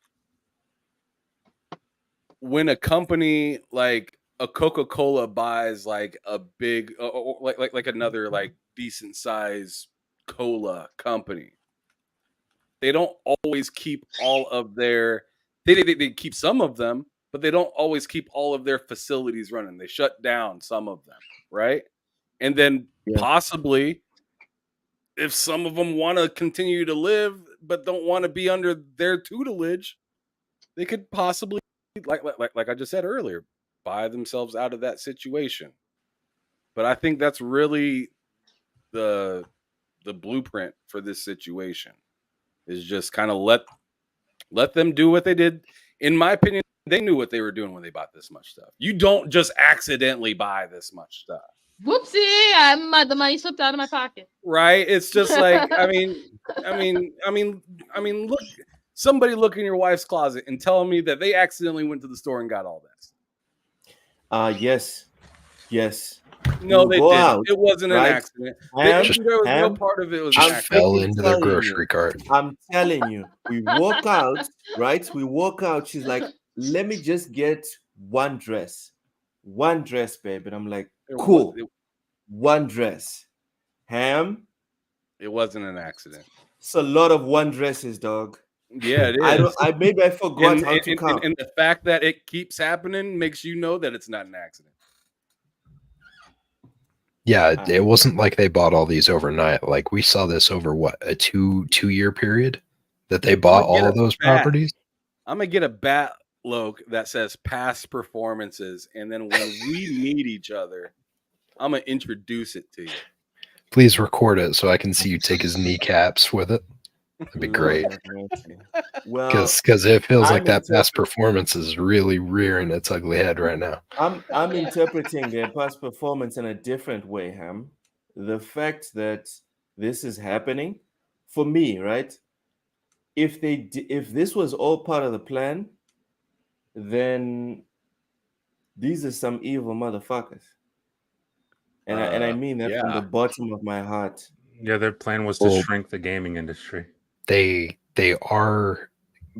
a company like a Coca-Cola buys like a big like another like decent size cola company. They don't always keep all of their they keep some of them, but they don't always keep all of their facilities running. They shut down some of them, right? And then possibly if some of them want to continue to live but don't want to be under their tutelage, they could possibly like I just said earlier, buy themselves out of that situation. But I think that's really the blueprint for this situation. Is just kind of let them do what they did. In my opinion, they knew what they were doing when they bought this much stuff. You don't just accidentally buy this much stuff. Whoopsie! The money slipped out of my pocket. Right? It's just like I mean, look. Somebody look in your wife's closet and tell me that they accidentally went to the store and got all this. Yes. Yes. No, You they go didn't. out, It wasn't an right? accident. Ham, There was no ham. part of it was an Just I'm accident. fell freaking into their telling grocery you. cart. I'm telling you. We walk out, right? We walk out. She's like, let me just get one dress. One dress, babe. And I'm like, cool. One dress. Ham. It wasn't an accident. It's a lot of one dresses, dog. Yeah, it is. Maybe I forgot how to count. And the fact that it keeps happening makes you know that it's not an accident. Yeah, it wasn't like they bought all these overnight. Like we saw this over what, a two-year period that they bought all of those properties. I'm gonna get a bat loc that says past performances, and then when we meet each other, I'm gonna introduce it to you. Please record it so I can see you take his kneecaps with it. That'd be great. Well, Because it feels like I'm that past performance is really rearing its ugly head right now. I'm interpreting their past performance in a different way, Ham. The fact that this is happening, for me, right? If this was all part of the plan, then these are some evil motherfuckers. And I mean that from the bottom of my heart. Yeah, their plan was to shrink the gaming industry. They are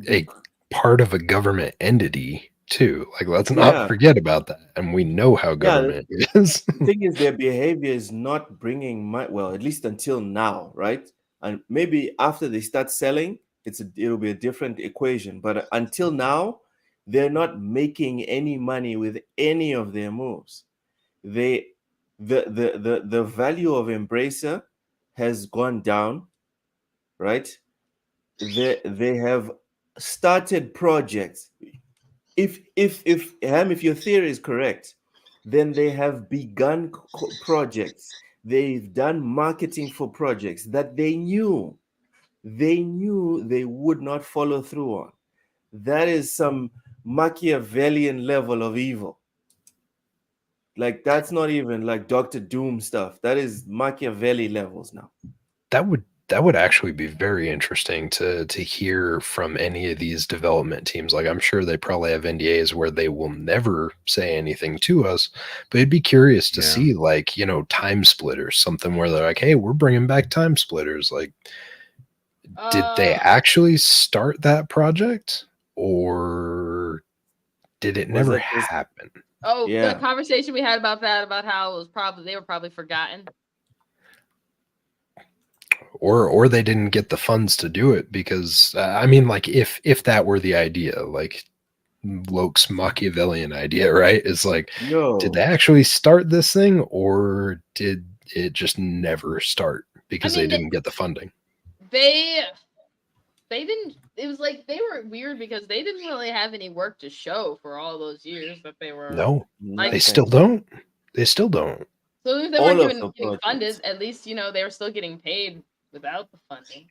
a part of a government entity too. Like, let's not forget about that. And we know how government is. The thing is, their behavior is not bringing well, at least until now, right? And maybe after they start selling, it'll be a different equation. But until now, they're not making any money with any of their moves. The value of Embracer has gone down, right? They have started projects. If your theory is correct, then they have begun projects. They've done marketing for projects that they knew they would not follow through on. That is some Machiavellian level of evil. Like, that's not even like Dr. Doom stuff. That is Machiavelli levels now. That would actually be very interesting to hear from any of these development teams. Like, I'm sure they probably have NDAs where they will never say anything to us, but it'd be curious to see, like, Time Splitters, something where they're like, hey, we're bringing back Time Splitters. Like, did they actually start that project, or did it never happen? Oh, the conversation we had about that, about how it was they were probably forgotten. Or they didn't get the funds to do it, because I mean, like, if that were the idea, like Loke's Machiavellian idea, right? Is like, did they actually start this thing, or did it just never start because they didn't get the funding? They didn't. It was like they were weird because they didn't really have any work to show for all those years that they were. No, like, they still don't. They still don't. So if they weren't getting funded, at least they were still getting paid without the funding.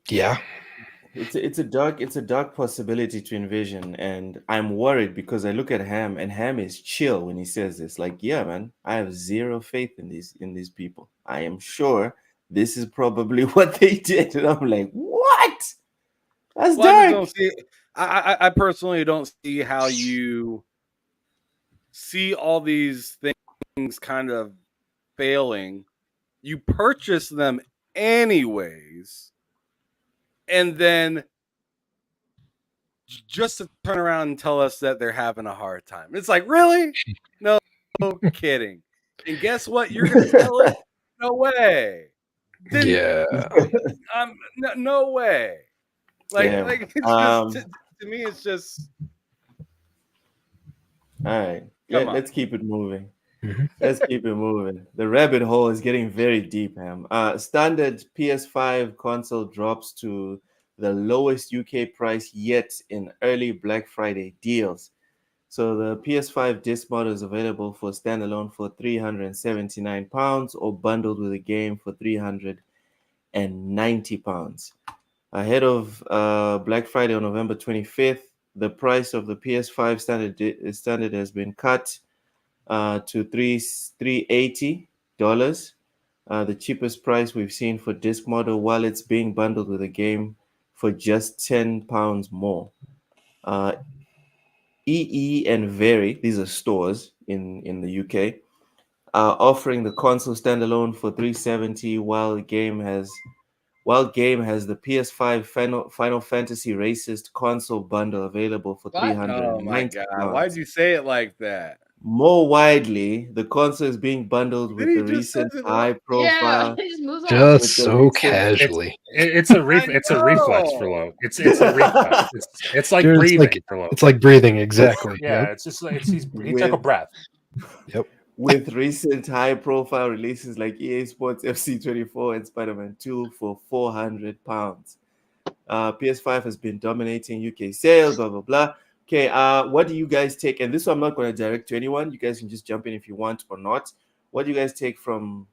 Yeah, it's a dark possibility to envision, and I'm worried because I look at Ham, and Ham is chill when he says this. Like, yeah, man, I have zero faith in these people. I am sure this is probably what they did, and I'm like, what? That's dark. I personally don't see how you see all these things kind of failing. You purchase them anyways, and then just to turn around and tell us that they're having a hard time. It's like, really? No kidding. And guess what? You're going to tell it? No way. No way. Like it's just, to me, it's just. All right. Let's keep it moving. Let's keep it moving. The rabbit hole is getting very deep, Ham. Standard PS5 console drops to the lowest UK price yet in early Black Friday deals. So the PS5 disc model is available for standalone for £379 or bundled with a game for £390. Ahead of Black Friday on November 25th, the price of the PS5 standard has been cut to $380. The cheapest price we've seen for disc model, while it's being bundled with a game for just £10 more. EE and Very, these are stores in the UK, are offering the console standalone for 370, while Game has the PS5 Final Fantasy Racist console bundle available for What? 390 Oh my god! pounds. Why'd you say it like that? More widely, the console is being bundled with Did he the just says recent it high like? Yeah, profile he just moves on. Just with the so recent- casually. It's a I it's a reflex for know. low. It's a reflex. It's like Dude, breathing for low. it's like breathing, exactly. Yeah, Yep. it's just like he took a With- breath. Yep. with recent high-profile releases like EA Sports FC24 and Spider-Man 2 for £400. PS5 has been dominating UK sales, blah blah blah. Okay, what do you guys take? And this one I'm not going to direct to anyone. You guys can just jump in if you want or not. What do you guys take from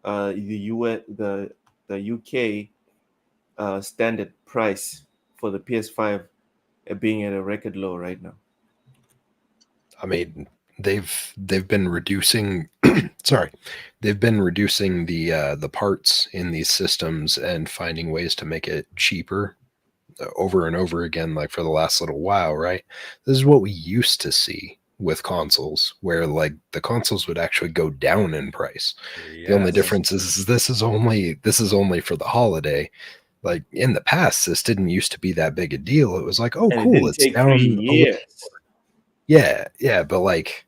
the UK standard price for the PS5 being at a record low right now? I mean, they've been reducing they've been reducing the parts in these systems and finding ways to make it cheaper over and over again, like for the last little while, right? This is what we used to see with consoles, where like the consoles would actually go down in price. The only Yes. difference is this is only for the holiday. Like in the past, this didn't used to be that big a deal. It was like, oh, And it cool, didn't it's take down 3 a little. years. Yeah, but like,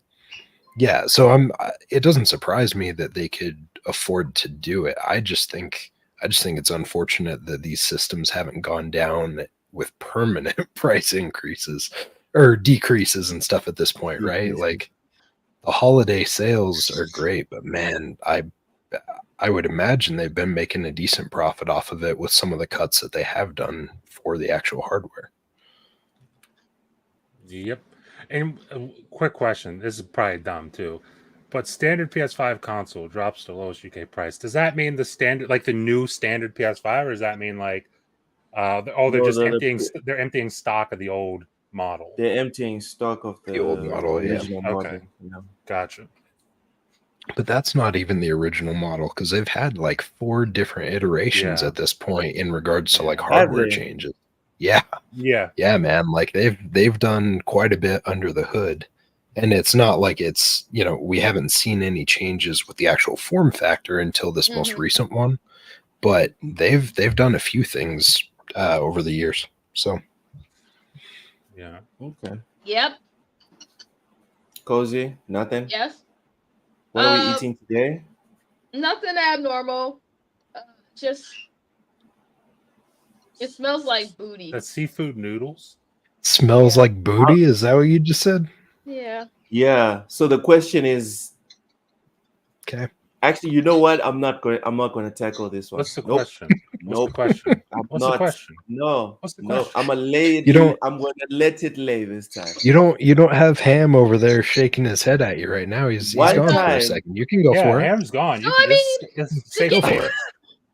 yeah. So it doesn't surprise me that they could afford to do it. I just think it's unfortunate that these systems haven't gone down with permanent price increases or decreases and stuff at this point, right? Decreases. Like the holiday sales are great, but man, I would imagine they've been making a decent profit off of it with some of the cuts that they have done for the actual hardware. Yep. And quick question. This is probably dumb too. But standard PS5 console drops to lowest UK price. Does that mean the standard, like the new standard PS5, or does that mean like, they're No, just emptying stock of the old model? they're emptying stock of the old model, yeah. original Okay. model. You know? Gotcha. But that's not even the original model because they've had like 4 different iterations Yeah. at this point in regards to like Yeah. Have hardware they? changes. Yeah, Yeah. man. Like they've done quite a bit under the hood, and it's not like it's we haven't seen any changes with the actual form factor until this most Mhm. recent one, but they've done a few things over the years. So Yeah. Okay. Yep. Cozy, nothing. Yes. What are we eating today? Nothing abnormal. Just it smells like booty. That's seafood noodles. smells Yeah. like booty. Is that what you just said? Yeah. Yeah. So the question is, Okay. actually, you know what? I'm not going to tackle this one. What's the Nope. question? What's Nope. the question? I'm What's not. the question? No. What's the No. question? I'm gonna lay it. You don't- I'm gonna let it lay this time. You don't have Ham over there shaking his head at you right now. He's One gone for time. a second. You can go Yeah, for it. Ham's gone. No, I mean, Go for it.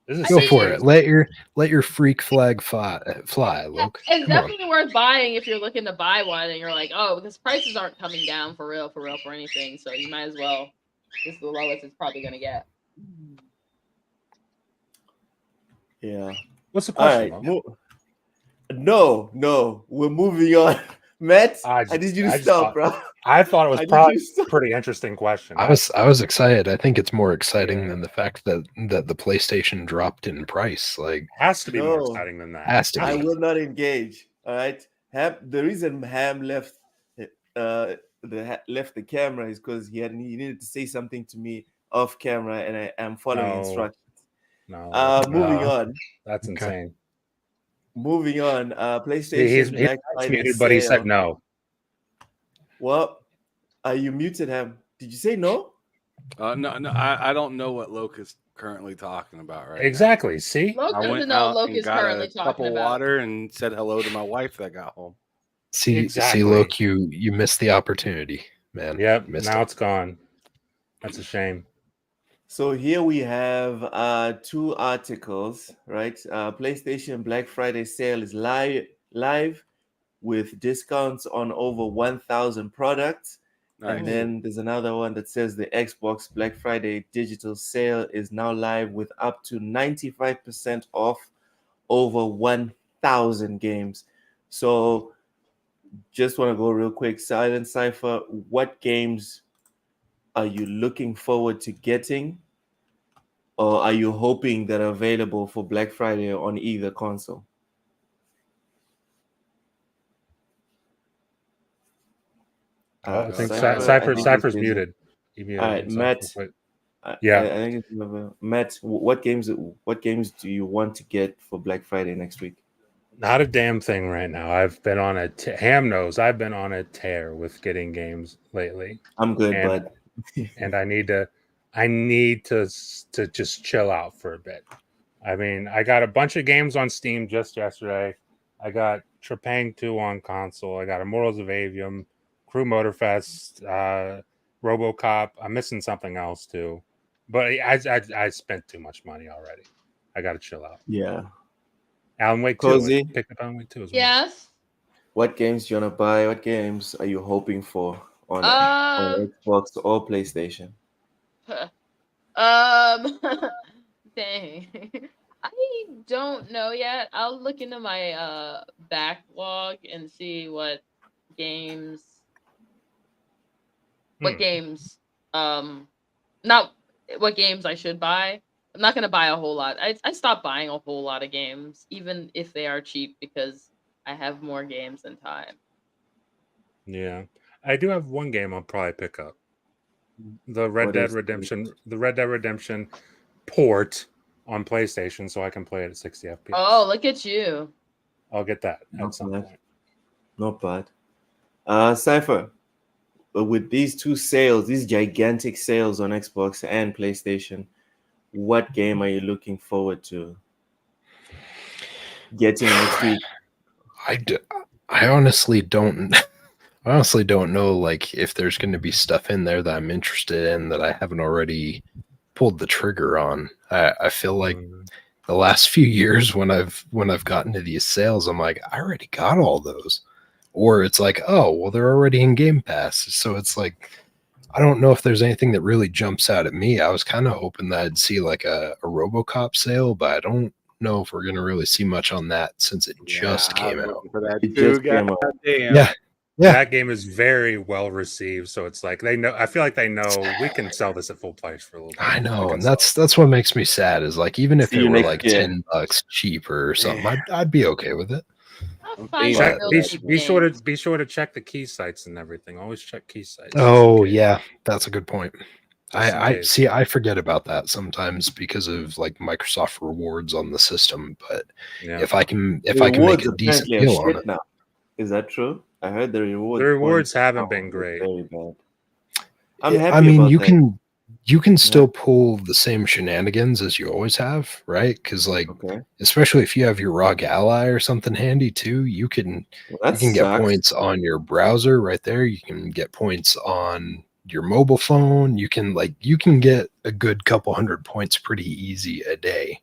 This is Go safe for space. it. Let your freak flag fly, Luke. It's Come on. definitely worth buying if you're looking to buy one and you're like, oh, because prices aren't coming down for real for anything. So you might as well. This is the lowest it's probably gonna get. Yeah. What's the All question? right. Mo? No. We're moving on. Matt, I I need you to just stop, thought- bro. I thought it I was need probably you to stop. a pretty interesting question. I was excited. I think it's more exciting Yeah. than the fact that the PlayStation dropped in price. Like, Has to be more No. exciting than that. Has to I be. will not engage. All right. The reason Ham left left the camera is because he needed to say something to me off camera, and I am following No. instructions. No. Moving no. on. That's Okay. insane. Moving on. PlayStation He's Black Friday muted, but he sale. said no. Well, you muted him. Did you say no? No, I don't know what Loke is currently talking about right Exactly. See? Loke now. I doesn't went know out Loke and is got currently a talking cup of about. water and said hello to my wife that got home. See, Exactly. Luke, you missed the opportunity, man. Yep. Missed Now it. it's gone. That's a shame. So here we have 2 articles, right? PlayStation Black Friday sale is live with discounts on over 1,000 products. Nice. And then there's another one that says the Xbox Black Friday digital sale is now live with up to 95% off over 1,000 games. So just want to go real quick. Silent Cipher, what games are you looking forward to getting, or are you hoping that are available for Black Friday on either console? I think Cypher, I think is Cypher's busy. muted. He muted All right, himself Matt. real quick. I Yeah. think it's Matt. What games do you want to get for Black Friday next week? Not a damn thing right now. I've been on a Ham knows I've been on a tear with getting games lately, I'm good, and bud. and I need to just chill out for a bit. I mean, I got a bunch of games on Steam just yesterday. I got Trepang 2 on console. I got Immortals of Avium, Crew Motorfest, RoboCop. I'm missing something else too, but I spent too much money already. I got to chill out. Yeah. Alan Wake 2. Cozy, I picked up Alan Wake 2 as well. Yes. what games do you want to buy? What games are you hoping for on Xbox or PlayStation? Dang. I don't know yet. I'll look into my backlog and see what games not what games I should buy. I'm not gonna buy a whole lot. I stopped buying a whole lot of games, even if they are cheap, because I have more games than time. Yeah. I do have one game I'll probably pick up. The Red Dead Redemption port on PlayStation, so I can play it at 60 FPS. Oh, look at you. I'll get that Not at some bad. point. Not bad. Cypher, but with these two sales, these gigantic sales on Xbox and PlayStation, what game are you looking forward to getting next week? I honestly don't. I honestly don't know, like, if there's going to be stuff in there that I'm interested in that I haven't already pulled the trigger on. I feel like the last few years when I've gotten to these sales, I'm like, I already got all those, or it's like, oh, well, they're already in Game Pass. So it's like, I don't know if there's anything that really jumps out at me. I was kind of hoping that I'd see like a RoboCop sale, but I don't know if we're going to really see much on that since it just came out. For that It too, just came out. goddamn. Yeah. That game is very well received, so it's like they know. I feel like they know we can sell this at full price for a little bit. I know, and that's what makes me sad. Is like, even if See it you were next like year. $10 cheaper or something, I'd be okay with it. I'll find Check, some be, really cheap be sure games. to be sure to check the key sites and everything. Always check key sites. Oh yeah, that's a good point. Just in I case. see. I forget about that sometimes because of like Microsoft rewards on the system. But Yeah. if I can make Rewards a decent apparently are deal on shit it, now. Is that true? I heard the rewards. The rewards points haven't now been are great. Very bad. I'm happy I mean, about you that. can still pull the same shenanigans as you always have, right? Because like, Okay. especially if you have your ROG Ally or something handy too, you can Well, that get sucks. points on your browser right there. You can get points on your mobile phone. You can get a good couple hundred points pretty easy a day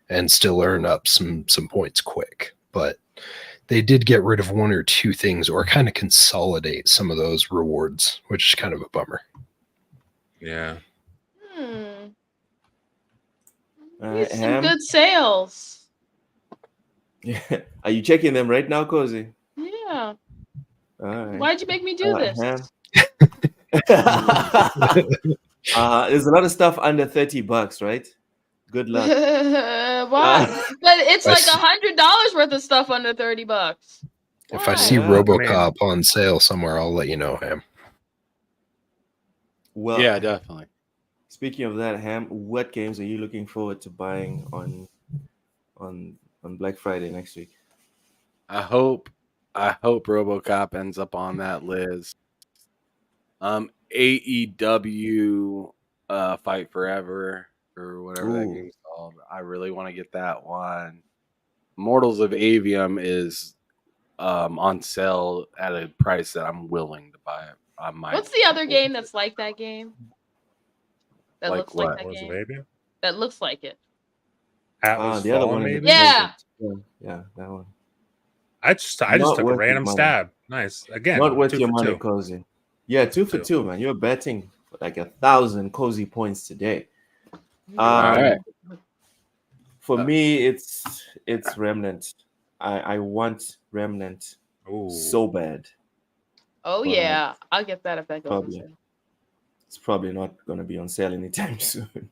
and still earn up some points quick. But they did get rid of one or two things or kind of consolidate some of those rewards, which is kind of a bummer. Yeah. Some Ham? good sales. Are you checking them right now, Cozy? Yeah. All right. Why'd you make me do this? Ham? There's a lot of stuff under $30, right? Good luck. Why? But it's like $100 worth of stuff under $30. If I see Yeah. RoboCop on sale somewhere, I'll let you know, Ham. Well, Yeah, definitely. Speaking of that, Ham, what games are you looking forward to buying on Black Friday next week? I hope RoboCop ends up on that list. AEW Fight Forever or whatever that game's called. I really want to get that one. Mortals of Avium is on sale at a price that I'm willing to buy it. What's the other game that's like that game? That Like looks like what? that Mortals of game? Avium? That looks like it. Atlas The other Fallen, one is maybe? Yeah. Yeah, that one. I just Not took a worth random your money. stab. Nice. Again, Not worth 2 your for money, 2. Cozy. Yeah, 2 for 2, man. You're betting for like 1,000 Cozy points today. All right. For me, it's Remnant. I want Remnant. Ooh. So bad. Oh But yeah, I'll get that if that goes on probably. sale. It's probably not going to be on sale anytime soon.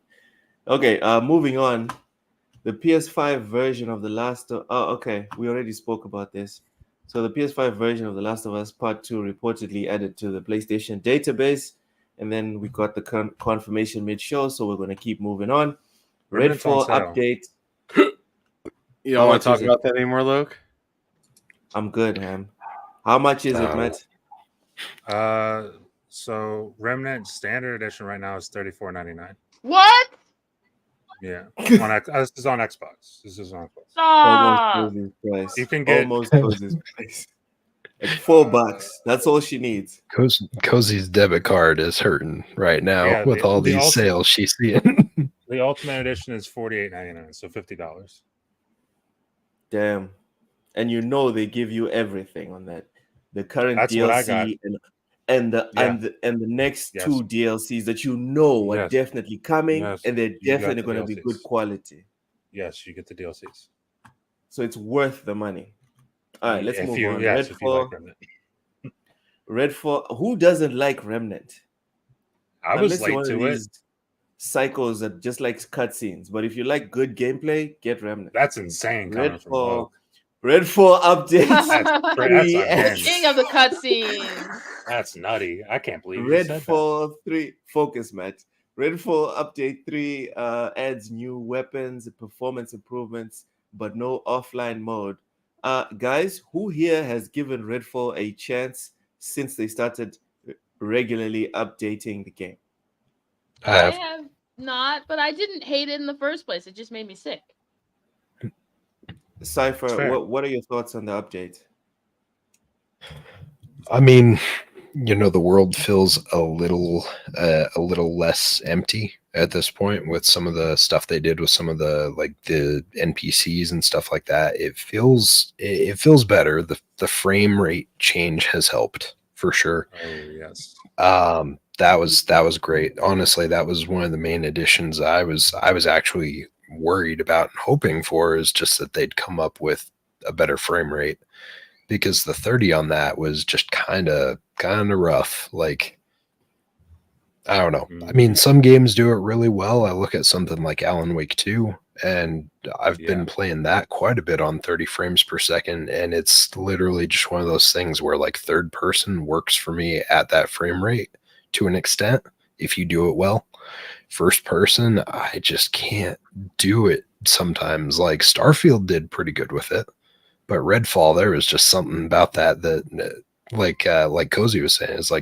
Okay, moving on. The PS5 version of The Last of... Oh, okay. We already spoke about this. So the PS5 version of The Last of Us Part 2 reportedly added to the PlayStation database. And then we got the confirmation mid-show, so we're going to keep moving on. Remnant's on Redfall sale. update. You How don't want much to talk is it? about that anymore, Luke? I'm good, Ham. How much is it, Matt? So Remnant Standard Edition right now is $34.99. What? Yeah, this is on Xbox. This is on Xbox. Almost Stop. Cozy's price. You can get- Almost Cozy's price. Like $4. That's all she needs. Cozy's debit card is hurting right now Yeah, with all the these sales she's seeing. The Ultimate Edition is $48.99, so $50. Damn. And you know they give you everything on that. The current That's what I got. DLC and the next Yes. 2 DLCs that you know are Yes. definitely coming, Yes. and they're You got definitely the going to be good DLCs. quality. Yes, you get the DLCs. So it's worth the money. All right, let's If move you, on. yes, if you like Remnant. Redfall. Who doesn't like Remnant? I was Unless you're late one of to it. these psychos that just likes cutscenes. But if you like good gameplay, get Remnant. That's insane coming from Loke. Redfall updates. That's Three unhinged. King of the cutscenes. That's nutty. I can't believe you said that. Redfall 3 focus, Matt. Redfall update 3 adds new weapons, performance improvements, but no offline mode. Guys, who here has given Redfall a chance since they started regularly updating the game? I I have. have not, but I didn't hate it in the first place. It just made me sick. Cypher, Fair. what are your thoughts on the update? I mean, the world feels a little less empty at this point with some of the stuff they did with some of the the NPCs and stuff like that. It feels better. The frame rate change has helped for sure. Oh yes. That was great. Honestly, that was one of the main additions I was actually worried about and hoping for, is just that they'd come up with a better frame rate, because the 30 on that was just kind of rough. Like, I don't know. I mean, some games do it really well. I look at something like Alan Wake 2, and I've been playing that quite a bit on 30 frames per second, and it's literally just one of those things where third person works for me at that frame rate to an extent if you do it well. First person, I just can't do it sometimes. Like Starfield did pretty good with it, but Redfall, there was just something about that like Cozy was saying, is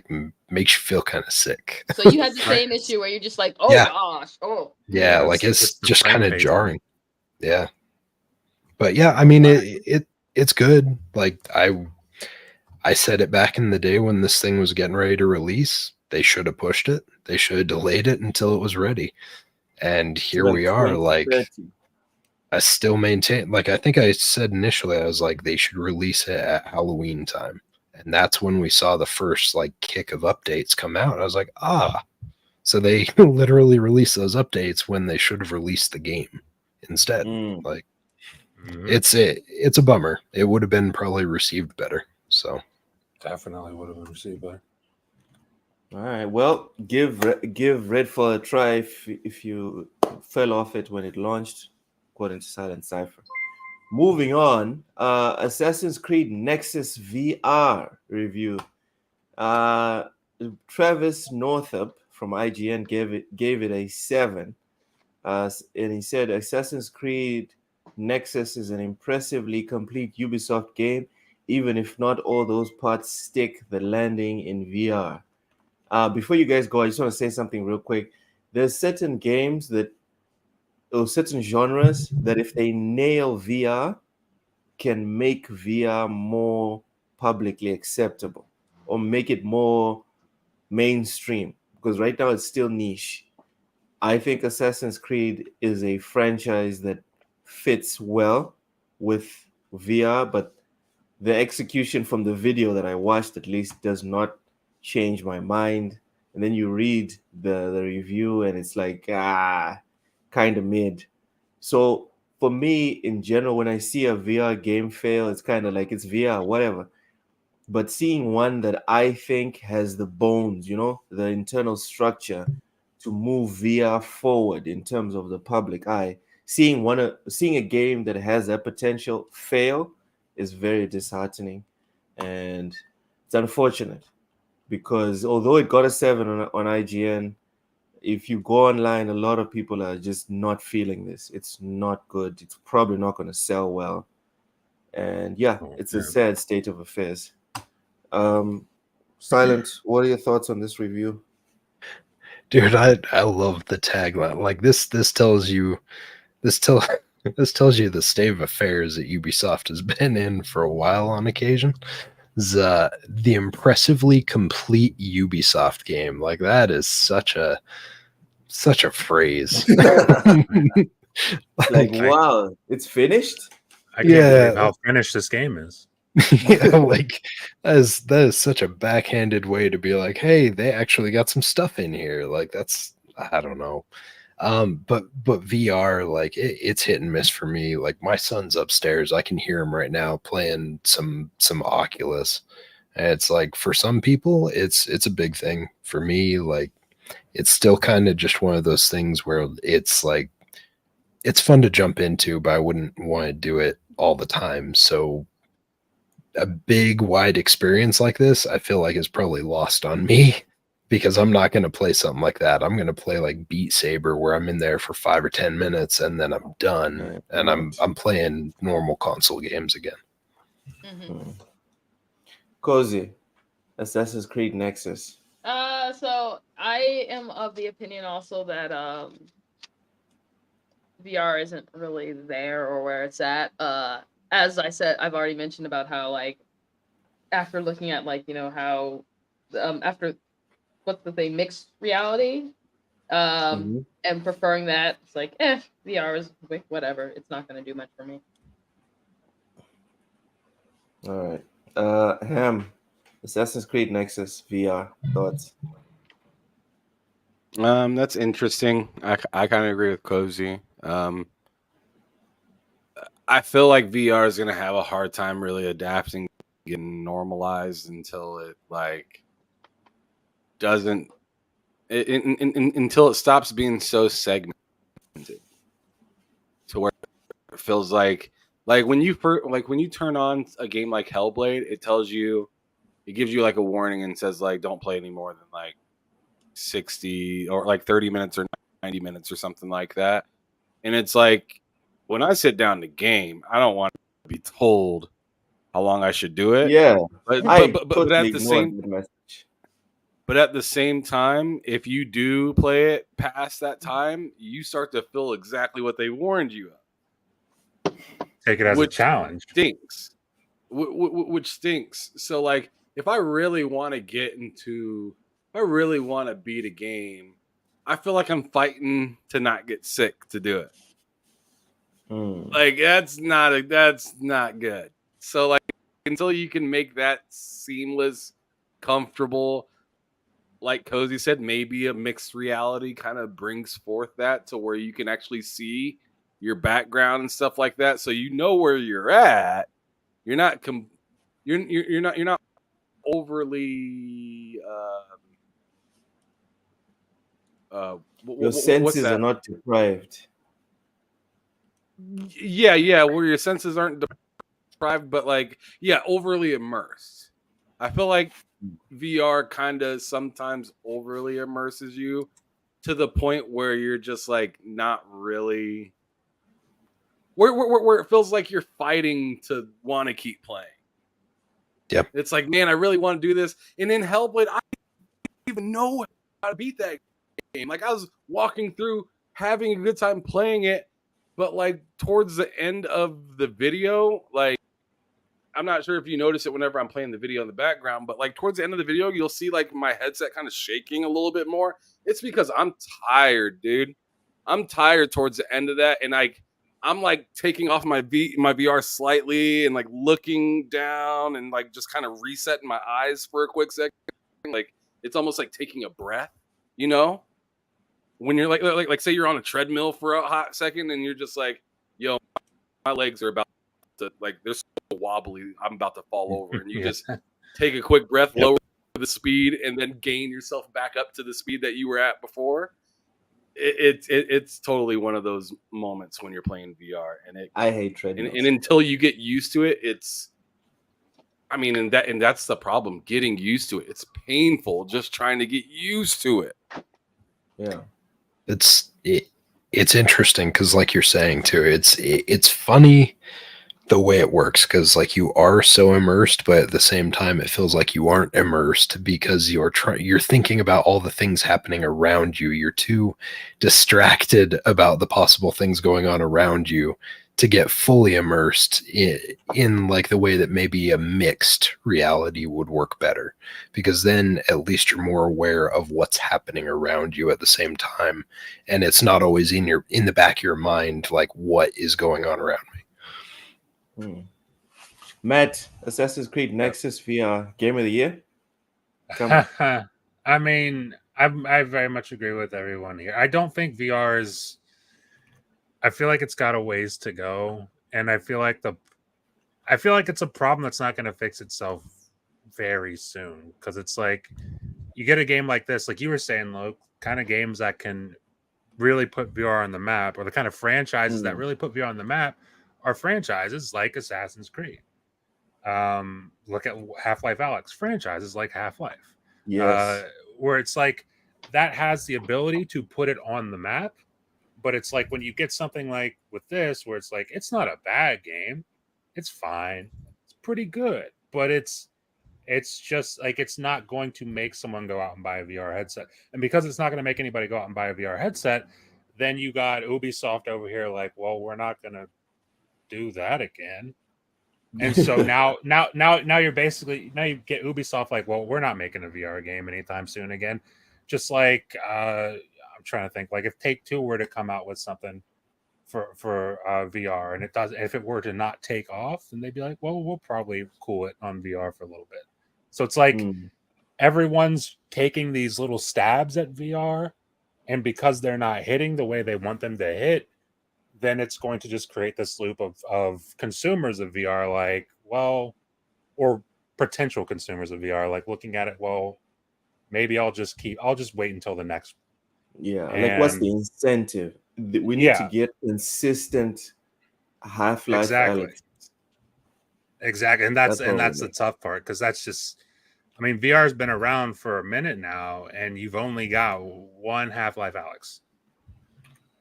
makes you feel kind of sick. So you had the same issue where you're just like, oh Yeah. gosh, oh Yeah, Yeah, like it's the just frame kind of rate. jarring. Yeah. But yeah, I mean it's good. Like I said it back in the day when this thing was getting ready to release. They should have pushed it. They should have delayed it until it was ready. And here we are, 2030. I still maintain, I think I said initially, I was like, they should release it at Halloween time. And that's when we saw the first kick of updates come out. I was like, so they literally released those updates when they should have released the game instead. It's a bummer. It would have been probably received better. So Definitely would have been received better. All right. Well, give Redfall a try if you fell off it when it launched, according to Silent Cypher. Moving on, Assassin's Creed Nexus VR review. Travis Northup from IGN gave it a 7, and he said Assassin's Creed Nexus is an impressively complete Ubisoft game, even if not all those parts stick the landing in VR. Before you guys go, I just want to say something real quick. There's certain games or certain genres that if they nail VR, can make VR more publicly acceptable or make it more mainstream, because right now it's still niche. I think Assassin's Creed is a franchise that fits well with VR, but the execution from the video that I watched at least does not change my mind. And then you read the review and it's kind of mid. So for me, in general, when I see a VR game fail, it's kind of like it's VR, whatever. but seeing one that I think has the bones, the internal structure to move VR forward in terms of the public eye, seeing a game that has that potential fail is very disheartening, and it's unfortunate because although it got a 7 on IGN, if you go online, a lot of people are just not feeling this. It's not good. It's probably not going to sell well, and yeah, it's a sad state of affairs. Silent, what are your thoughts on this review? Dude, I love the tagline. Like this tells you this tells you the state of affairs that Ubisoft has been in for a while on occasion. The impressively complete Ubisoft game. Like that is such a phrase. Like, wow, it's finished? I can't believe how finished this game is. Yeah, like that is such a backhanded way to be like, hey, they actually got some stuff in here. Like that's, I don't know. But VR, like it's hit and miss for me. Like my son's upstairs, I can hear him right now playing some Oculus. And it's like for some people, it's a big thing. For me, like it's still kind of just one of those things where it's like it's fun to jump into, but I wouldn't want to do it all the time. So a big wide experience like this, I feel like is probably lost on me because I'm not going to play something like that. I'm going to play like Beat Saber where I'm in there for 5 or 10 minutes and then I'm done and I'm playing normal console games again. Mm-hmm. Cozy, Assassin's Creed Nexus. So I am of the opinion also that VR isn't really there or where it's at. As I said, I've already mentioned about how like after looking at like how after what's the thing, mixed reality, and preferring that, it's like VR is whatever. It's not going to do much for me. All right, Ham, Assassin's Creed Nexus VR thoughts. That's interesting. I kind of agree with Cozy. I feel like VR is gonna have a hard time really adapting, getting normalized until it like doesn't until it stops being so segmented to where it feels like when you turn on a game like Hellblade, it gives you like a warning and says like don't play any more than like 60 or like 30 minutes or 90 minutes or something like that. And it's like when I sit down to game, I don't want to be told how long I should do it. Yeah, but totally at the same time, if you do play it past that time, you start to feel exactly what they warned you of. Take it as a challenge. Which stinks. So like, if I really want to beat a game, I feel like I'm fighting to not get sick to do it. Like that's not good. So like until you can make that seamless, comfortable, like Cozy said, maybe a mixed reality kind of brings forth that to where you can actually see your background and stuff like that, so you know where you're at. You're not you're not overly your senses are not deprived. Yeah, where your senses aren't deprived, but like, overly immersed. I feel like VR kind of sometimes overly immerses you to the point where you're just like not really where it feels like you're fighting to want to keep playing. Yep. It's like, man, I really want to do this. And in Hellblade, I didn't even know how to beat that game. Like I was walking through having a good time playing it, but like towards the end of the video, like I'm not sure if you notice it whenever I'm playing the video in the background, but like towards the end of the video, you'll see like my headset kind of shaking a little bit more. It's because I'm tired, dude. I'm tired towards the end of that, and I'm like taking off my VR slightly and like looking down and like just kind of resetting my eyes for a quick second. Like it's almost like taking a breath, you know? When you're like say you're on a treadmill for a hot second and you're just like, yo, my legs are about to like they're so wobbly, I'm about to fall over, and you just take a quick breath, lower the speed, and then gain yourself back up to the speed that you were at before. It's totally one of those moments when you're playing VR, and I hate treadmills. and until you get used to it, and that's the problem. Getting used to it, it's painful. Just trying to get used to it. Yeah, It's interesting because, like you're saying too, it's funny the way it works because like you are so immersed, but at the same time it feels like you aren't immersed because you're thinking about all the things happening around you. You're too distracted about the possible things going on around you to get fully immersed in like the way that maybe a mixed reality would work better, because then at least you're more aware of what's happening around you at the same time, and it's not always in the back of your mind like what is going on around me. Matt, Assassin's Creed Nexus VR Game of the Year. I mean, I very much agree with everyone here. I don't think VR is. I feel like it's got a ways to go, and I feel like it's a problem that's not going to fix itself very soon, because it's like you get a game like this, like you were saying, Luke, kind of games that can really put VR on the map, or the kind of franchises that really put VR on the map are franchises like Assassin's Creed. Look at Half-Life Alyx. Franchises like Half-Life. Yes. Where it's like that has the ability to put it on the map, but it's like when you get something like with this, where it's like it's not a bad game, it's fine, it's pretty good, but it's just like it's not going to make someone go out and buy a VR headset. And because it's not going to make anybody go out and buy a VR headset, then you got Ubisoft over here like, well, we're not going to do that again. And so now you're basically, now you get Ubisoft like, well, we're not making a VR game anytime soon again. Just like I'm trying to think, like if Take-Two were to come out with something for VR, and if it were to not take off, then they'd be like, well, we'll probably cool it on VR for a little bit. So it's like everyone's taking these little stabs at VR, and because they're not hitting the way they want them to hit, then it's going to just create this loop of consumers of VR, like, well, or potential consumers of VR, like looking at it, well, maybe I'll just wait until the next. Yeah, like what's the incentive? We need to get consistent Half-Life Alyx. Exactly, and that's the tough part, because that's just, I mean, VR has been around for a minute now, and you've only got one Half-Life Alyx.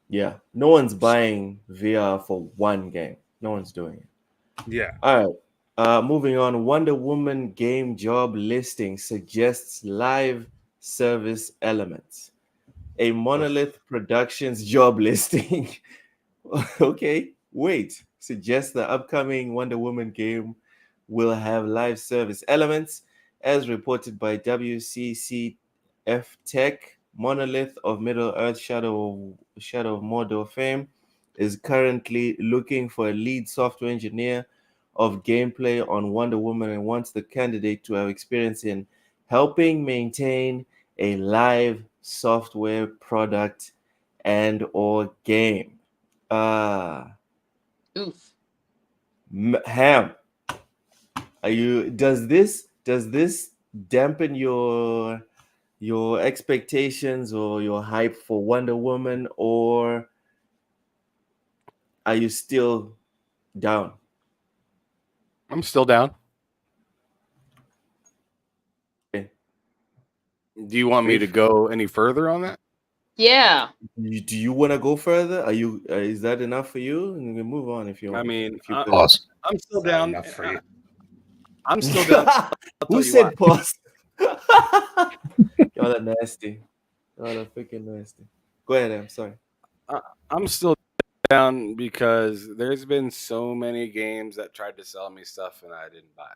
Yeah, no one's buying VR for one game. No one's doing it. Yeah. All right. Moving on. Wonder Woman game job listing suggests live service elements. A Monolith Productions job listing. Okay, wait. Suggests the upcoming Wonder Woman game will have live service elements, as reported by WCCF Tech. Monolith of Middle-earth Shadow of Mordor fame is currently looking for a lead software engineer of gameplay on Wonder Woman, and wants the candidate to have experience in helping maintain a live software product and or game. Oof. Ham, does this dampen your expectations or your hype for Wonder Woman, or are you still down? I'm still down. Okay. Do you want me to go any further on that? Yeah. Do you want to go further? Are you? Is that enough for you? And we can move on if you want. I mean, Pause. I'm still down. Enough for you. I'm still down. Who said pause? Y'all are nasty. Y'all are freaking nasty. Go ahead, I'm sorry. I'm still down because there's been so many games that tried to sell me stuff and I didn't buy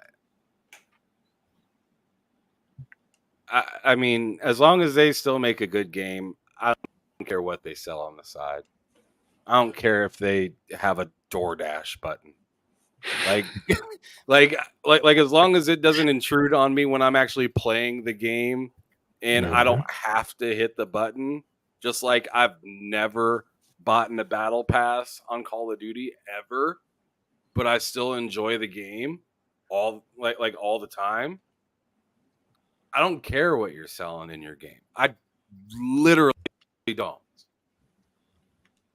it. I mean, as long as they still make a good game, I don't care what they sell on the side. I don't care if they have a DoorDash button. Like as long as it doesn't intrude on me when I'm actually playing the game, and I don't have to hit the button. Just like I've never bought a battle pass on Call of Duty ever, but I still enjoy the game all the time. I don't care what you're selling in your game. I literally don't.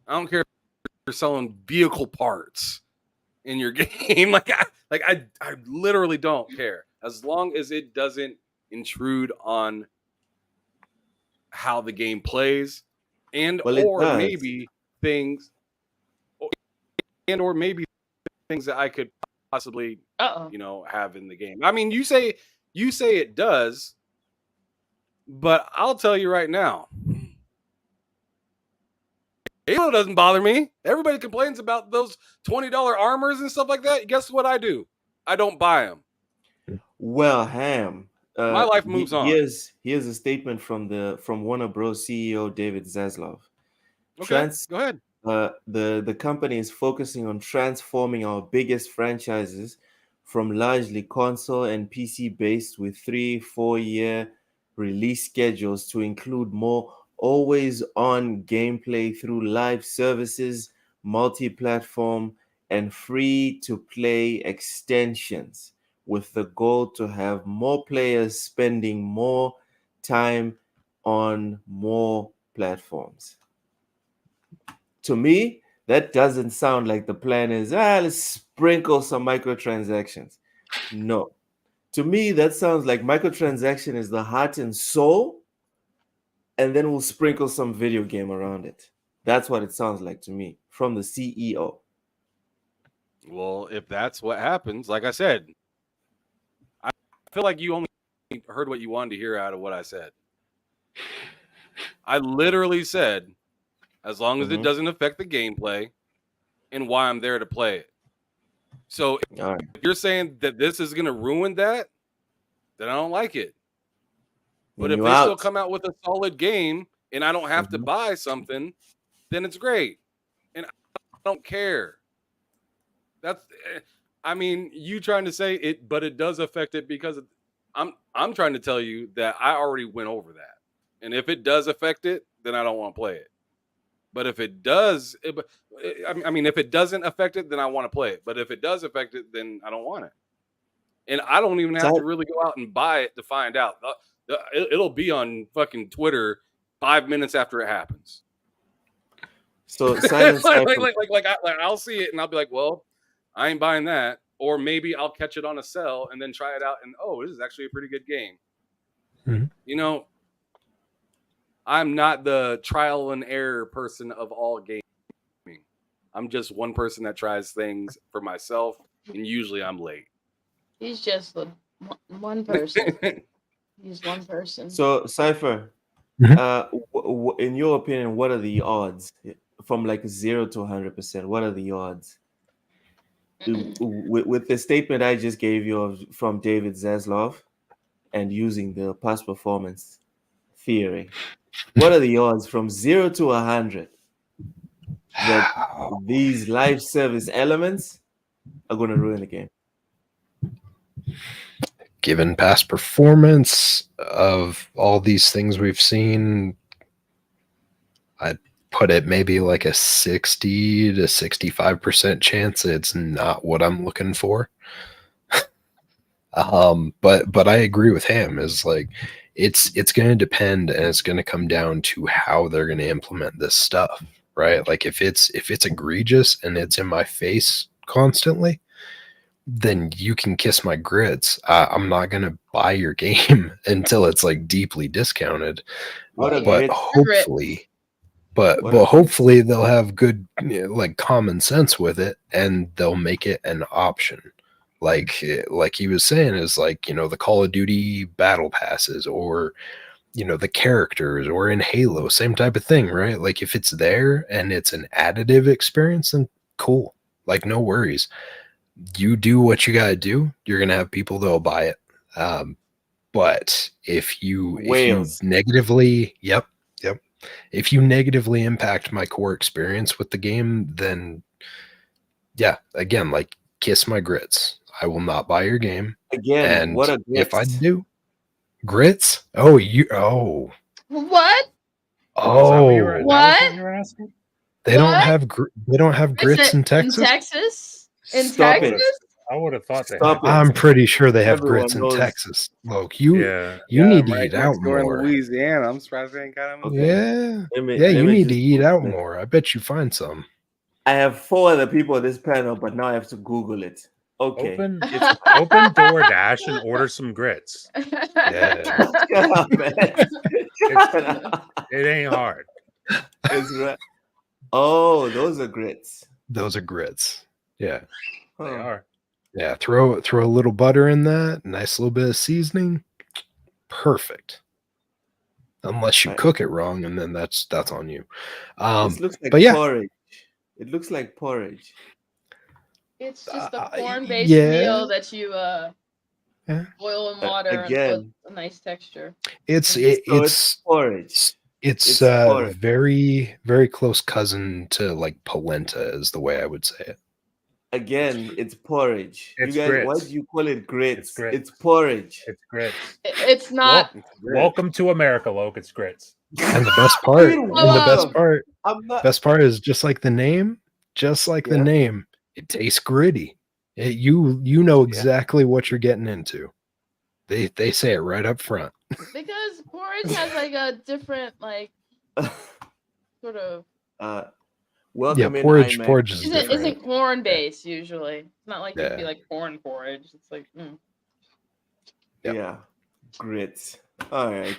I don't care if you're selling vehicle parts in your game. I literally don't care. As long as it doesn't intrude on how the game plays Well, it does. maybe things that I could possibly have in the game. I mean, you say it does, but I'll tell you right now, Halo doesn't bother me. Everybody complains about those $20 armors and stuff like that. Guess what I do? I don't buy them. Well, Ham, my life moves on. Here's a statement from Warner Bros. CEO David Zaslav. Okay, go ahead. The company is focusing on transforming our biggest franchises from largely console and PC based with 3-4 year release schedules to include more always on gameplay through live services, multi-platform, and free to play extensions, with the goal to have more players spending more time on more platforms. To me, that doesn't sound like the plan is, let's sprinkle some microtransactions. No. To me, that sounds like microtransaction is the heart and soul, and then we'll sprinkle some video game around it. That's what it sounds like to me from the CEO. Well, if that's what happens, like I said, I feel like you only heard what you wanted to hear out of what I said. I literally said, as long as it doesn't affect the gameplay and why I'm there to play it. So if you're saying that this is going to ruin that, then I don't like it. But if they still come out with a solid game and I don't have to buy something, then it's great. And I don't care. You trying to say it, but it does affect it because I'm trying to tell you that I already went over that. And if it does affect it, then I don't want to play it. But if it does, if it doesn't affect it, then I want to play it. But if it does affect it, then I don't want it. And I don't even have to really go out and buy it to find out. It'll be on fucking Twitter 5 minutes after it happens. So I'll see it and I'll be like, well, I ain't buying that. Or maybe I'll catch it on a sale and then try it out and this is actually a pretty good game. Mm-hmm. I'm not the trial and error person of all gaming. I'm just one person that tries things for myself, and usually I'm late. He's just the one person. He's one person. So, Cypher, in your opinion, what are the odds from like 0 to 100%? What are the odds? With the statement I just gave you from David Zaslav and using the past performance theory, what are the odds from 0 to 100 that these live service elements are going to ruin the game? Given past performance of all these things we've seen, I'd put it maybe like a 60 to 65% chance it's not what I'm looking for. But I agree with him. Is like it's going to depend, and it's going to come down to how they're going to implement this stuff, right? Like if it's egregious and it's in my face constantly, then you can kiss my grits. I'm not going to buy your game until it's like deeply discounted. But hopefully they'll have good like common sense with it, and they'll make it an option. Like he was saying, is like, the Call of Duty battle passes, or the characters, or in Halo, same type of thing, right? Like if it's there and it's an additive experience, then cool, like no worries. You do what you gotta do. You're gonna have people that'll buy it. But if you negatively, if you negatively impact my core experience with the game, then yeah, again, like kiss my grits. I will not buy your game. Again, and what a grits. If I do, grits? Oh, what? Oh, what? They don't have grits in Texas. In Stop Texas? I would have thought they Stop had. it. I'm pretty sure they have Everyone grits in knows. Texas. Look, you Yeah. need to right eat out next door in more. Louisiana. I'm surprised they ain't got them. Okay. Yeah, Let me you need to just eat out Google it. more. I bet you find some. I have 4 other people on this panel, but now I have to Google it. Okay. Open DoorDash and order some grits. Yeah, Shut up, man. Shut up. It ain't hard. It's right. Oh, those are grits. those are grits. Yeah, They Huh. are. yeah. Throw a little butter in that. Nice little bit of seasoning. Perfect. Unless you Right. cook it wrong, and then that's on you. This looks like but yeah, porridge. It looks like porridge. It's just a corn-based yeah. meal that you Yeah. boil in water and Again. put a nice texture. It's So it's porridge. it's It's porridge. very, very close cousin to like polenta is the way I would say it. Again, it's porridge. It's you guys, why grits. do you call it grits? It's grits. It's porridge. It's grits. It's not. Welcome to America, Loke. It's grits. And the best part, Dude, I'm not. best part is just like the name, it tastes gritty. You know exactly what you're getting into. They say it right up front. Because porridge has like a different like sort of Welcome in porridge IMAX. is different. isn't corn based usually. It's not like it'd be Yeah. like corn porridge. It's like Yep. Yeah, grits. All right.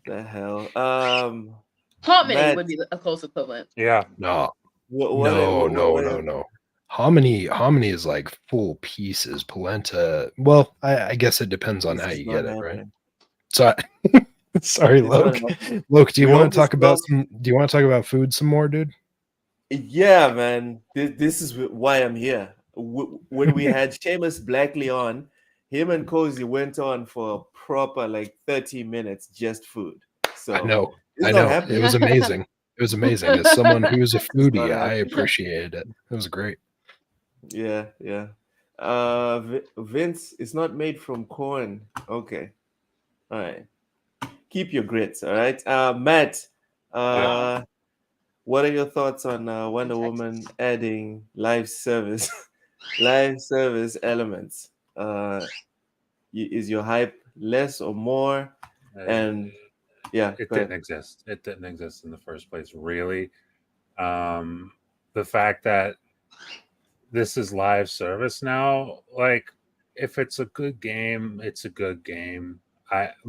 The hell. hominy Matt. would be a close equivalent. Yeah. No, What- no. Hominy is like full pieces. Polenta. Well, I guess it depends on This how is you not get it, right? happening. So, sorry, It's not Loke. happening. Loke, do you We want hope to talk this about goes- some? Do you want to talk about food some more, dude? Yeah, man. This is why I'm here. When we had Seamus Blackley on, him and Cozy went on for a proper like 30 minutes just food. So I know. it's I not know. happening. It was amazing. It was amazing. As someone who's a not foodie, I happening. appreciated it. It was great. Yeah. Vince, it's not made from corn. Okay. All right. Keep your grits. All right. Matt, what are your thoughts on Wonder Woman adding live service elements? Is your hype less or more? And yeah, It go ahead. didn't exist. It didn't exist in the first place, really. The fact that this is live service now, like if it's a good game, it's a good game.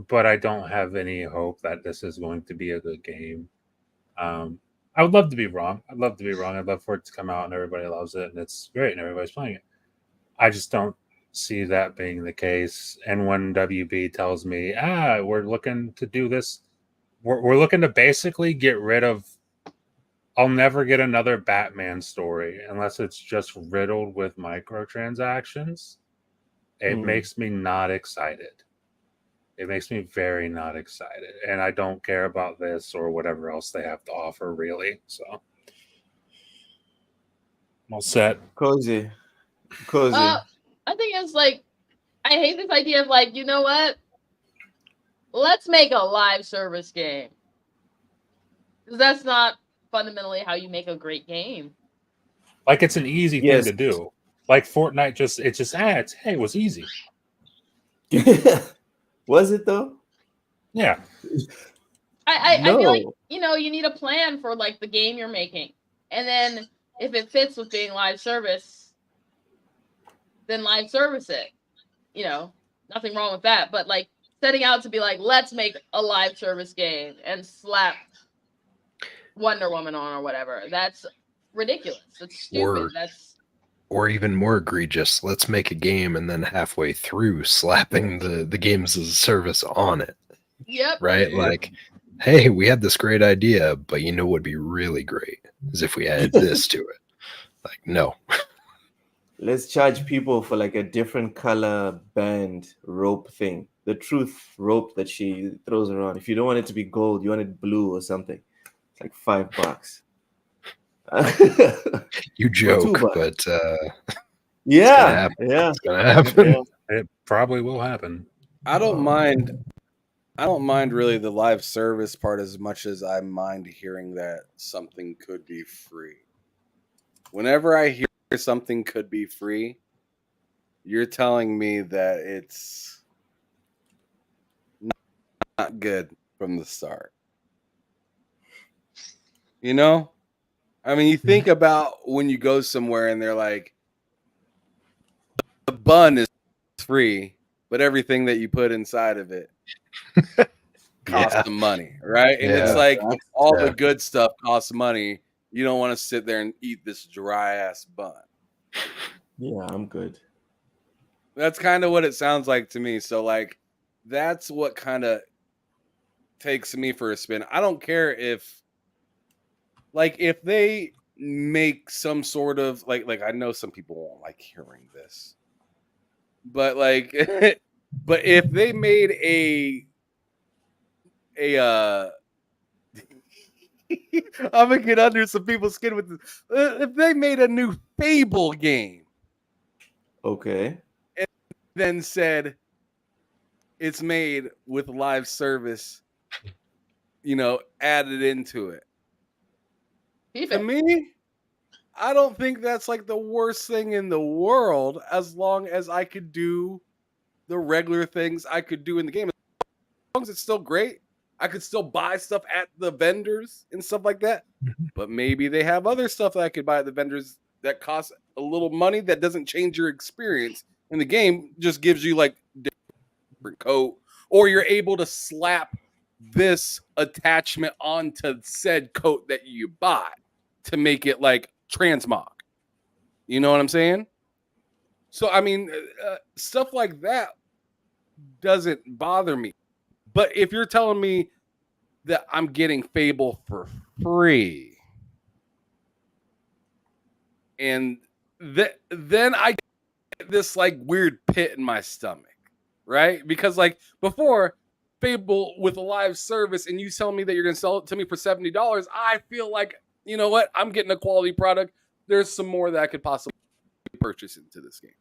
But I don't have any hope that this is going to be a good game. I would love to be wrong. I'd love for it to come out and everybody loves it and it's great and everybody's playing it. I just don't see that being the case. And when WB tells me, we're looking to do this, we're looking to basically get rid of. I'll never get another Batman story unless it's just riddled with microtransactions. It makes me not excited. It makes me very not excited. And I don't care about this or whatever else they have to offer, really. So I'm all set. Cozy. I think it's like I hate this idea of like, you know what? Let's make a live service game. Because that's not fundamentally how you make a great game. Like it's an easy Yes. thing to do. Like Fortnite it was easy. Was it though? Yeah. I No. feel like, you need a plan for like the game you're making. And then if it fits with being live service, then live service it. Nothing wrong with that. But like setting out to be like, let's make a live service game and slap Wonder Woman on or whatever. That's ridiculous. That's stupid. Or even more egregious, let's make a game and then halfway through slapping the games as a service on it. Yep. Right? Yep. Like, hey, we had this great idea, but you know what would be really great is if we added this to it. Like, no. Let's charge people for like a different color band rope thing. The truth rope that she throws around. If you don't want it to be gold, you want it blue or something. It's like $5. You joke, $2. but Yeah. it's gonna happen. It probably will happen. I don't mind really the live service part as much as I mind hearing that something could be free. Whenever I hear something could be free, you're telling me that it's not good from the start. You know? I mean, you think about when you go somewhere and they're like, the bun is free, but everything that you put inside of it costs some money, right? And it's like all the good stuff costs money. You don't want to sit there and eat this dry ass bun. Yeah, I'm good. That's kind of what it sounds like to me. So like that's what kind of takes me for a spin. I don't care if they make some sort of like I know some people won't like hearing this. But like but if they made a I'm gonna get under some people's skin with this. If they made a new Fable game, Okay. and then said it's made with live service, added into it. To me, I don't think that's like the worst thing in the world, as long as I could do the regular things I could do in the game. As long as it's still great, I could still buy stuff at the vendors and stuff like that. But maybe they have other stuff that I could buy at the vendors that costs a little money that doesn't change your experience in the game, just gives you like different coat, or you're able to slap this attachment onto said coat that you buy to make it like transmog. You know what I'm saying? So, I mean, stuff like that doesn't bother me. But if you're telling me that I'm getting Fable for free, and then I get this like weird pit in my stomach, right? Because like before, Fable with a live service, and you tell me that you're going to sell it to me for $70, I feel like, you know what? I'm getting a quality product. There's some more that I could possibly purchase into this game.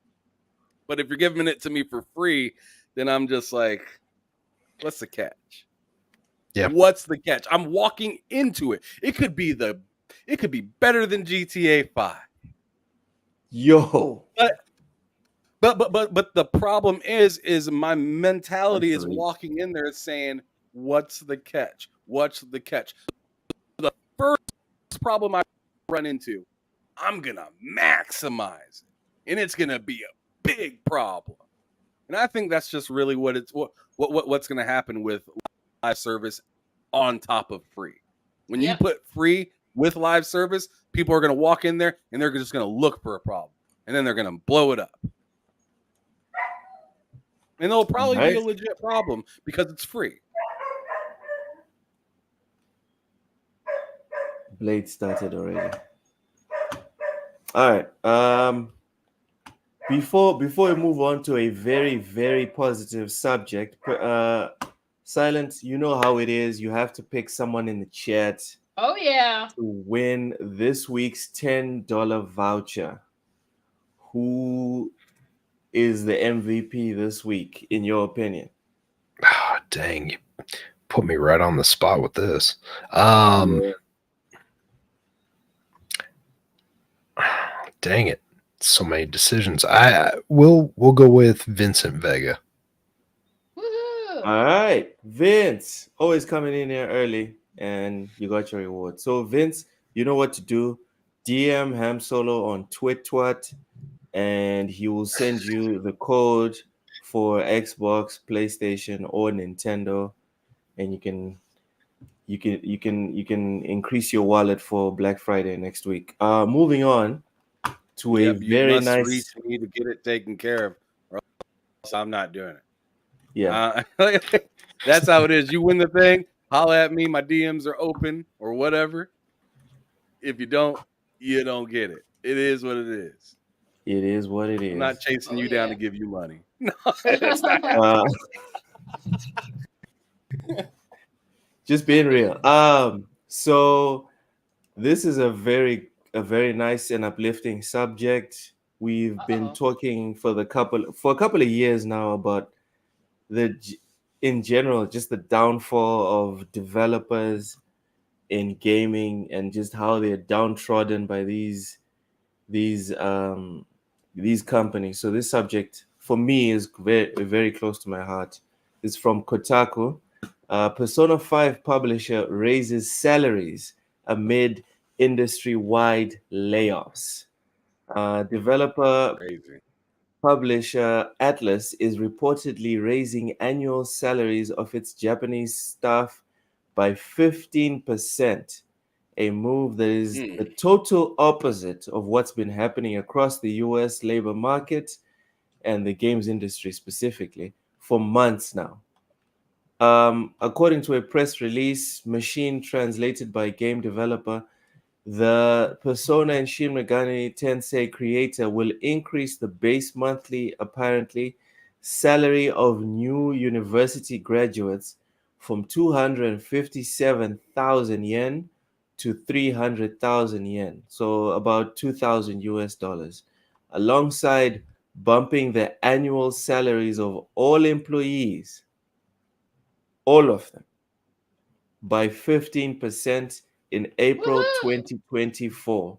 But if you're giving it to me for free, then I'm just like, what's the catch? Yeah. What's the catch? I'm walking into it. It could be better than GTA 5. Yo. But the problem is my mentality is walking in there saying, what's the catch? What's the catch? The first problem I run into, I'm gonna maximize it, and it's gonna be a big problem. And I think that's just really what's gonna happen with live service on top of free. When you put free with live service, people are gonna walk in there and they're just gonna look for a problem, and then they're gonna blow it up. And it'll probably be a legit problem because it's free. Blade started already. All right. Before we move on to a very, very positive subject, Silence, you know how it is. You have to pick someone in the chat. Oh yeah. To win this week's $10 voucher. Who is the MVP this week, in your opinion? Oh, dang, you put me right on the spot with this. Dang it. So many decisions. We'll go with Vincent Vega. Woohoo! All right, Vince, always coming in here early, and you got your reward. So Vince, you know what to do. DM Ham Solo on Twitwat, and he will send you the code for Xbox, PlayStation, or Nintendo, and you can increase your wallet for Black Friday next week. Moving on to a very nice. Reach me to get it taken care of, or else I'm not doing it. Yeah, that's how it is. You win the thing, holla at me. My DMs are open or whatever. If you don't, you don't get it. It is what it is. It is what it is. I'm not chasing you down to give you money. No, it's not. Just being real. So this is a very nice and uplifting subject. We've been talking for a couple of years now about in general, just the downfall of developers in gaming and just how they're downtrodden by these these companies. So this subject for me is very, very close to my heart. It's from Kotaku. Persona 5 publisher raises salaries amid industry-wide layoffs. Developer Crazy. publisher Atlas is reportedly raising annual salaries of its Japanese staff by 15%, a move that is the total opposite of what's been happening across the US labor market and the games industry specifically for months now. According to a press release, machine translated by game developer, the Persona and Shin Megami Tensei creator will increase the base monthly, apparently, salary of new university graduates from 257,000 yen to 300,000 yen, so about 2,000 US dollars, alongside bumping the annual salaries of all employees, all of them, by 15% in April Woohoo! 2024.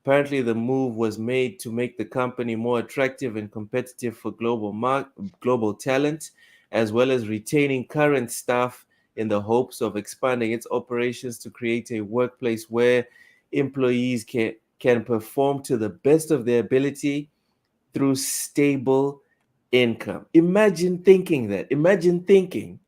Apparently, the move was made to make the company more attractive and competitive for global talent, as well as retaining current staff in the hopes of expanding its operations to create a workplace where employees can perform to the best of their ability through stable income. Imagine thinking that. Imagine thinking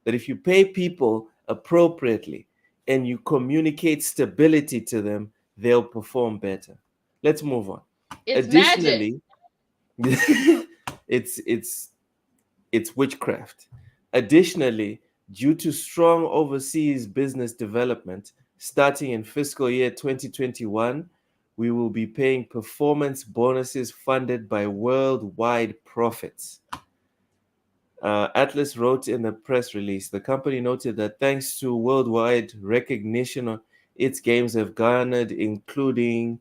that if you pay people appropriately and you communicate stability to them, they'll perform better. Let's move on. It's magic. Additionally, it's it's witchcraft. Additionally, due to strong overseas business development, starting in fiscal year 2021, we will be paying performance bonuses funded by worldwide profits. Atlas wrote in the press release, the company noted that thanks to worldwide recognition, its games have garnered, including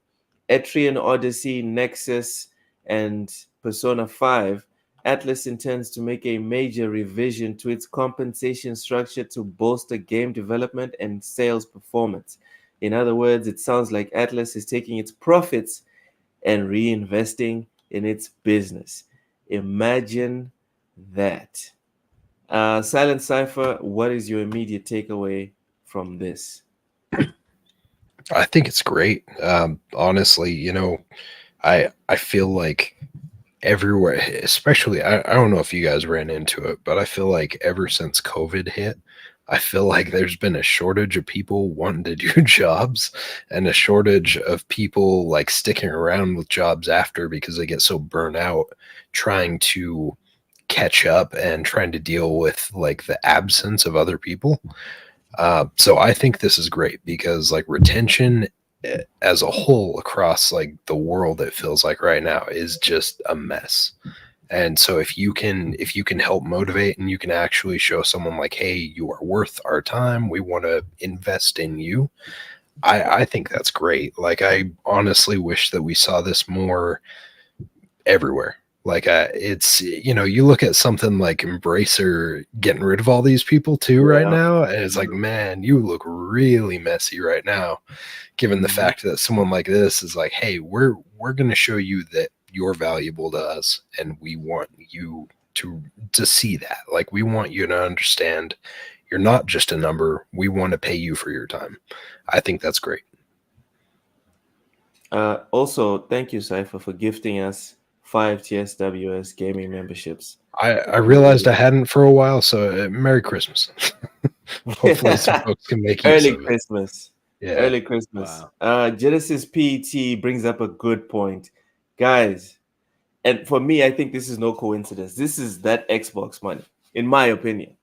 Etrian Odyssey, Nexus, and Persona 5. Atlas intends to make a major revision to its compensation structure to bolster game development and sales performance. In other words, it sounds like Atlas is taking its profits and reinvesting in its business. Imagine that. Silent Cipher, what is your immediate takeaway from this? I think it's great. Honestly, I feel like everywhere, especially I don't know if you guys ran into it, but I feel like ever since COVID hit, I feel like there's been a shortage of people wanting to do jobs and a shortage of people like sticking around with jobs after because they get so burnt out trying to catch up and trying to deal with like the absence of other people. So I think this is great because like retention as a whole across like the world, it feels like right now is just a mess. And so if you can help motivate and you can actually show someone like, hey, you are worth our time, we want to invest in you. I think that's great. Like I honestly wish that we saw this more everywhere. Like it's you look at something like Embracer getting rid of all these people too right Yeah. now, and it's like, man, you look really messy right now. Given the Mhm. fact that someone like this is like, hey, we're going to show you that you're valuable to us, and we want you to see that. Like we want you to understand you're not just a number. We want to pay you for your time. I think that's great. Also, thank you, Cypher, for gifting us 5 TSWS gaming memberships. I realized I hadn't for a while, so Merry Christmas. Hopefully some folks can make use Early of it. Christmas. Yeah. Early Christmas. Wow. Genesis PET brings up a good point. Guys, and for me, I think this is no coincidence. This is that Xbox money, in my opinion.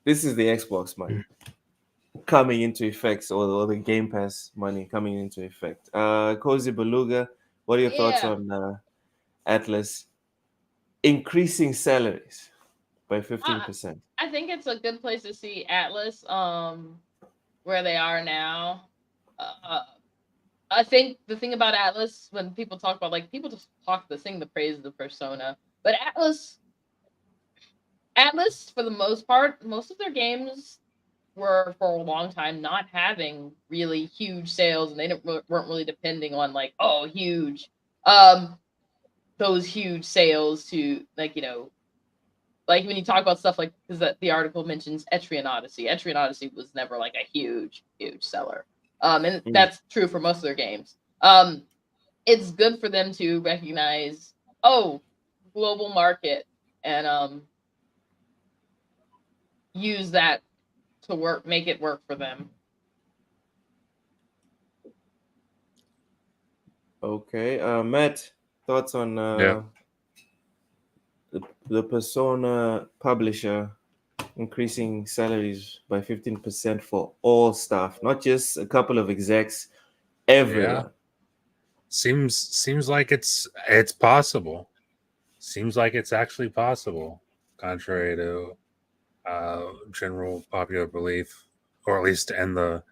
This is the Xbox money coming into effect, or the Game Pass money coming into effect. Cozy Beluga, what are your thoughts Yeah. on Atlas increasing salaries by 15%? I think it's a good place to see Atlas where they are now. I think the thing about Atlas, when people talk about, like, people just sing the praises of Persona, but Atlas for the most part, most of their games were for a long time not having really huge sales, and they weren't really depending on like, oh, huge. Um those huge sales to like like when you talk about stuff like because the article mentions Etrian Odyssey. Etrian Odyssey was never like a huge seller, and that's true for most of their games. It's good for them to recognize global market and use that to make it work for them. Okay, Matt, thoughts on the Persona publisher increasing salaries by 15% for all staff, not just a couple of execs, everyone. Yeah. Seems like it's possible. Seems like it's actually possible, contrary to general popular belief, or at least in the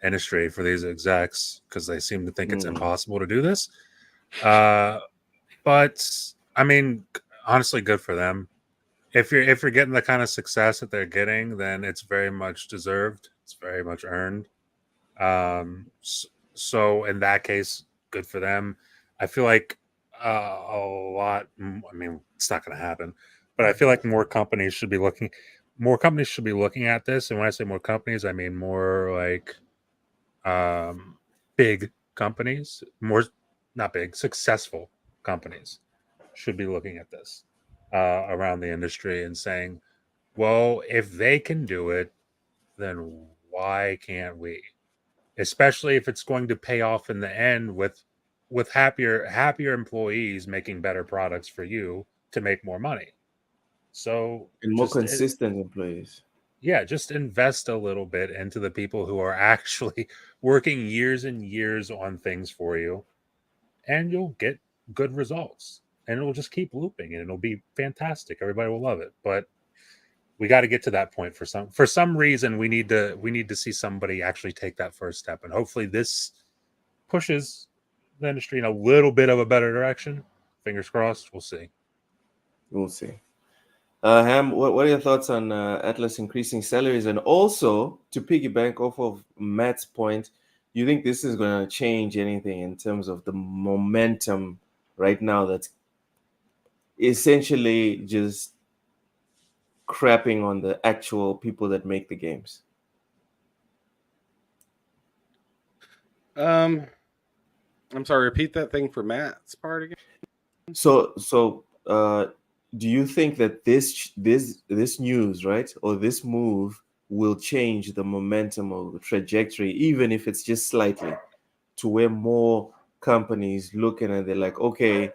industry for these execs, because they seem to think it's impossible to do this. But I mean, honestly, good for them. If you're getting the kind of success that they're getting, then it's very much deserved. It's very much earned. So in that case, good for them. I feel like a lot. I mean, it's not going to happen, but I feel like more companies should be looking. More companies should be looking at this, and when I say more companies, I mean more like big companies, not big, successful companies should be looking at this around the industry and saying, well, if they can do it, then why can't we? Especially if it's going to pay off in the end with happier employees making better products for you to make more money. So and more consistent employees. Yeah, just invest a little bit into the people who are actually working years and years on things for you, and you'll get good results. And it'll just keep looping, and it'll be fantastic. Everybody will love it. But we got to get to that point for some reason. We need to see somebody actually take that first step, and hopefully this pushes the industry in a little bit of a better direction. Fingers crossed. We'll see. We'll see. Ham, what are your thoughts on Atlas increasing salaries? And also, to piggyback off of Matt's point, you think this is going to change anything in terms of the momentum right now that's essentially just crapping on the actual people that make the games? I'm sorry, repeat that thing for Matt's part again. So do you think that this news, right, or this move will change the momentum of the trajectory, even if it's just slightly, to where more companies looking and they're like, okay,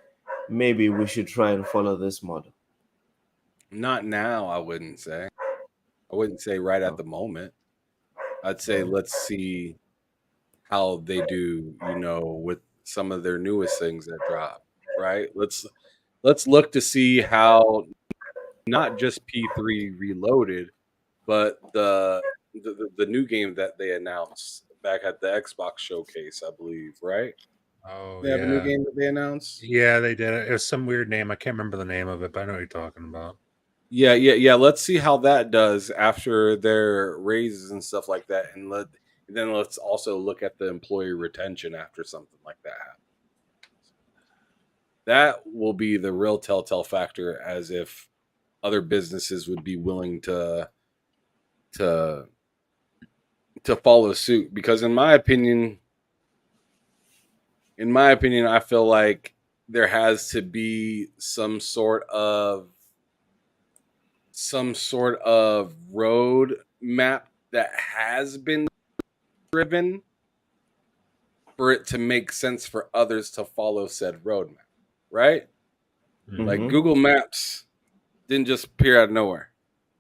maybe we should try and follow this model? Not now, I wouldn't say. I wouldn't say right at the moment. I'd say let's see how they do, with some of their newest things that drop, right? Let's look to see how not just P3 Reloaded, but the new game that they announced back at the Xbox showcase, I believe, right? Oh, They have a new game that they announced. Yeah, they did. It was some weird name. I can't remember the name of it, but I know what you're talking about. Yeah. Let's see how that does after their raises and stuff like that, and then let's also look at the employee retention after something like that happens. That will be the real telltale factor, as if other businesses would be willing to follow suit. Because in my opinion, I feel like there has to be some sort of road map that has been driven for it to make sense for others to follow said roadmap, right? Mm-hmm. Like Google Maps didn't just appear out of nowhere.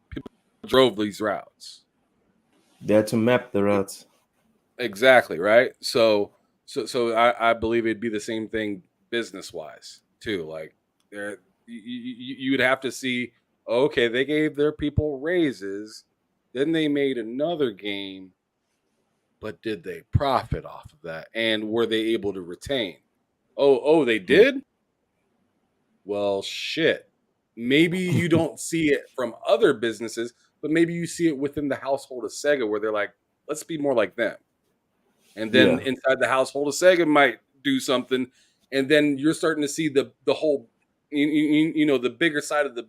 People drove these routes. They had to map the routes. Exactly, right? So I believe it'd be the same thing business-wise too. Like you would have to see, okay, they gave their people raises, then they made another game, but did they profit off of that? And were they able to retain? Oh, they did? Well, shit. Maybe you don't see it from other businesses, but maybe you see it within the household of Sega where they're like, let's be more like them. And then inside the household of Sega might do something, and then you're starting to see the whole, the bigger side of the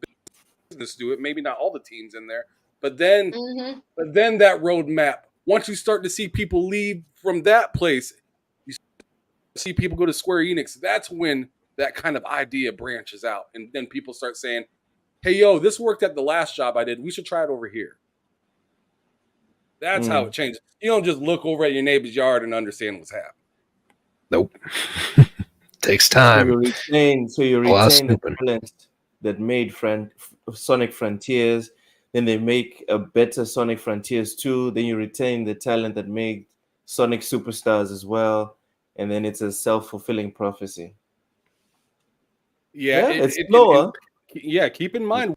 business do it. Maybe not all the teams in there, but then that roadmap. Once you start to see people leave from that place, you see people go to Square Enix. That's when that kind of idea branches out, and then people start saying, "Hey, yo, this worked at the last job I did. We should try it over here." That's how it changes. You don't just look over at your neighbor's yard and understand what's happening. Nope. Takes time. So you retain the talent that made Sonic Frontiers. Then they make a better Sonic Frontiers 2. Then you retain the talent that made Sonic Superstars as well. And then it's a self-fulfilling prophecy. Yeah, it's slower. Keep in mind,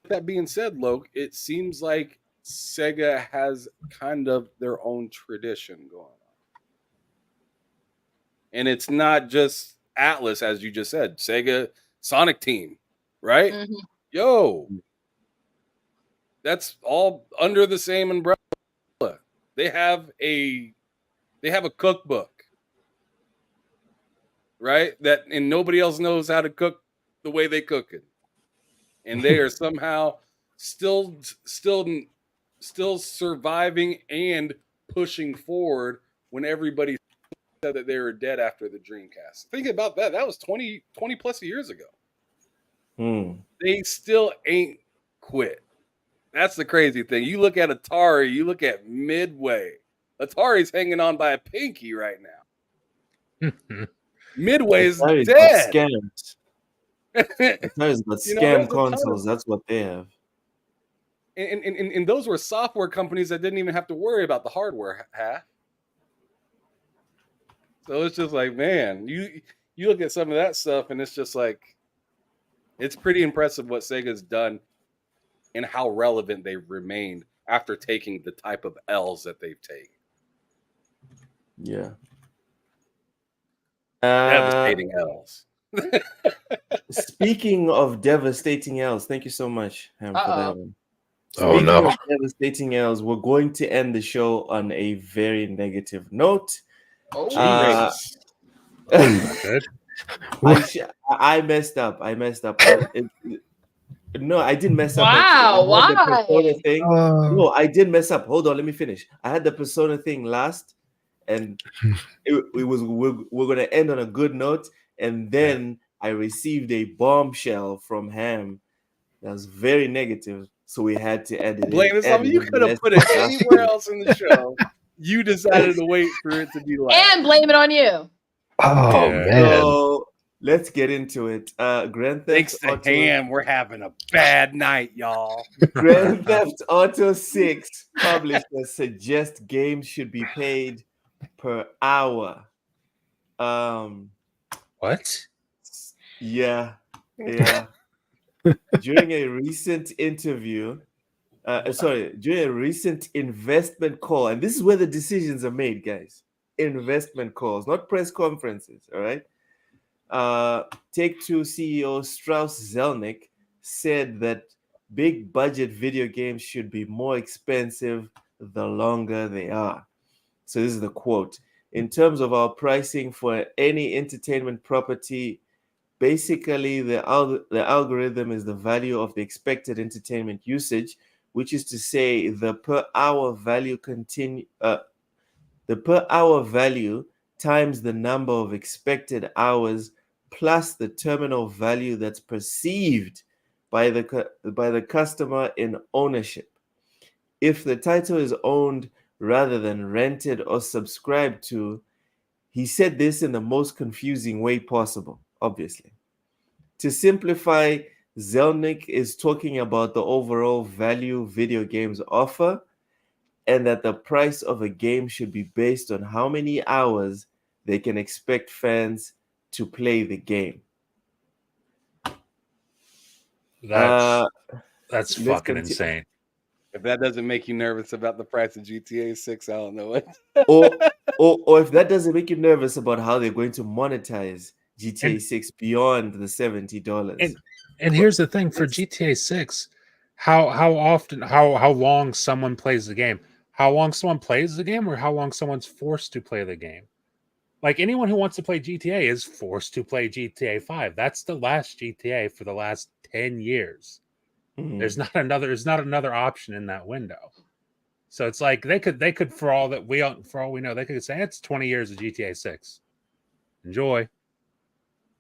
with that being said, Loke, it seems like Sega has kind of their own tradition going on. And it's not just Atlas, as you just said, Sega Sonic Team, right? Mm-hmm. Yo, that's all under the same umbrella. They have a cookbook, right? And nobody else knows how to cook the way they cook it. And they are somehow still surviving and pushing forward when everybody said that they were dead after the Dreamcast. Think about that. That was 20 plus years ago. They still ain't quit. That's the crazy thing. You look at Atari, you look at Midway. Atari's hanging on by a pinky right now. Midway's dead. Atari's got scam consoles. That's what they have. And those were software companies that didn't even have to worry about the hardware half. So it's just like, man, you look at some of that stuff and it's just like, it's pretty impressive what Sega's done and how relevant they've remained after taking the type of L's that they've taken. Yeah. Devastating L's. Speaking of devastating L's, thank you so much, Ham, for that one. Speaking of devastating L's, we're going to end the show on a very negative note. I messed up. No, I didn't mess up. Wow, why? The Persona thing. No, I did mess up. Hold on, let me finish. I had the Persona thing last, and we're gonna end on a good note, and then I received a bombshell from Ham that was very negative, so we had to edit Blame it. I mean, you could have put it anywhere else in the show. You decided to wait for it to be like, and blame it on you. Oh man! So let's get into it. Grand Theft Thanks to Auto. Ham, we're having a bad night, y'all. Grand Theft Auto 6 publishers suggest games should be paid per hour. What? Yeah. During a recent interview, during a recent investment call, and this is where the decisions are made, guys. Investment calls, not press conferences, all right? Take-Two CEO Strauss Zelnick said that big budget video games should be more expensive the longer they are. So this is the quote. In terms of our pricing for any entertainment property, basically the algorithm is the value of the expected entertainment usage, which is to say the per hour value times the number of expected hours plus the terminal value that's perceived by the customer in ownership. If the title is owned rather than rented or subscribed to, he said this in the most confusing way possible, obviously. To simplify, Zelnick is talking about the overall value video games offer, and that the price of a game should be based on how many hours they can expect fans to play the game. That's fucking insane. If that doesn't make you nervous about the price of GTA 6, I don't know what. or if that doesn't make you nervous about how they're going to monetize GTA 6 beyond the $70. And here's the thing for GTA 6, how long someone plays the game. How long someone plays the game or how long someone's forced to play the game? Like anyone who wants to play GTA is forced to play GTA 5. That's the last GTA for the last 10 years. Mhm. There's not another option in that window. So it's like they could for all we know, they could say it's 20 years of GTA 6. Enjoy.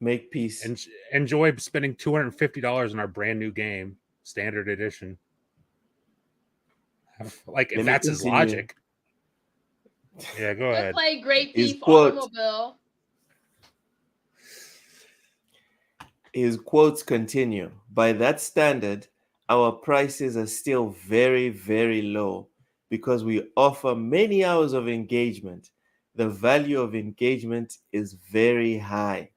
Make peace. Enjoy spending $250 on our brand new game, standard edition. Like if Let me that's his continue. logic. Yeah, go Good ahead. play, Great His Thief quote- Automobile. His quotes continue. By that standard, our prices are still very, very low because we offer many hours of engagement. The value of engagement is very high.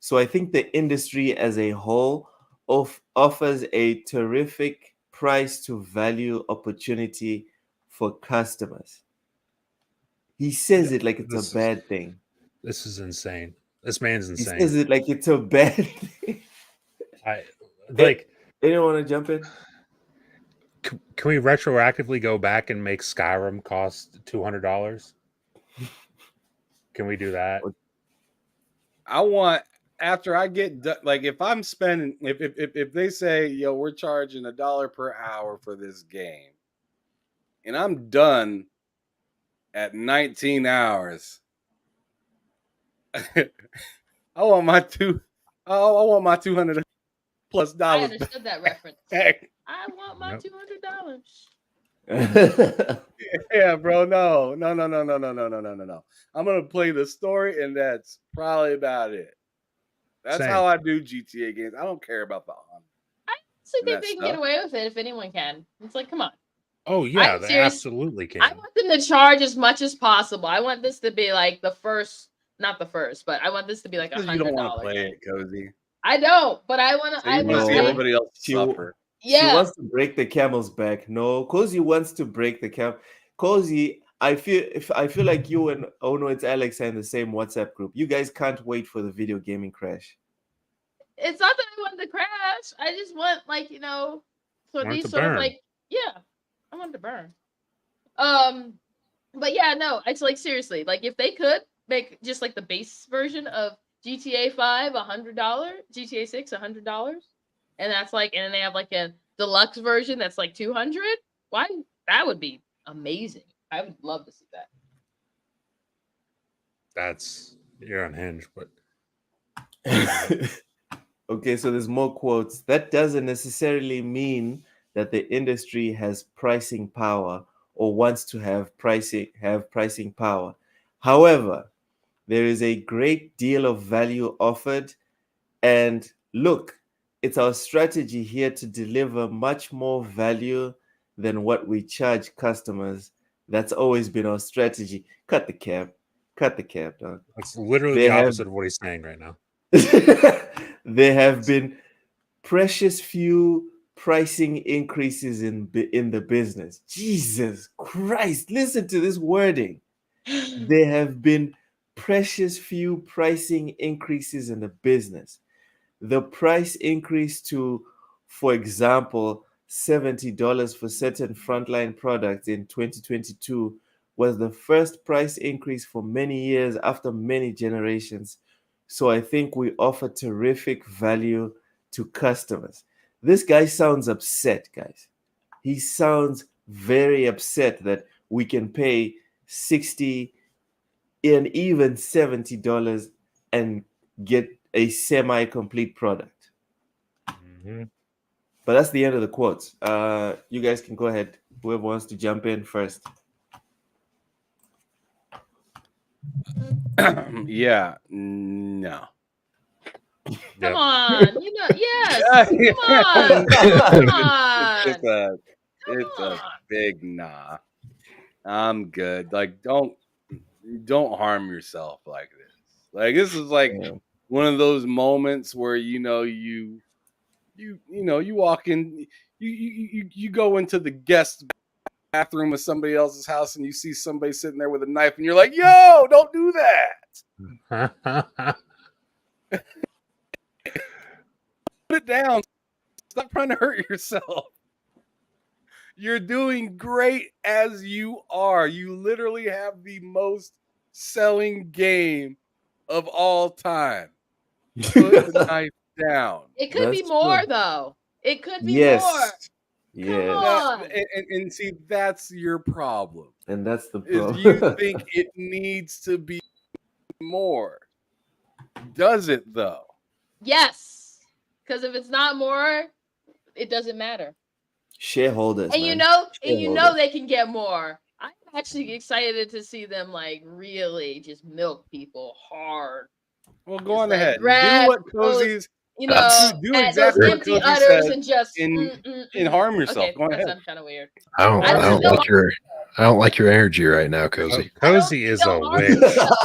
So I think the industry as a whole offers a terrific price to value opportunity for customers. He says it like it's a bad thing. This is insane. This man's He insane. says it like it's a bad thing. Anyone want to jump in? Can we retroactively go back and make Skyrim cost $200? Can we do that? I want after I get done, like if I'm spending, if they say, yo, we're charging $1 per hour for this game, and I'm done at 19 hours, I want my $200 plus I dollars understood that reference. back. I want my Nope. $200. Yeah, bro. No. I'm gonna play the story, and that's probably about it. That's Same. how I do GTA games. I don't care about the honor. I honestly And think that they can stuff. get away with it if anyone can. It's like, come on. Oh yeah, I'm they serious. absolutely can. I want them to charge as much as possible. I want this to be like the first, not the first, but I want this to be like Because $100. you don't want to play it, Cozy. I don't, but I want to. So you want to see everybody else suffer. She Yeah. wants to break the camel's back. No, Cozy wants to break the camel. Cozy, I feel like you and it's Alex are in the same WhatsApp group. You guys can't wait for the video gaming crash. It's not that I want the crash. I just want for Want it these to sort of burn. I want it to burn. But yeah, no, it's like seriously, like if they could make just like the base version of GTA 5 $100, GTA 6 $100, and that's like, and then they have like a deluxe version that's like $200. Why? That would be amazing. I would love to see that. You're unhinged, but Okay, so there's more quotes. That doesn't necessarily mean that the industry has pricing power or wants to have pricing power. However, there is a great deal of value offered, and look, it's our strategy here to deliver much more value than what we charge customers. That's always been our strategy. Cut the cap, dog. that's literally They the have- opposite of what he's saying right now. There have been precious few pricing increases in the business. Jesus Christ, listen to this wording. There have been precious few pricing increases in the business. The price increase to, for example, $70 for certain frontline products in 2022 was the first price increase for many years after many generations. So I think we offer terrific value to customers. This guy sounds upset, guys. He sounds very upset that we can pay $60 and even $70 and get a semi-complete product. Mhm. But that's the end of the quotes. You guys can go ahead. Whoever wants to jump in first. Yeah, no. Come Yep. on, yes. Come on, come on. It's a big nah. I'm good. Like, don't harm yourself like this. Like, this is like one of those moments where you walk in, you go into the guest bathroom of somebody else's house and you see somebody sitting there with a knife and you're like, yo, don't do that. Put it down. Stop trying to hurt yourself. You're doing great as you are. You literally have the most selling game of all time. Put the knife down. It could be That's more true. though. It could be Yes. more. Yes. on. And see, that's your problem. And that's the Is problem. you think it needs to be more. Does it though? Yes. Because if it's not more, it doesn't matter. Shareholders. And man. you know they can get more. I'm actually excited to see them like really just milk people hard. Well, go Just, on like, ahead. grab Do what those, Cozy's You know, do at exactly those what empty Cozy udders says and just and harm yourself. Okay, Go on that ahead. sounds kind of weird. I don't like your energy right now, Cozy. Cozy is a they'll harm witch. themselves.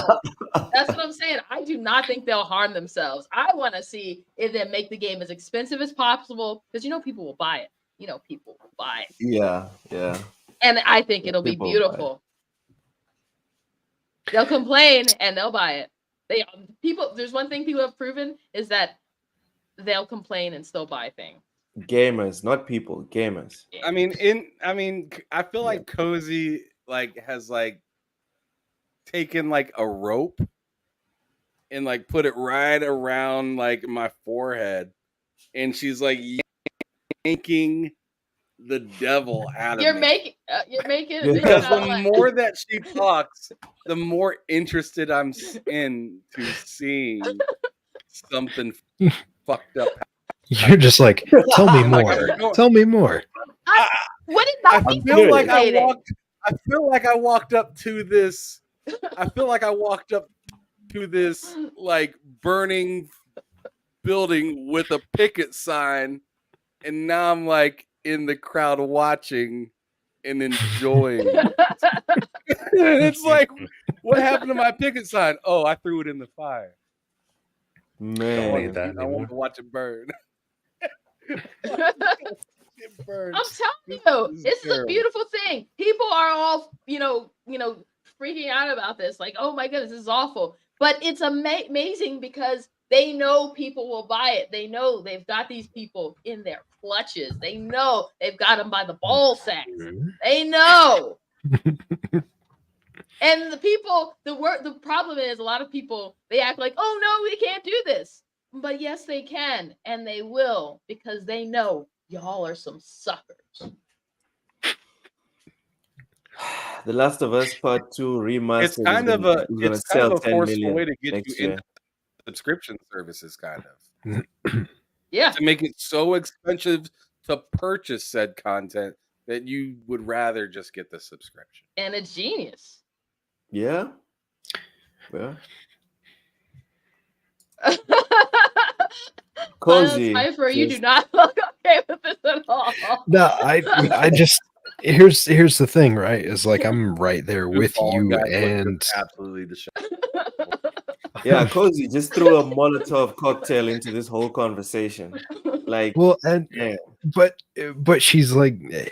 That's what I'm saying. I do not think they'll harm themselves. I want to see if they make the game as expensive as possible because people will buy it. People will buy it. Yeah. And I think it'll be People will buy it. beautiful. They'll complain and they'll buy it. There's one thing people have proven is that they'll complain and still buy things. Gamers, not people. Gamers. I feel like Cozy has taken a rope and put it right around my forehead, and she's yanking the devil out of me. You're making Because the more that she talks, the more interested I'm in to seeing something fucked up. You're just like, tell me more. Tell me more. Would it not be fascinating? I feel like I walked up to this. I feel like I walked up to this burning building with a picket sign, and now I'm in the crowd watching and enjoying it. And it's what happened to my picket sign? Oh, I threw it in the fire. Man, I want to watch it burn. It burns. I'm telling you, this is a beautiful thing. People are all, freaking out about this. Like, oh my goodness, this is awful. But it's amazing because they know people will buy it. They know they've got these people in their clutches. They know they've got them by the ball sacks. They know. And the problem is a lot of people, they act like, oh no, we can't do this. But yes, they can, and they will, because they know y'all are some suckers. The Last of Us Part 2 remastered. It's kind of a forceful way to get you into subscription services, kind of. Yeah. To make it so expensive to purchase said content that you would rather just get the subscription. And it's genius. Yeah. Yeah. Cozy. Cypher, you do not look okay with this at all. No, I just here's the thing, right? Is I'm right there with you, and absolutely the show. Yeah, Cozy just threw a Molotov cocktail into this whole conversation. But she's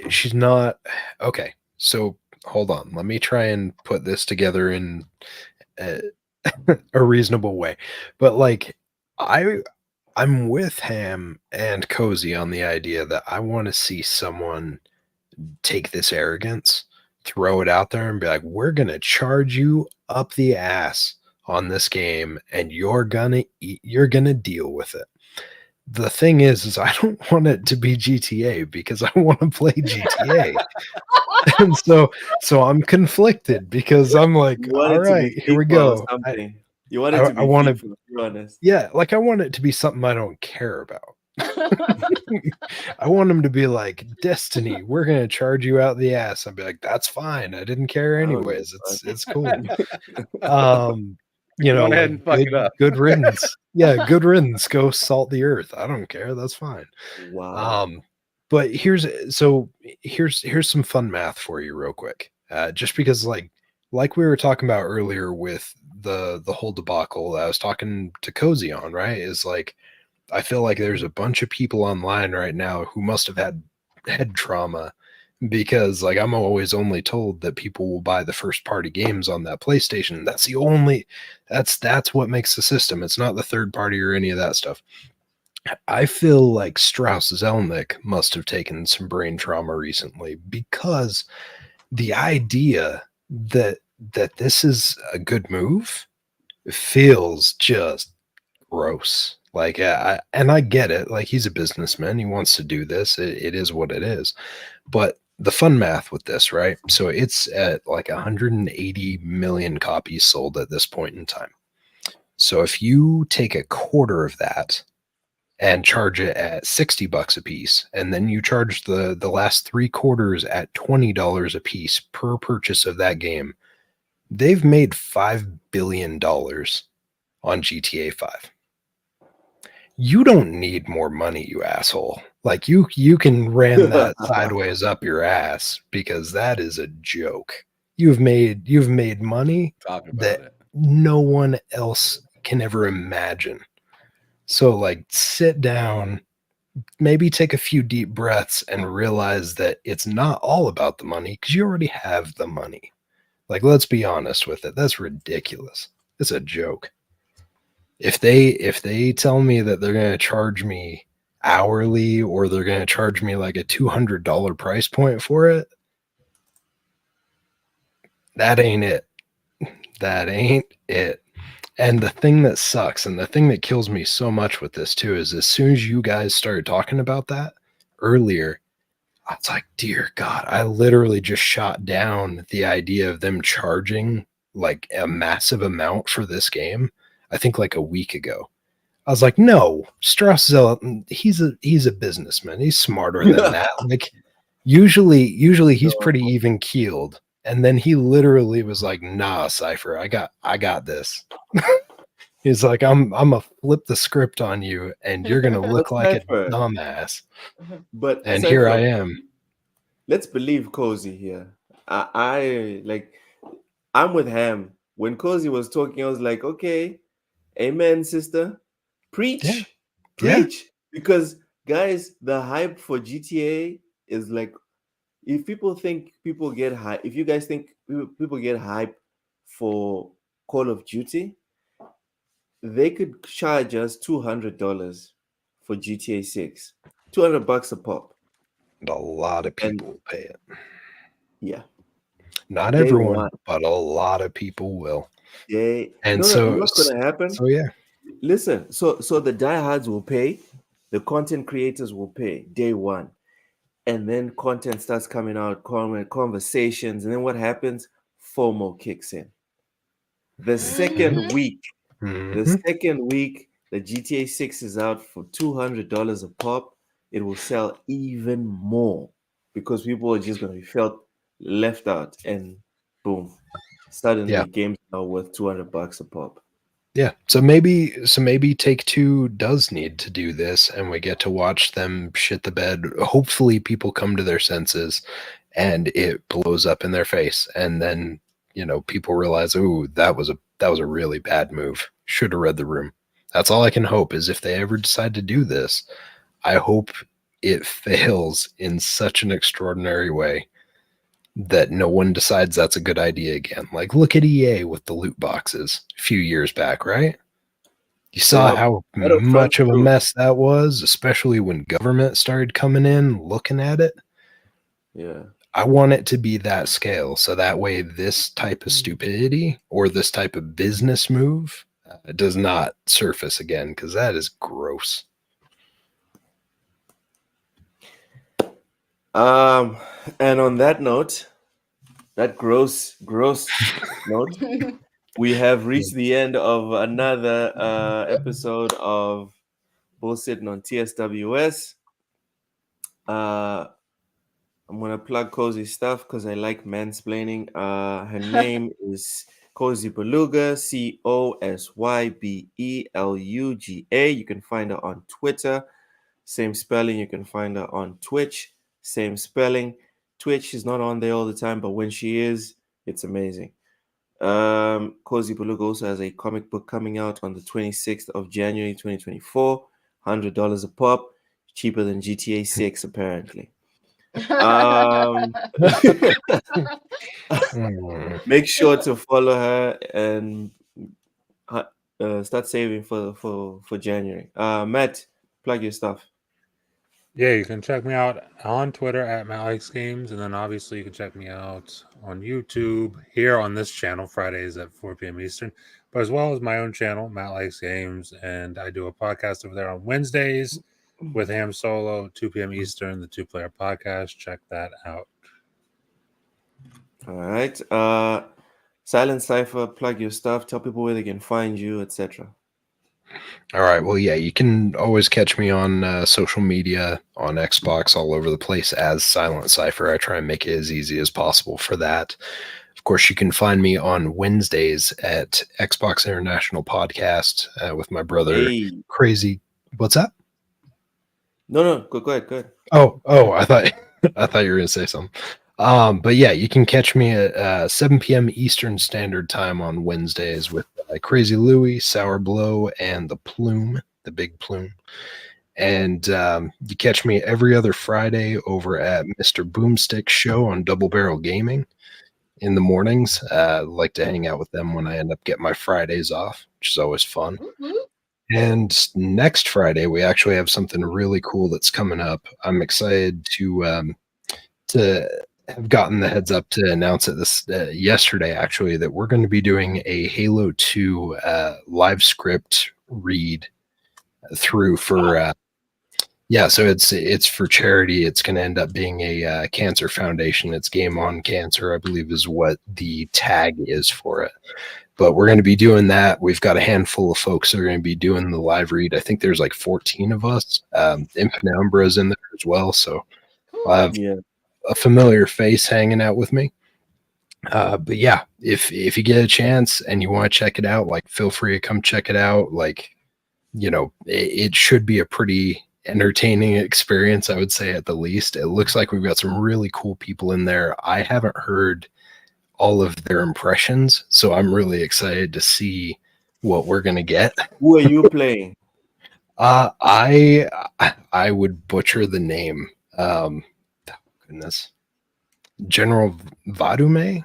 she's not okay. So hold on, let me try and put this together in a reasonable way. But I'm with Ham and Cozy on the idea that I want to see someone take this arrogance, throw it out there, and be like, "We're gonna charge you up the ass on this game, and you're gonna deal with it." The thing is I don't want it to be GTA because I want to play GTA. And so I'm conflicted because I'm like, all right, here we go. You want it to be FIFA, to be honest. Yeah, I want it to be something I don't care about. I want them to be like, Destiny, we're going to charge you out the ass. I'd be like, that's fine. I didn't care anyways. It's cool. Go ahead and fuck it up. Good riddance. Yeah, good riddance. Go salt the earth. I don't care. That's fine. Wow. But here's some fun math for you real quick. Just because like we were talking about earlier with the whole debacle that I was talking to Cozy on, right? Is I feel like there's a bunch of people online right now who must have had head trauma because I'm always only told that people will buy the first party games on that PlayStation. That's what makes the system. It's not the third party or any of that stuff. I feel like Strauss Zelnick must have taken some brain trauma recently because the idea that this is a good move feels just gross. Like, I get it. Like, he's a businessman. He wants to do this. It is what it is. But the fun math with this, right? So it's at like 180 million copies sold at this point in time. So if you take a quarter of that and charge it at $60 a piece, and then you charge the last 3 quarters at $20 a piece per purchase of that game, they've made $5 billion on GTA 5. You don't need more money, you asshole. Like, you can ram that sideways up your ass, because that is a joke. You've made money Talk about that it. no one else can ever imagine. So, like, sit down, maybe take a few deep breaths, and realize that it's not all about the money, because you already have the money. Like, let's be honest with it. That's ridiculous. It's a joke. If they tell me that they're going to charge me hourly, or they're going to charge me like a $200 price point for it, that ain't it. That ain't it. And the thing that sucks, and the thing that kills me so much with this too, is as soon as you guys started talking about that earlier, I was like, dear God, I literally just shot down the idea of them charging like a massive amount for this game, I think like a week ago. I was like, no, Strauss he's a businessman. He's smarter than that. Like, usually he's pretty even keeled. And then he literally was like, nah, Cypher, I got this. He's like, I'm gonna flip the script on you, and you're gonna look like a dumbass. But and here I am. Let's believe Cozy here. I'm with Ham. When Cozy was talking, I was like, okay, amen, sister. Preach. Because guys, the hype for GTA is like, if people think people get hype, if you guys think people get hype for Call of Duty, they could charge us $200 for GTA 6. $200 a pop. And a lot of people will pay it. Yeah. Not everyone, but a lot of people will. What's gonna happen? So yeah. Listen, so the diehards will pay, the content creators will pay day one. And then content starts coming out, conversations, and then what happens? FOMO kicks in. The second week, the GTA 6 is out for $200 a pop, it will sell even more, because people are just going to be felt left out, and boom, suddenly games are worth $200 a pop. Yeah, so maybe Take-Two does need to do this, and we get to watch them shit the bed. Hopefully people come to their senses and it blows up in their face, and then, people realize, ooh, that was a really bad move. Should have read the room. That's all I can hope, is if they ever decide to do this, I hope it fails in such an extraordinary way that no one decides that's a good idea again. Like, look at EA with the loot boxes a few years back, right? You saw how much of a mess that was, especially when government started coming in, looking at it. Yeah. I want it to be that scale, so that way this type of stupidity or this type of business move does not surface again, because that is gross. And on that note, that gross note, we have reached the end of another episode of Bullsitting on TSWS. I'm gonna plug Cozy stuff because I like mansplaining. Her name is Cozy Beluga, COSYBELUGA. You can find her on Twitter, same spelling. You can find her on Twitch, same spelling. Twitch is not on there all the time, but when she is, it's amazing. Cozy Beluga also has a comic book coming out on the 26th of January 2024. $100 a pop, cheaper than GTA 6 apparently. Make sure to follow her and start saving for January. Matt, plug your stuff. Yeah, you can check me out on Twitter at Matt Likes Games, and then obviously you can check me out on YouTube here on this channel Fridays at 4 p.m. Eastern, but as well as my own channel, Matt Likes Games, and I do a podcast over there on Wednesdays with Ham Solo, 2 p.m. Eastern, the 2-player podcast. Check that out. All right. Silent Cipher, plug your stuff, tell people where they can find you, etc. All right. Well, yeah, you can always catch me on social media, on Xbox, all over the place as Silent Cipher. I try and make it as easy as possible for that. Of course, you can find me on Wednesdays at Xbox International Podcast with my brother, Hey. Crazy. What's that? No, go ahead. Oh, I thought I thought you were gonna say something. But yeah, you can catch me at 7 p.m. Eastern Standard Time on Wednesdays with Crazy Louie, Sour Blow, and the Plume, the Big Plume. And you catch me every other Friday over at Mr. Boomstick's show on Double Barrel Gaming in the mornings. I like to hang out with them when I end up getting my Fridays off, which is always fun. Mm-hmm. And next Friday, we actually have something really cool that's coming up. I'm excited to have gotten the heads up to announce it this yesterday, actually, that we're going to be doing a Halo 2 live script read through for so it's for charity. It's going to end up being a cancer foundation. It's Game On Cancer, I believe, is what the tag is for it. But we're going to be doing that. We've got a handful of folks that are going to be doing the live read. I think there's like 14 of us. Infinite Umbra is in there as well, so I'll have a familiar face hanging out with me. But yeah, if you get a chance and you want to check it out, like, feel free to come check it out. Like, you know, it should be a pretty entertaining experience, I would say, at the least. It looks like we've got some really cool people in there. I haven't heard all of their impressions, so I'm really excited to see what we're gonna get. Who are you playing? I would butcher the name. Goodness, General Vadume.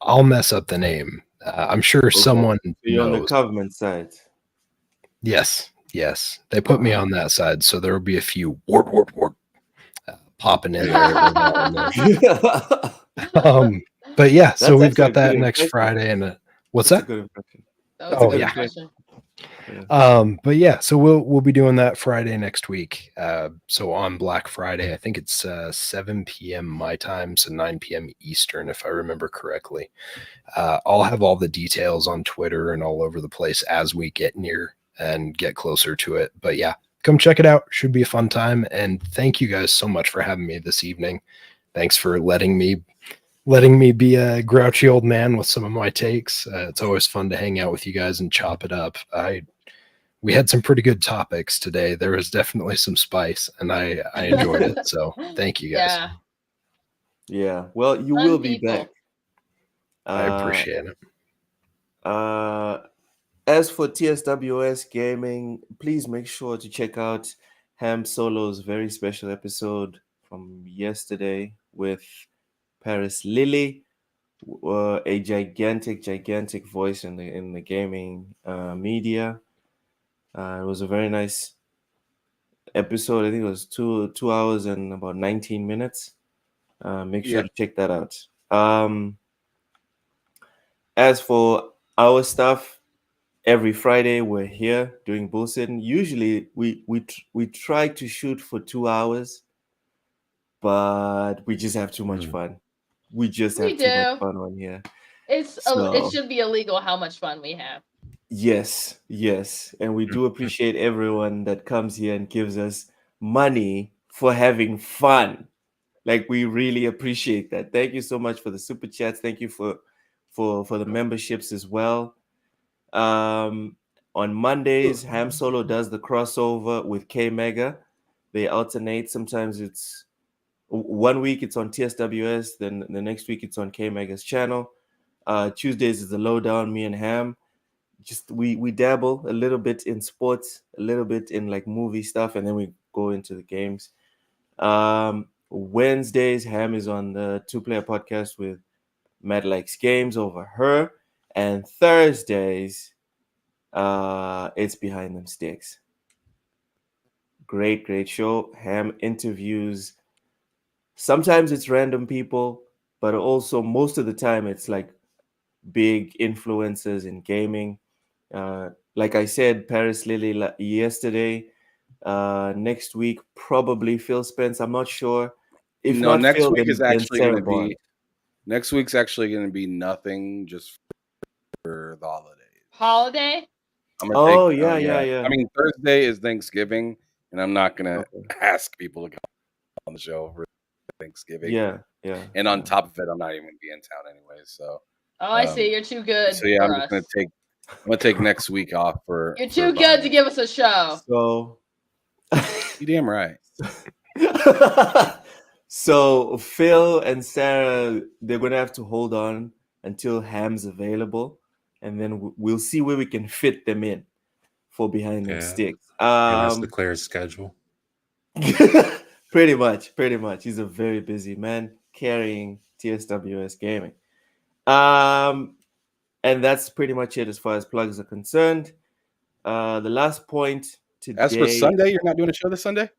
I'll mess up the name. I'm sure someone You're knows. on the government side. Yes. They put me on that side, so there will be a few warp popping in there. But yeah, so we've got that next Friday, and what's that? A good impression. Oh yeah. But yeah, so we'll be doing that Friday next week. So on Black Friday, I think it's 7 p.m. my time, so 9 p.m. Eastern, if I remember correctly. I'll have all the details on Twitter and all over the place as we get near and get closer to it. But yeah, come check it out. Should be a fun time. And thank you guys so much for having me this evening. Thanks for letting me be a grouchy old man with some of my takes. It's always fun to hang out with you guys and chop it up. We had some pretty good topics today. There was definitely some spice, and I enjoyed it. So thank you guys. Yeah. Well, you will be back. I appreciate it. As for TSWS Gaming, please make sure to check out Ham Solo's very special episode from yesterday with Paris Lily, a gigantic voice in the gaming media. It was a very nice episode. I think it was 2 hours and about 19 minutes. Make sure to check that out. As for our stuff, every Friday we're here doing bullshitting. Usually we try to shoot for 2 hours, but we just have too much fun. We just have too much fun on here. It should be illegal how much fun we have. Yes, and we do appreciate everyone that comes here and gives us money for having fun. Like, we really appreciate that. Thank you so much for the super chats. Thank you for the memberships as well. On Mondays, Ham Solo does the crossover with K Mega. They alternate. Sometimes it's 1 week it's on TSWS, then the next week it's on K Mega's channel. Tuesdays is the lowdown. Me and Ham, just we dabble a little bit in sports, a little bit in like movie stuff, and then we go into the games. Wednesdays, Ham is on the 2-player podcast with Matt Likes Games over her, and Thursdays, it's Behind Them Sticks. Great show. Ham interviews. Sometimes it's random people, but also most of the time it's like big influencers in gaming. Like I said, Paris Lily yesterday. Next week, probably Phil Spence. I'm not sure. If No, not next Phil, week is then actually going Sarah to Bond. be. Next week's actually going to be nothing, just for the holidays. Holiday? I'm gonna Oh, take, yeah. I mean, Thursday is Thanksgiving, and I'm not gonna Okay. ask people to come on the show for Thanksgiving. Yeah. And on top of it, I'm not even gonna be in town anyway. So, Oh, I see. You're too good so yeah, for I'm us. just gonna take next week off for. You're too good to give us a show. So, you damn right. So Phil and Sarah, they're gonna have to hold on until Ham's available, and then we'll see where we can fit them in for Behind Them Sticks. He has to clear his schedule. Pretty much. He's a very busy man carrying TSWS gaming. And that's pretty much it as far as plugs are concerned. The last point today. As for Sunday, you're not doing a show this Sunday?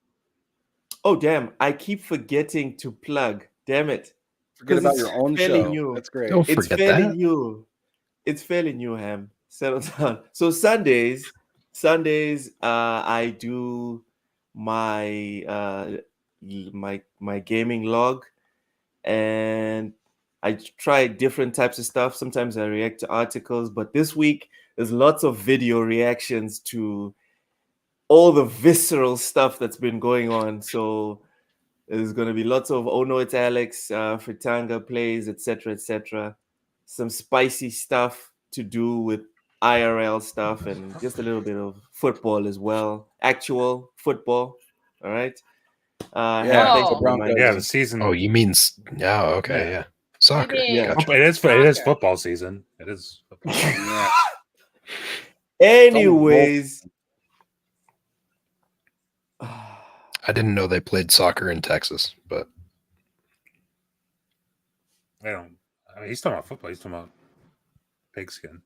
Oh damn! I keep forgetting to plug. Damn it! Forget about your own show. New. That's great. Don't It's forget fairly that. new. It's fairly new, Ham. Settle down. So Sundays, I do my my gaming log, and I try different types of stuff. Sometimes I react to articles, but this week there's lots of video reactions to all the visceral stuff that's been going on. So there's going to be lots of "Oh no, it's Alex," Fritanga plays, etc. Some spicy stuff to do with IRL stuff, and just a little bit of football as well. Actual football. All right. Yeah, thanks Oh. for reminding Yeah, me. the season. Oh, you mean okay, yeah. Soccer. Yeah. Gotcha. It is Soccer. football season. It is football season. Yeah. Anyways. I didn't know they played soccer in Texas, but I don't. I mean, he's talking about football. He's talking about pigskin.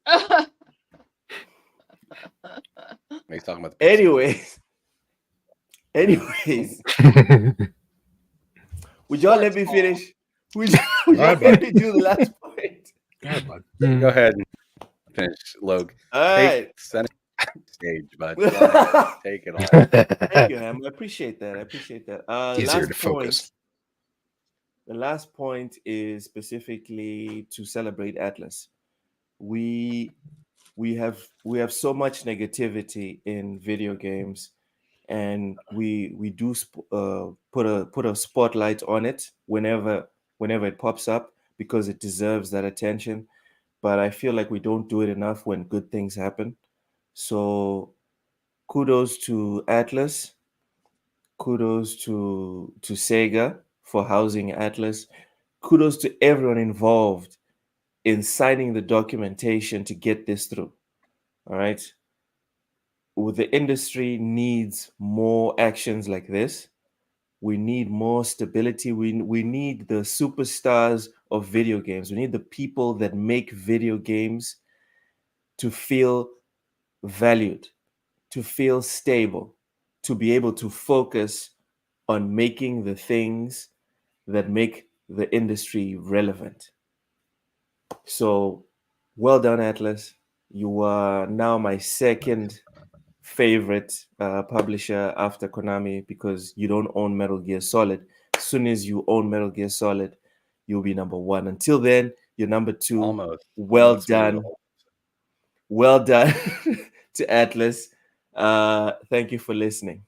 He's talking about the Anyways, would y'all let me finish? Would y'all Alright, let bud. me do the last point? Go ahead, bud. Go ahead and finish, Logue. All right. Center stage, bud. Go ahead. Take it all. Thank you, Ham. I appreciate that. Easier to focus. The last point is specifically to celebrate Atlas. We have so much negativity in video games, and we do put a spotlight on it whenever it pops up because it deserves that attention. But I feel like we don't do it enough when good things happen. So kudos to Atlas. Kudos to Sega for housing Atlas. Kudos to everyone involved in signing the documentation to get this through. All right. The industry needs more actions like this. We need more stability. We need the superstars of video games. We need the people that make video games to feel valued, to feel stable, to be able to focus on making the things that make the industry relevant. So, well done, Atlas. You are now my second favorite publisher after Konami because you don't own Metal Gear Solid. As soon as you own Metal Gear Solid, you'll be number one. Until then, you're number two. Almost. Well Almost made it done. all. Well done to Atlas. Thank you for listening.